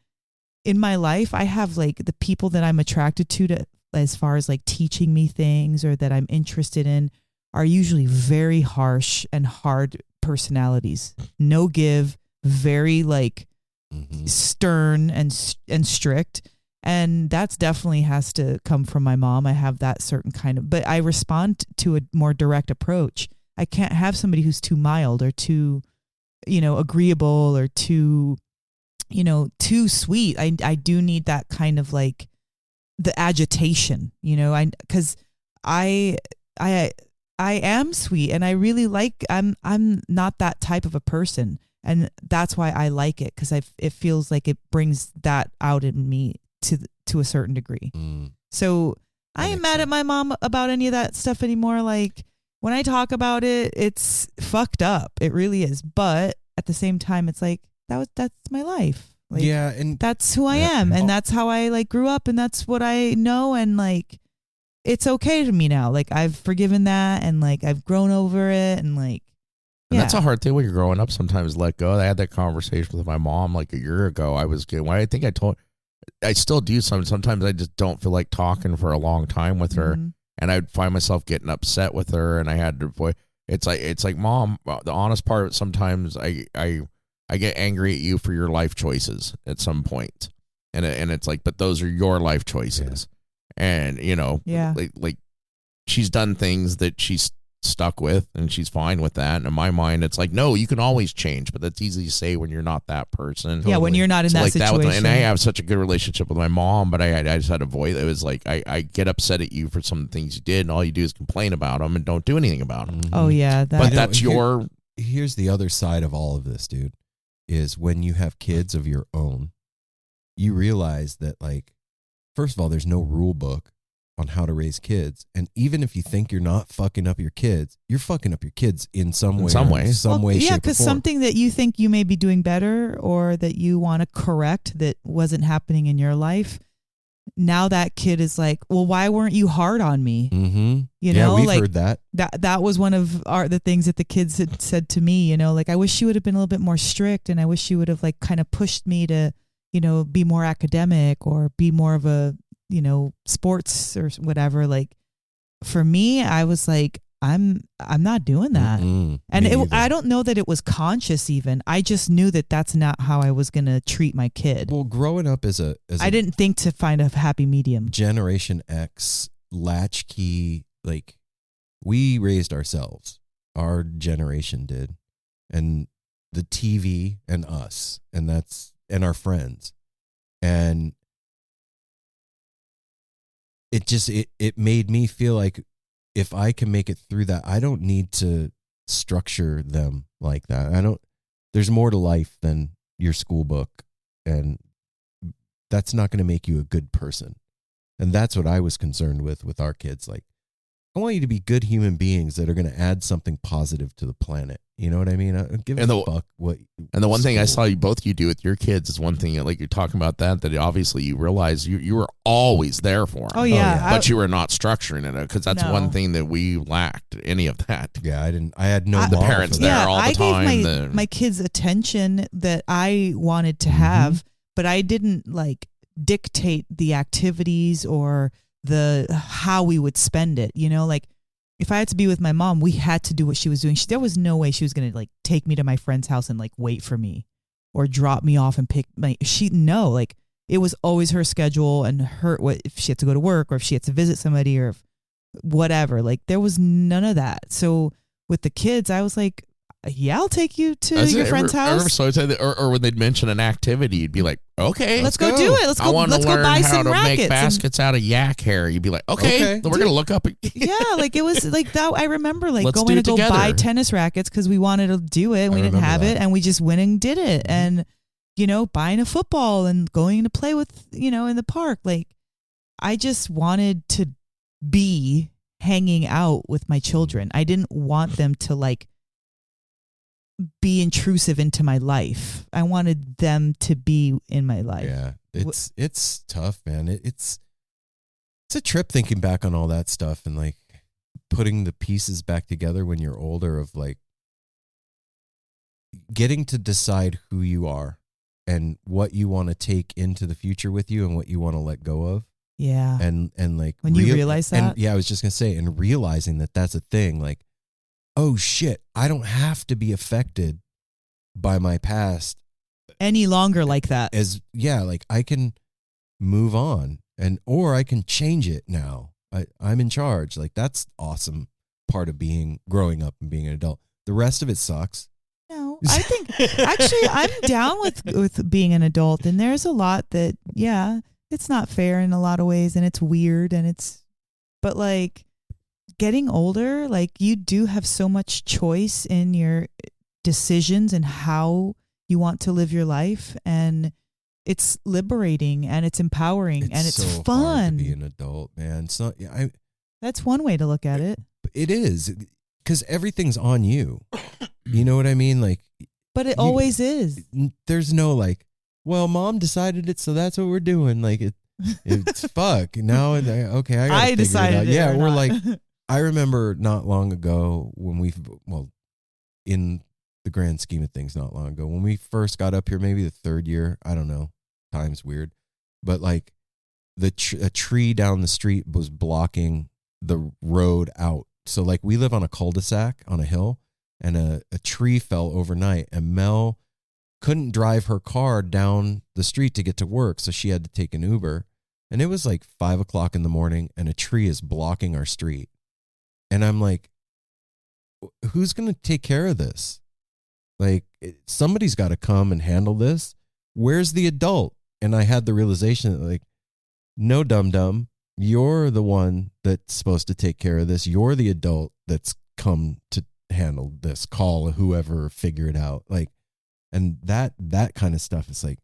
in my life, I have like the people that I'm attracted to as far as like teaching me things or that I'm interested in are usually very harsh and hard personalities. No give, very like stern and strict. And that's definitely has to come from my mom. I have that certain kind of, but I respond to a more direct approach. I can't have somebody who's too mild or too, you know, agreeable or too, you know, too sweet. I do need that kind of like the agitation, you know, because I am sweet and I really like, I'm not that type of a person. And that's why I like it. Cause it feels like it brings that out in me to a certain degree. So I ain't mad at my mom about any of that stuff anymore. Like when I talk about it, it's fucked up. It really is. But at the same time, it's like, that's my life. Like, yeah, and that's who I am, and that's how I like grew up, and that's what I know, and like it's okay to me now. Like I've forgiven that, and like I've grown over it, and like And that's a hard thing when you're growing up. Sometimes let go. I had that conversation with my mom like a year ago. I was getting. I think I still do sometimes I just don't feel like talking for a long time with her, and I'd find myself getting upset with her, and I had to avoid. It's like, Mom, the honest part, sometimes I get angry at you for your life choices at some point. And it's like, but those are your life choices. And, like she's done things that she's stuck with and she's fine with that. And in my mind, it's like, no, you can always change, but that's easy to say when you're not that person. Yeah, when you're not in that situation. And I have such a good relationship with my mom, but I just had to avoid it. It was like, I get upset at you for some of the things you did, and all you do is complain about them and don't do anything about them. Oh, yeah. Here's the other side of all of this, dude, is when you have kids of your own, you realize that, like, first of all, there's no rule book on how to raise kids. And even if you think you're not fucking up your kids, you're fucking up your kids in some way. Yeah, because something that you think you may be doing better or that you want to correct that wasn't happening in your life, now that kid is like, well, why weren't you hard on me? Mm-hmm. We've heard that. That was one of the things that the kids had said to me, like, I wish she would have been a little bit more strict, and I wish she would have, like, kind of pushed me to, be more academic or be more of a, sports or whatever. Like, for me, I was like, I'm not doing that. Mm-mm, and I don't know that it was conscious even. I just knew that that's not how I was going to treat my kid. Well, growing up as I didn't think to find a happy medium. Generation X, latchkey, like, we raised ourselves. Our generation did. And the TV and us, and our friends. And it made me feel like, if I can make it through that, I don't need to structure them like that. There's more to life than your school book, and that's not going to make you a good person. And that's what I was concerned with our kids. Like, I want you to be good human beings that are going to add something positive to the planet. You know what I mean? I don't give a fuck what. And the one thing I saw you do with your kids is one thing, like, you're talking about that obviously you realize you were always there for them. Oh, yeah. But you were not structuring it, because that's one thing that we lacked, any of that. Yeah, I had no the parents there all the time. I gave my kids attention that I wanted to have, but I didn't, like, dictate the activities or how we would spend it. Like, if I had to be with my mom, we had to do what she was doing. There was no way she was going to, like, take me to my friend's house and, like, wait for me or drop me off and pick like, it was always her schedule and if she had to go to work or if she had to visit somebody or whatever. Like, there was none of that. So with the kids, I was like, yeah, I'll take you to your friend's house. Or when they'd mention an activity, you'd be like, okay, let's go do it. Let's go buy some rackets. I want to learn how to make baskets out of yak hair. You'd be like, okay. We're going to look up. Yeah, like, it was like that. I remember, like, going to go buy tennis rackets because we wanted to do it and we didn't have it, and we just went and did it. And, buying a football and going to play with, in the park. Like, I just wanted to be hanging out with my children. I didn't want them to, like, be intrusive into my life. I wanted them to be in my life. Yeah, it's tough, man. It's a trip thinking back on all that stuff and, like, putting the pieces back together when you're older, of, like, getting to decide who you are and what you want to take into the future with you and what you want to let go of. Yeah. And like, when you realize that. And, yeah, I was just gonna say, and realizing that that's a thing. Like, oh shit, I don't have to be affected by my past any longer like that. Like, I can move on, or I can change it now. I'm in charge. Like, that's awesome part of growing up and being an adult. The rest of it sucks. No, I think actually I'm down with being an adult, and there's a lot that, yeah, it's not fair in a lot of ways, and it's weird, but, like, getting older, like, you do have so much choice in your decisions and how you want to live your life, and it's liberating and it's empowering and it's so fun. Hard to be an adult, man. It's not. That's one way to look at it. It is, because everything's on you. You know what I mean? Like, but it always is. There's no, like, well, mom decided it, so that's what we're doing. Like, it's fuck now. Okay, I decided it out. Yeah, we're not. Like. I remember not long ago when in the grand scheme of things, not long ago, when we first got up here, maybe the third year, I don't know, time's weird, but, like, a tree down the street was blocking the road out So like we live on a cul-de-sac on a hill, and a tree fell overnight, and Mel couldn't drive her car down the street to get to work, so she had to take an Uber. And it was like 5 o'clock in the morning, and a tree is blocking our street. And I'm like, who's going to take care of this? Like, somebody's got to come and handle this. Where's the adult? And I had the realization that, like, no, dum-dum, you're the one that's supposed to take care of this. You're the adult that's come to handle this. Call whoever, figure it out. Like, and that kind of stuff is like,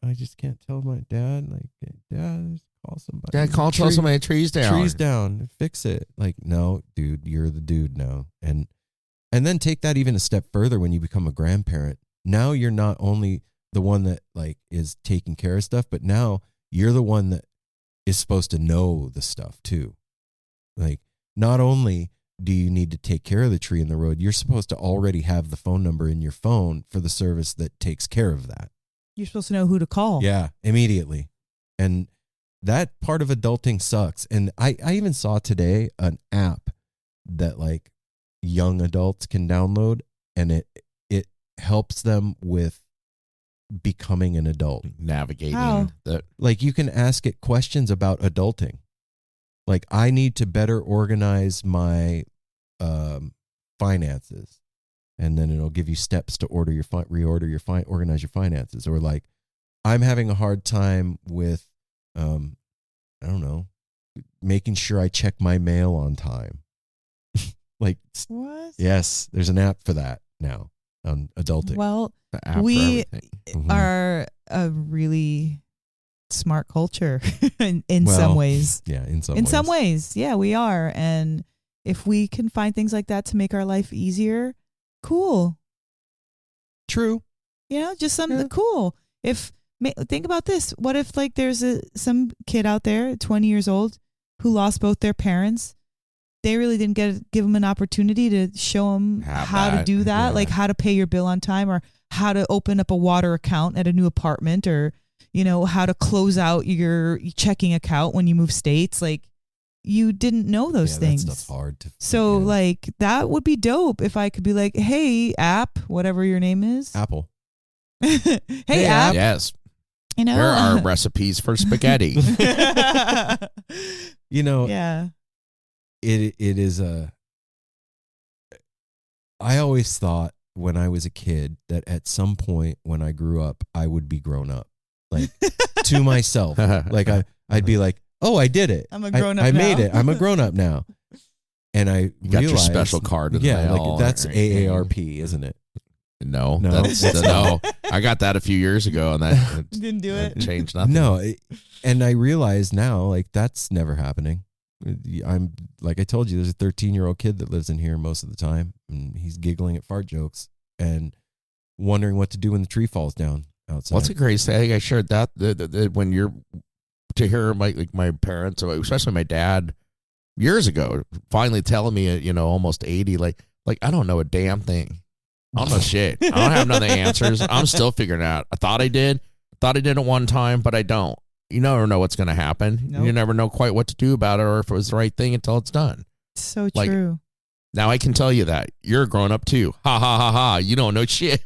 I just can't tell my dad, like, Dad, call somebody. Dad, tell somebody trees down. Trees down. Fix it. Like, no, dude, you're the dude now. And then take that even a step further when you become a grandparent. Now you're not only the one that like is taking care of stuff, but now you're the one that is supposed to know the stuff too. Like, not only do you need to take care of the tree in the road, you're supposed to already have the phone number in your phone for the service that takes care of that. You're supposed to know who to call. Yeah, immediately. And that part of adulting sucks. And I even saw today an app that like young adults can download, and it helps them with becoming an adult. Navigating. How? Like you can ask it questions about adulting. Like, I need to better organize my finances. And then it'll give you steps to organize your finances. Or like, I'm having a hard time with, I don't know, making sure I check my mail on time. Like, What? yes, there's an app for that now on adulting. Well, The app for we everything. are a really smart culture in Well, some ways. Yeah, in some ways, yeah, we are. And if we can find things like that to make our life easier, cool. True. You know, just something cool. Think about this. What if like there's some kid out there, 20 years old, who lost both their parents? They really didn't give them an opportunity to show them how to do that, like how to pay your bill on time, or how to open up a water account at a new apartment, or, you know, how to close out your checking account when you move states. Like, you didn't know those things. That stuff's hard to. So like, that would be dope if I could be like, hey, app, whatever your name is. Apple. hey, app. Yes. You know, Here are recipes for spaghetti. You know, yeah. It is I always thought when I was a kid that at some point when I grew up, I would be grown up, like to myself. Like I'd be like, oh, I did it. I'm a grown up I now. made it. I'm a grown up now. And I You got your realized, special card in the mail. like that's AARP, isn't it? No, No? no. I got that a few years ago, and that Didn't do that it. changed nothing. No, and I realize now, like, that's never happening. I'm like I told you, there's a 13-year-old kid that lives in here most of the time, and he's giggling at fart jokes and wondering what to do when the tree falls down outside. What's the crazy thing? I shared that when you're to hear my parents, especially my dad, years ago, finally telling me at almost 80, like I don't know a damn thing. I don't know shit. I don't have none of the answers. I'm still figuring it out. I thought I did at one time, but I don't. You never know what's going to happen. Nope. You never know quite what to do about it, or if it was the right thing until it's done. So Like, true. Now I can tell you that you're grown up too. Ha ha ha ha. You don't know shit.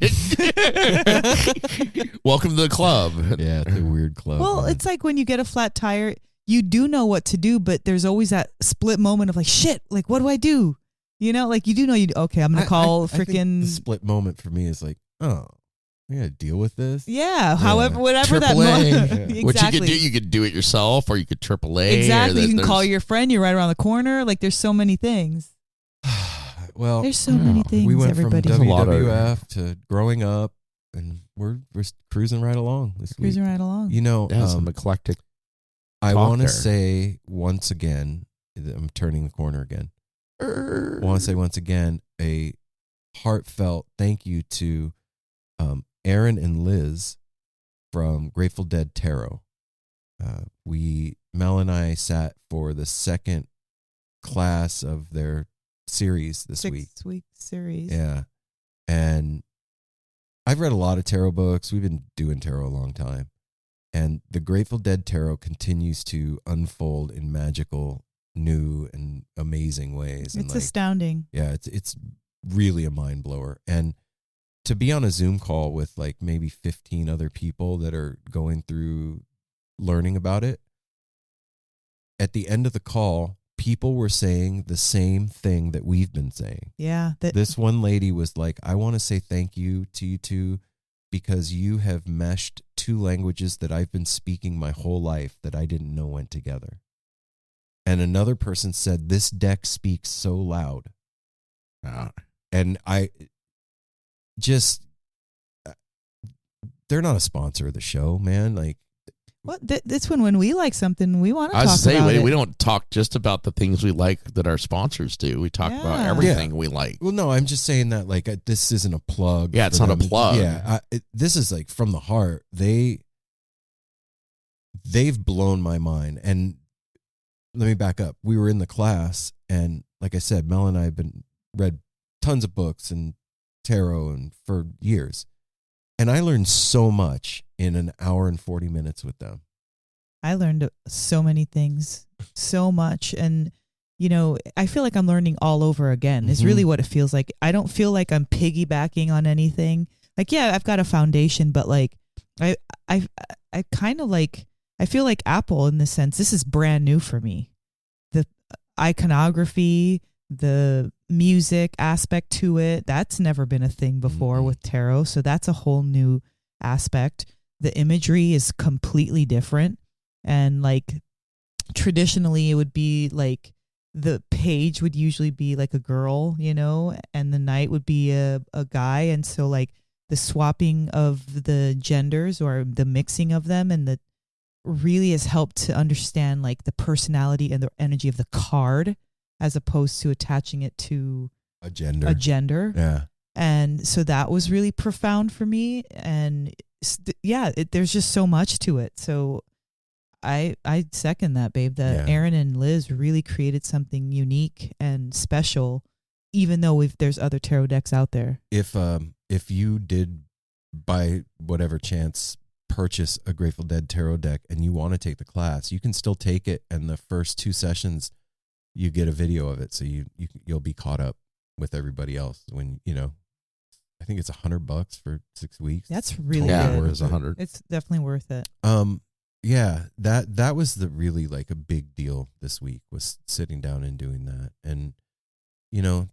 Welcome to the club. Yeah, it's a weird club. Well, man. it's like when you get a flat tire, you do know what to do, but there's always that split moment of like, shit, like, what do I do? You know, like you do know okay, I'm going to call I think freaking. the split moment for me is like, oh, I got to deal with this. Yeah, however, whatever that AAA. moment. Yeah. What Exactly. you could do it yourself, or you could AAA. Exactly. or You can call there's- your friend. You're right around the corner. Like, there's so many things. Well, There's so many things, we went everybody. from a lot of- WWF to growing up, and we're cruising right along this Cruising week. right along. You know, Yeah, some eclectic. I talk want to there. say once again, I'm turning the corner again. I want to say once again a heartfelt thank you to Aaron and Liz from Grateful Dead Tarot. Mel and I sat for the second class of their series this week. 6-week series. Yeah. And I've read a lot of tarot books. We've been doing tarot a long time. And the Grateful Dead Tarot continues to unfold in magical new and amazing ways. And It's astounding. Yeah, it's really a mind blower. And to be on a Zoom call with like maybe 15 other people that are going through learning about it, at the end of the call, people were saying the same thing that we've been saying. Yeah. This one lady was like, I want to say thank you to you two because you have meshed two languages that I've been speaking my whole life that I didn't know went together. And another person said, this deck speaks so loud. And I just, they're not a sponsor of the show, man. Like, well, that's when we like something, we want to I talk was saying, about it. we don't talk just about the things we like that our sponsors do. We talk about everything we like. Well, no, I'm just saying that like this isn't a plug. Yeah, it's not a plug. Yeah, this is like from the heart. They've blown my mind. And let me back up. We were in the class, and like I said, Mel and I have read tons of books and tarot and for years. And I learned so much in an hour and 40 minutes with them. I learned so many things, so much. And, you know, I feel like I'm learning all over again. Is really what it feels like. I don't feel like I'm piggybacking on anything. Like, yeah, I've got a foundation, but like, I kind of like, I feel like Apple in the sense, this is brand new for me. The iconography, the music aspect to it, that's never been a thing before with tarot. So that's a whole new aspect. The imagery is completely different. And like traditionally it would be like the page would usually be like a girl, you know, and the knight would be a guy. And so like the swapping of the genders or the mixing of them and the really has helped to understand like the personality and the energy of the card as opposed to attaching it to a gender. Yeah. And so that was really profound for me. And there's just so much to it. So I second that, babe, that Aaron and Liz really created something unique and special, even though there's other tarot decks out there. If you did by whatever chance purchase a Grateful Dead tarot deck and you want to take the class, you can still take it. And the first 2 sessions, you get a video of it, so you'll be caught up with everybody else. When I think it's $100 for 6 weeks. That's really totally good. Worth 100. It's definitely worth it. Yeah, that was the really like a big deal this week, was sitting down and doing that. And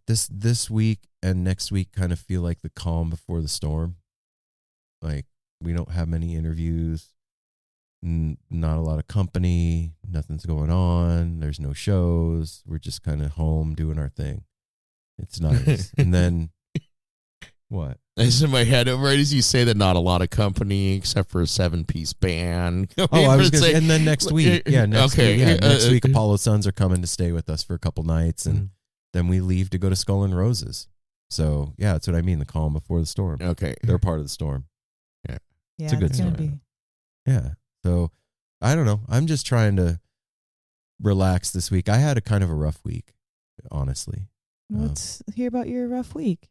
this week and next week kind of feel like the calm before the storm. Like we don't have many interviews. Not a lot of company, nothing's going on, there's no shows, we're just kind of home doing our thing. It's nice. And then what? It's in my head right as you say that, not a lot of company except for a 7-piece band. I was gonna say, and then next week, next week Apollo Sons are coming to stay with us for a couple nights, and then we leave to go to Skull and Roses. So yeah, that's what I mean, the calm before the storm. Okay, they're part of the storm. Yeah, it's a good story. Yeah. So, I don't know. I'm just trying to relax this week. I had a kind of a rough week, honestly. Let's hear about your rough week.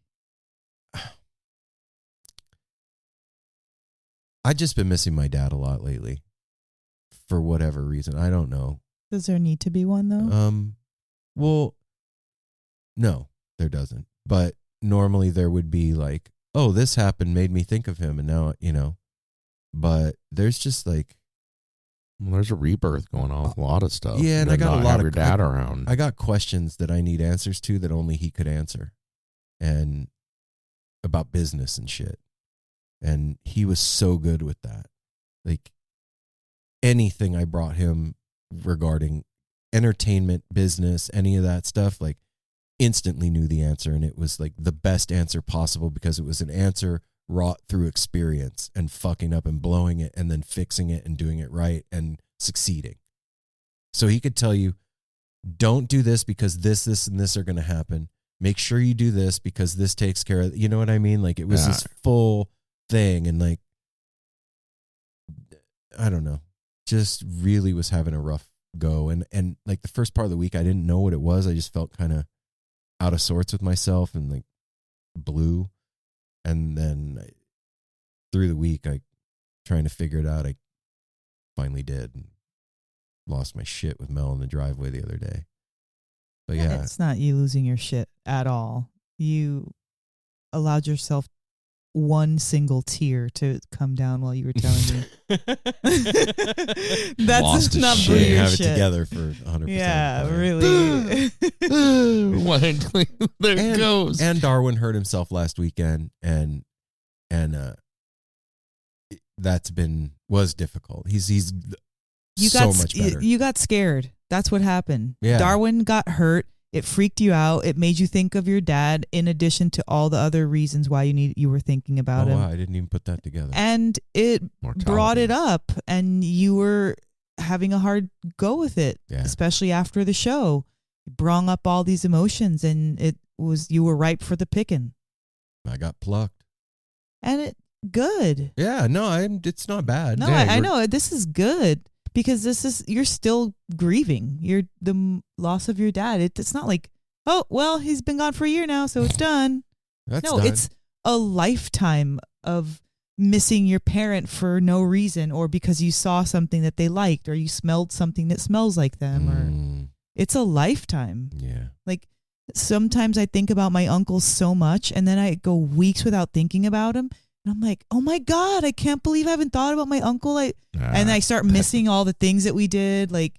I've just been missing my dad a lot lately for whatever reason. I don't know. Does there need to be one, though? Well, no, there doesn't. But normally there would be like, oh, this happened, made me think of him. And now, but there's just like, well, there's a rebirth going on with a lot of stuff. Yeah, and I got a lot of your dad around. I got questions that I need answers to that only he could answer, and about business and shit. And he was so good with that. Like anything I brought him regarding entertainment, business, any of that stuff, like instantly knew the answer, and it was like the best answer possible because it was an answer wrought through experience and fucking up and blowing it and then fixing it and doing it right and succeeding. So he could tell you, don't do this because this, and this are going to happen. Make sure you do this because this takes care of, you know what I mean? Like it was this full thing, and like, I don't know, just really was having a rough go. And like the first part of the week, I didn't know what it was. I just felt kind of out of sorts with myself and like blue. And then through the week, trying to figure it out, I finally did, and lost my shit with Mel in the driveway the other day. But yeah, It's not you losing your shit at all. You allowed yourself one single tear to come down while you were telling me. That's Lost his not shit. blue we your have it shit. together for 100%. Yeah, plan. really. There it goes. And Darwin hurt himself last weekend, and was difficult. He's You so got much better. you got scared. That's what happened. Yeah. Darwin got hurt. It freaked you out. It made you think of your dad in addition to all the other reasons why you were thinking about him. Wow, I didn't even put that together. And it Mortality. brought it up, and you were having a hard go with it, Yeah. especially after the show. It brought up all these emotions, and you were ripe for the picking. I got plucked. And it good. Yeah, no, it's not bad. No, Dang, I we're- know this is good because you're still grieving. You're the loss of your dad. It's not like, oh well, he's been gone for a year now, so it's done. That's No, done. it's a lifetime of missing your parent for no reason, or because you saw something that they liked, or you smelled something that smells like them, or it's a lifetime. Yeah. Like sometimes I think about my uncle so much, and then I go weeks without thinking about him. And I'm like, oh my God, I can't believe I haven't thought about my uncle. And I start missing all the things that we did. Like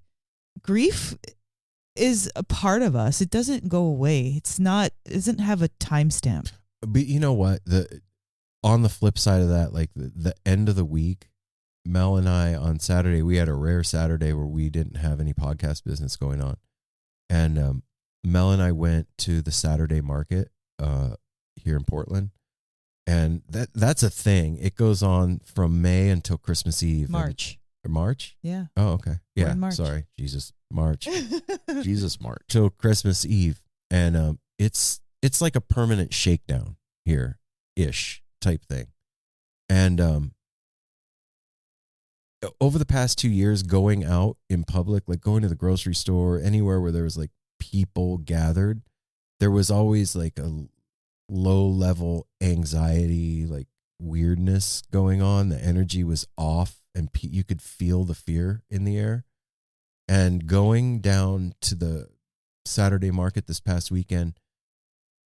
grief is a part of us. It doesn't go away. It doesn't have a timestamp. But you know what? On the flip side of that, like the end of the week, Mel and I on Saturday, we had a rare Saturday where we didn't have any podcast business going on. And Mel and I went to the Saturday market here in Portland. And that's a thing. It goes on from May until Christmas Eve. March. March? Yeah. Oh, okay. We're Yeah. in March. Sorry. Jesus. March. Jesus March. Till Christmas Eve. And it's like a permanent shakedown here ish type thing. And over the past 2 years, going out in public, like going to the grocery store, anywhere where there was like people gathered, there was always like a low level anxiety, like weirdness going on. The energy was off, and you could feel the fear in the air. And going down to the Saturday market this past weekend,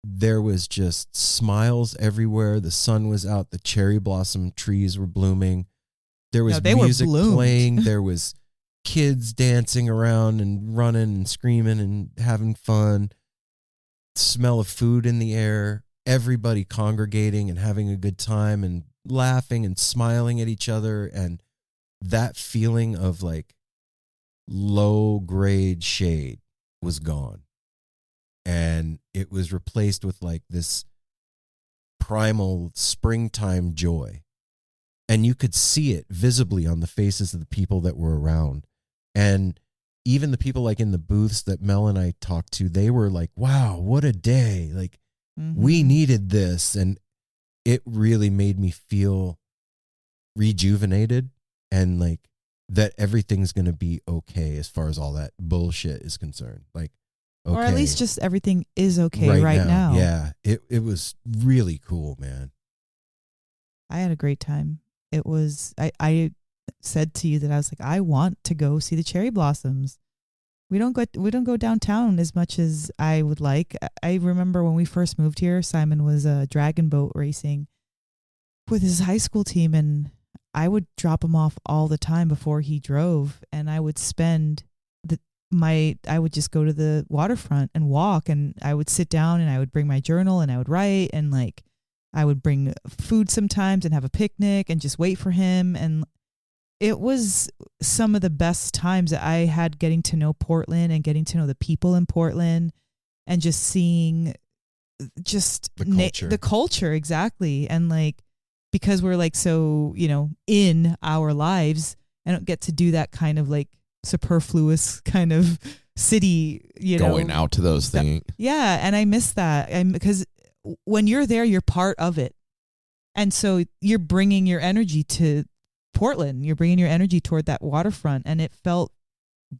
there was just smiles everywhere. The sun was out. The cherry blossom trees were blooming. There was they were music bloomed. playing. There was kids dancing around and running and screaming and having fun. Smell of food in the air. Everybody congregating and having a good time and laughing and smiling at each other. And that feeling of like low grade shade was gone. And it was replaced with like this primal springtime joy. And you could see it visibly on the faces of the people that were around. And even the people like in the booths that Mel and I talked to, they were like, wow, what a day. Like, we needed this. And it really made me feel rejuvenated and like that everything's going to be okay as far as all that bullshit is concerned. Like, okay. Or at least just everything is okay right now. Yeah. It was really cool, man. I had a great time. It was, I said to you that I was like, I want to go see the cherry blossoms. We don't go downtown as much as I would like. I remember when we first moved here, Simon was dragon boat racing with his high school team, and I would drop him off all the time before he drove, and I would spend I would just go to the waterfront and walk, and I would sit down and I would bring my journal and I would write, and like I would bring food sometimes and have a picnic and just wait for him. And it was some of the best times that I had getting to know Portland and getting to know the people in Portland and just seeing just the culture. Exactly. And like, because we're like, so, in our lives, I don't get to do that kind of like superfluous kind of city, going out to those things. Yeah. And I miss that. Because when you're there, you're part of it. And so you're bringing your energy to Portland. You're bringing your energy toward that waterfront, and it felt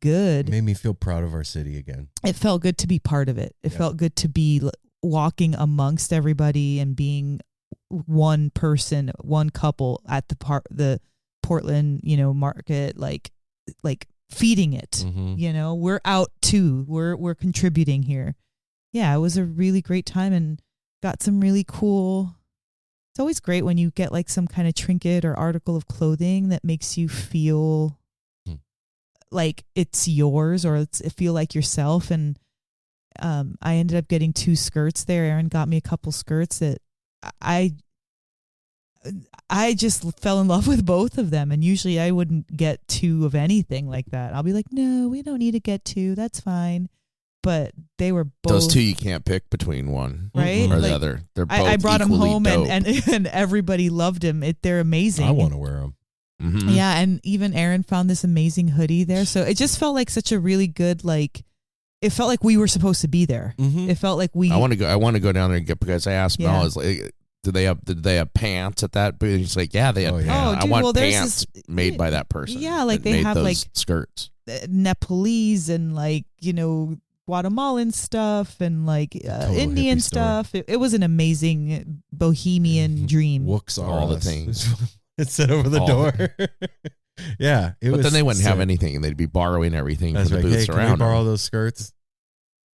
good. It made me feel proud of our city again. It felt good to be part of it. It felt good to be walking amongst everybody and being one person, one couple at the Portland, market, like feeding it. You know, we're out too. We're contributing here. Yeah, it was a really great time and got some really cool. It's always great when you get like some kind of trinket or article of clothing that makes you feel like it's yours or feel like yourself. And I ended up getting 2 skirts there. Aaron got me a couple skirts that I just fell in love with both of them. And usually I wouldn't get 2 of anything like that. I'll be like, no, we don't need to get 2. That's fine. But they were both. Those 2 you can't pick between one right? or like, the other. They're both I brought them home dope. and everybody loved them. They're amazing. I want to wear them. Mm-hmm. Yeah, and even Aaron found this amazing hoodie there. So it just felt like such a really good, like, it felt like we were supposed to be there. It felt like we. I want to go down there and get, because I asked Mel, Yeah. I was like, did they have pants at that booth? He's like, yeah, they have pants. Oh, I dude, want well, there's pants made by that person. Yeah, like that they made have those like skirts. Nepalese and like, you know, Guatemalan stuff and like Indian hippie store. stuff. It was an amazing bohemian dream. Wooks are All the us. things. It said over the All door. Yeah, But then they wouldn't have anything. They'd be borrowing everything That's from the right. booths Hey, can we around. borrow them. those skirts?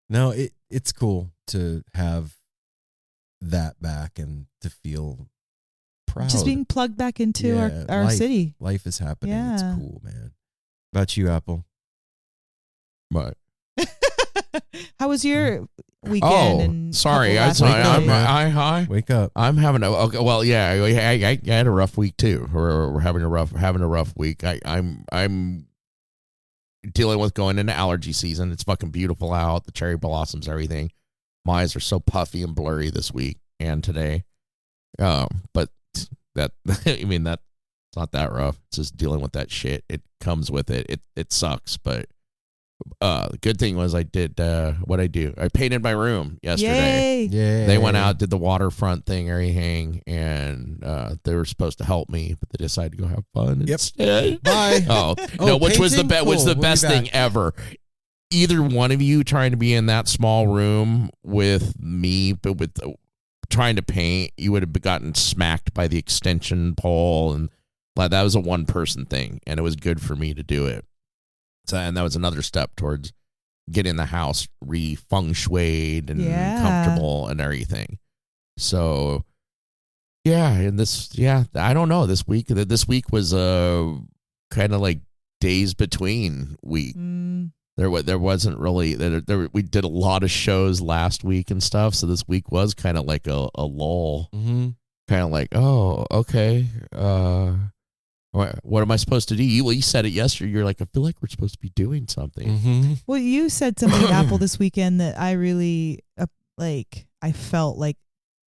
No, it's cool to have that back and to feel proud. Just being plugged back into Yeah, our life. city. Life is happening. It's Yeah. cool, man. About you, Apple? But How was your weekend? and sorry, couple last I weekend? Wake up. I'm having a okay. Well, yeah, I had a rough week too. We're having a rough week. I'm dealing with going into allergy season. It's fucking beautiful out. The cherry blossoms, everything. My eyes are so puffy and blurry this week and today. But that I mean that's not that rough. It's just dealing with that shit. It comes with it. It sucks, but. The good thing was I did what I do. I painted my room yesterday. Yay! Yeah. They went out, did the waterfront thing, everything, and they were supposed to help me, but they decided to go have fun instead. Bye. Oh no, which was the painting? was the Cool. We'll best be thing back. ever. Either one of you trying to be in that small room with me, but with trying to paint, you would have gotten smacked by the extension pole, and that was a 1-person thing, and it was good for me to do it. So, and that was another step towards getting the house feng shuied and comfortable and everything. So, yeah, and I don't know. This week was kind of like days between week. There wasn't really we did a lot of shows last week and stuff. So this week was kind of like a lull. Mm-hmm. Kind of like, oh, okay. What am I supposed to do? You said it yesterday. You're like, I feel like we're supposed to be doing something. Mm-hmm. Well, you said something at Apple this weekend that I really like. I felt like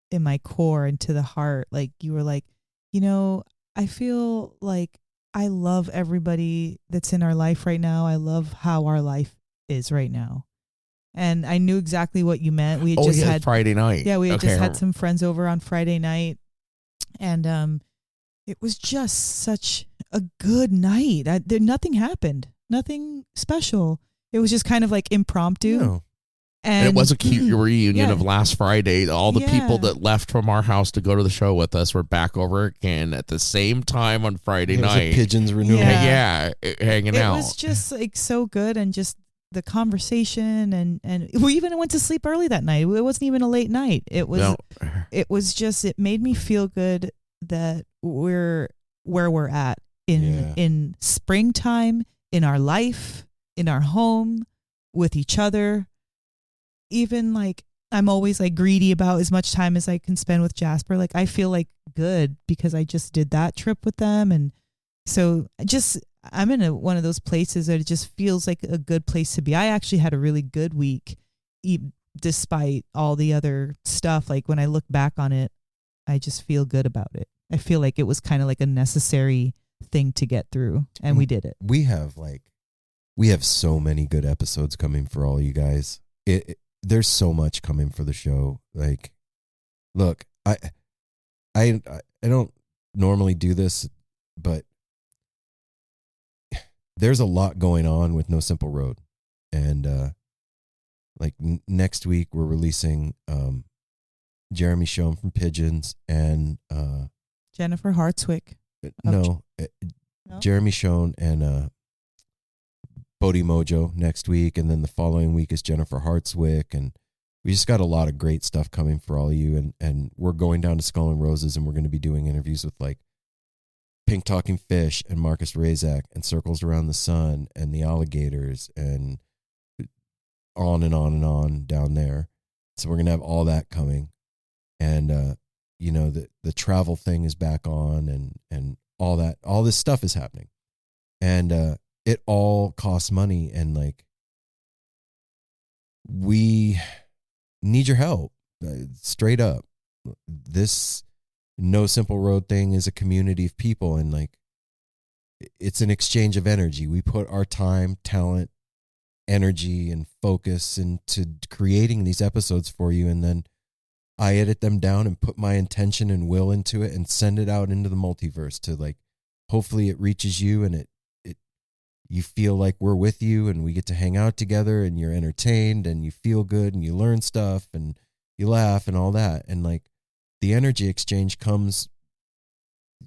in my core and to the heart, like you were like, you know, I feel like I love everybody that's in our life right now. I love how our life is right now. And I knew exactly what you meant. We had had Friday night. Yeah, we had just had some friends over on Friday night, and it was just such a good night. Nothing happened, nothing special. It was just kind of like impromptu. No. And it was a cute reunion of last Friday. All the people Yeah. that left from our house to go to the show with us were back over again at the same time on Friday It was a night. Pigeons renewal. Yeah. Hanging out. It was just like so good, and just the conversation, and we even went to sleep early that night. It wasn't even a late night. It was. It made me feel good that we're where we're at in springtime, in our life, in our home, with each other. Even like I'm always like greedy about as much time as I can spend with Jasper. Like I feel like good because I just did that trip with them, and so I'm in one of those places that it just feels like a good place to be. I actually had a really good week, despite all the other stuff. Like when I look back on it, I just feel good about it. I feel like it was kind of like a necessary thing to get through, and we did it. We have so many good episodes coming for all you guys. There's so much coming for the show. Like, look, I don't normally do this, but there's a lot going on with No Simple Road, and next week we're releasing Jeremy Schoen from Pigeons and Jennifer Hartswick. no, No? Jeremy Schoen and Bodhi Mojo next week, and then the following week is Jennifer Hartswick, and we just got a lot of great stuff coming for all of you, and we're going down to Skull and Roses, and we're going to be doing interviews with like Pink Talking Fish and Marcus Razak and Circles Around the Sun and the Alligators and on and on and on down there. So we're going to have all that coming. And, you know, the travel thing is back on and all that, all this stuff is happening. And it all costs money. And like, we need your help, straight up. This No Simple Road thing is a community of people, and like, it's an exchange of energy. We put our time, talent, energy, and focus into creating these episodes for you, and then I edit them down and put my intention and will into it and send it out into the multiverse to like, hopefully it reaches you and it you feel like we're with you and we get to hang out together and you're entertained and you feel good and you learn stuff and you laugh and all that. And like, the energy exchange comes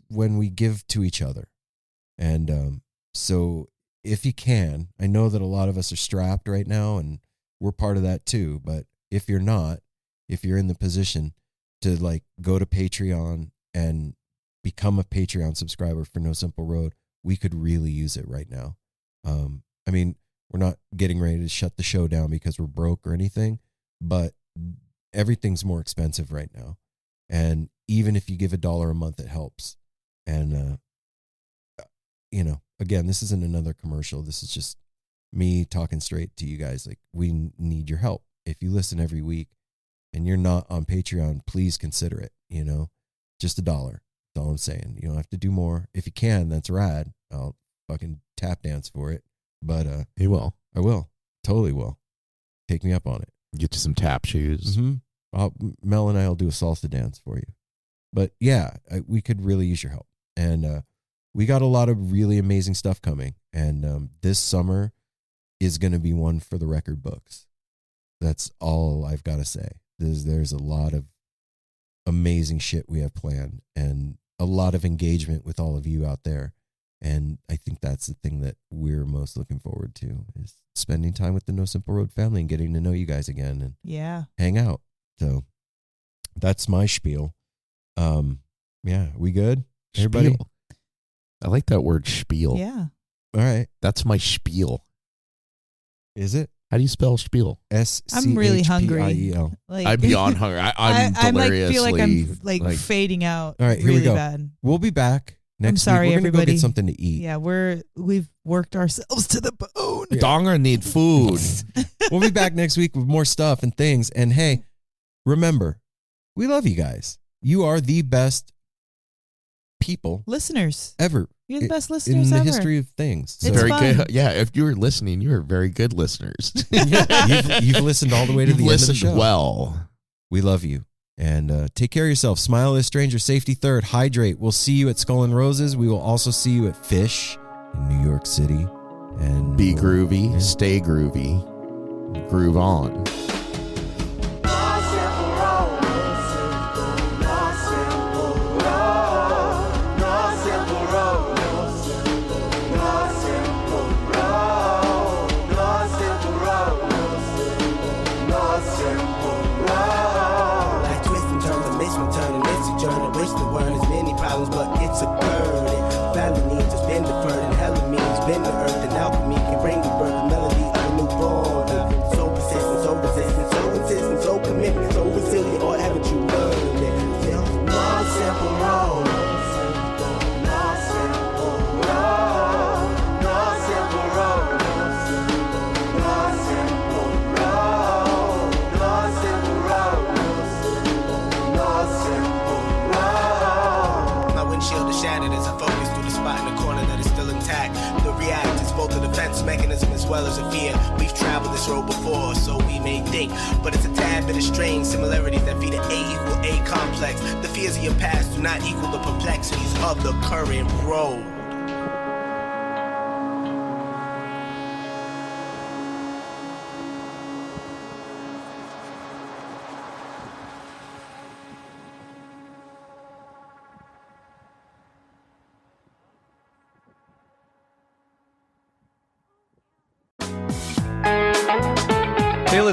when we give to each other. And so if you can, I know that a lot of us are strapped right now and we're part of that too. But if you're not, if you're in the position to like go to Patreon and become a Patreon subscriber for No Simple Road, we could really use it right now. I mean, we're not getting ready to shut the show down because we're broke or anything, but everything's more expensive right now. And even if you give $1 a month, it helps. And, you know, again, this isn't another commercial. This is just me talking straight to you guys. Like, we need your help. If you listen every week and you're not on Patreon, please consider it, you know, just $1. That's all I'm saying. You don't have to do more. If you can, that's rad. I'll fucking tap dance for it. But, You will. I will. Totally will. Take me up on it. Get you some tap shoes. Mm-hmm. Mel and I will do a salsa dance for you. But yeah, we could really use your help. And we got a lot of really amazing stuff coming. And this summer is going to be one for the record books. That's all I've got to say. There's a lot of amazing shit we have planned and a lot of engagement with all of you out there. And I think that's the thing that we're most looking forward to, is spending time with the No Simple Road family and getting to know you guys again and hang out. So that's my spiel. Yeah, we good? Everybody? Spiel. I like that word, spiel. Yeah. All right. That's my spiel. Is it? How do you spell spiel? I'm really hungry. Like, I'm beyond hungry. I'm deliriously. Feel like I'm like fading out. All right, here really we go. Bad. We'll be back next I'm sorry, week. We're gonna everybody. go get something to eat. Yeah, we've worked ourselves to the bone. Yeah. Donger need food. We'll be back next week with more stuff and things. And hey, remember, we love you guys. You are the best people Listeners ever. You're the best listeners in the ever. history of things. It's Very fun. good. Yeah, if you were listening, you were very good listeners. You've listened all the way to the end of the show. Well. We love you. And take care of yourself. Smile as stranger, safety third, hydrate. We'll see you at Skull and Roses. We will also see you at Fish in New York City. And Be groovy, stay groovy, groove on. But it's a burden. Family needs has been deferred, and hella means been the earth, and alchemy can bring the birth, the melody of a newborn. So persistent, so resistant, so insistent, so commitment, so resilient, or haven't you learned it? One simple road. Shattered as I focus through the spot in the corner that is still intact. The react is both a defense mechanism as well as a fear. We've traveled this road before, so we may think, but it's a tad bit of strange similarities that feed an A equal A complex. The fears of your past do not equal the perplexities of the current road.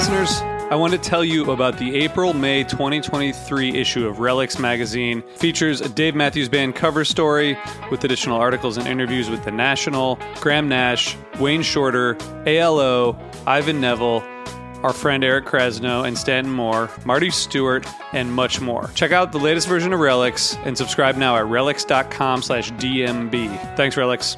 listeners, I want to tell you about the April-May 2023 issue of Relics magazine. Features a Dave Matthews Band cover story with additional articles and interviews with The National, Graham Nash, Wayne Shorter, ALO, Ivan Neville, our friend Eric Krasno and Stanton Moore, Marty Stewart, and much more. Check out the latest version of Relics and subscribe now at relics.com/DMB. Thanks, Relics.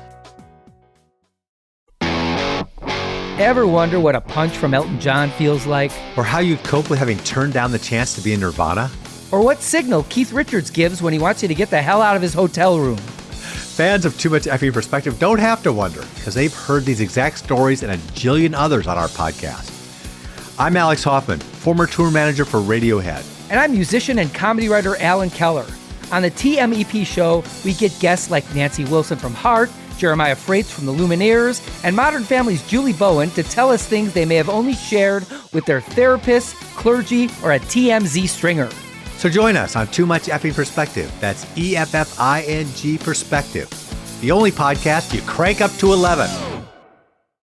Ever wonder what a punch from Elton John feels like? Or how you'd cope with having turned down the chance to be in Nirvana? Or what signal Keith Richards gives when he wants you to get the hell out of his hotel room? Fans of Too Much Effing Perspective don't have to wonder, because they've heard these exact stories and a jillion others on our podcast. I'm Alex Hoffman, former tour manager for Radiohead. And I'm musician and comedy writer Alan Keller. On the TMEP show, we get guests like Nancy Wilson from Heart, Jeremiah Freites from the Lumineers, and Modern Family's Julie Bowen to tell us things they may have only shared with their therapist, clergy, or a TMZ stringer. So join us on Too Much Effing Perspective. That's EFFING Perspective. The only podcast you crank up to 11.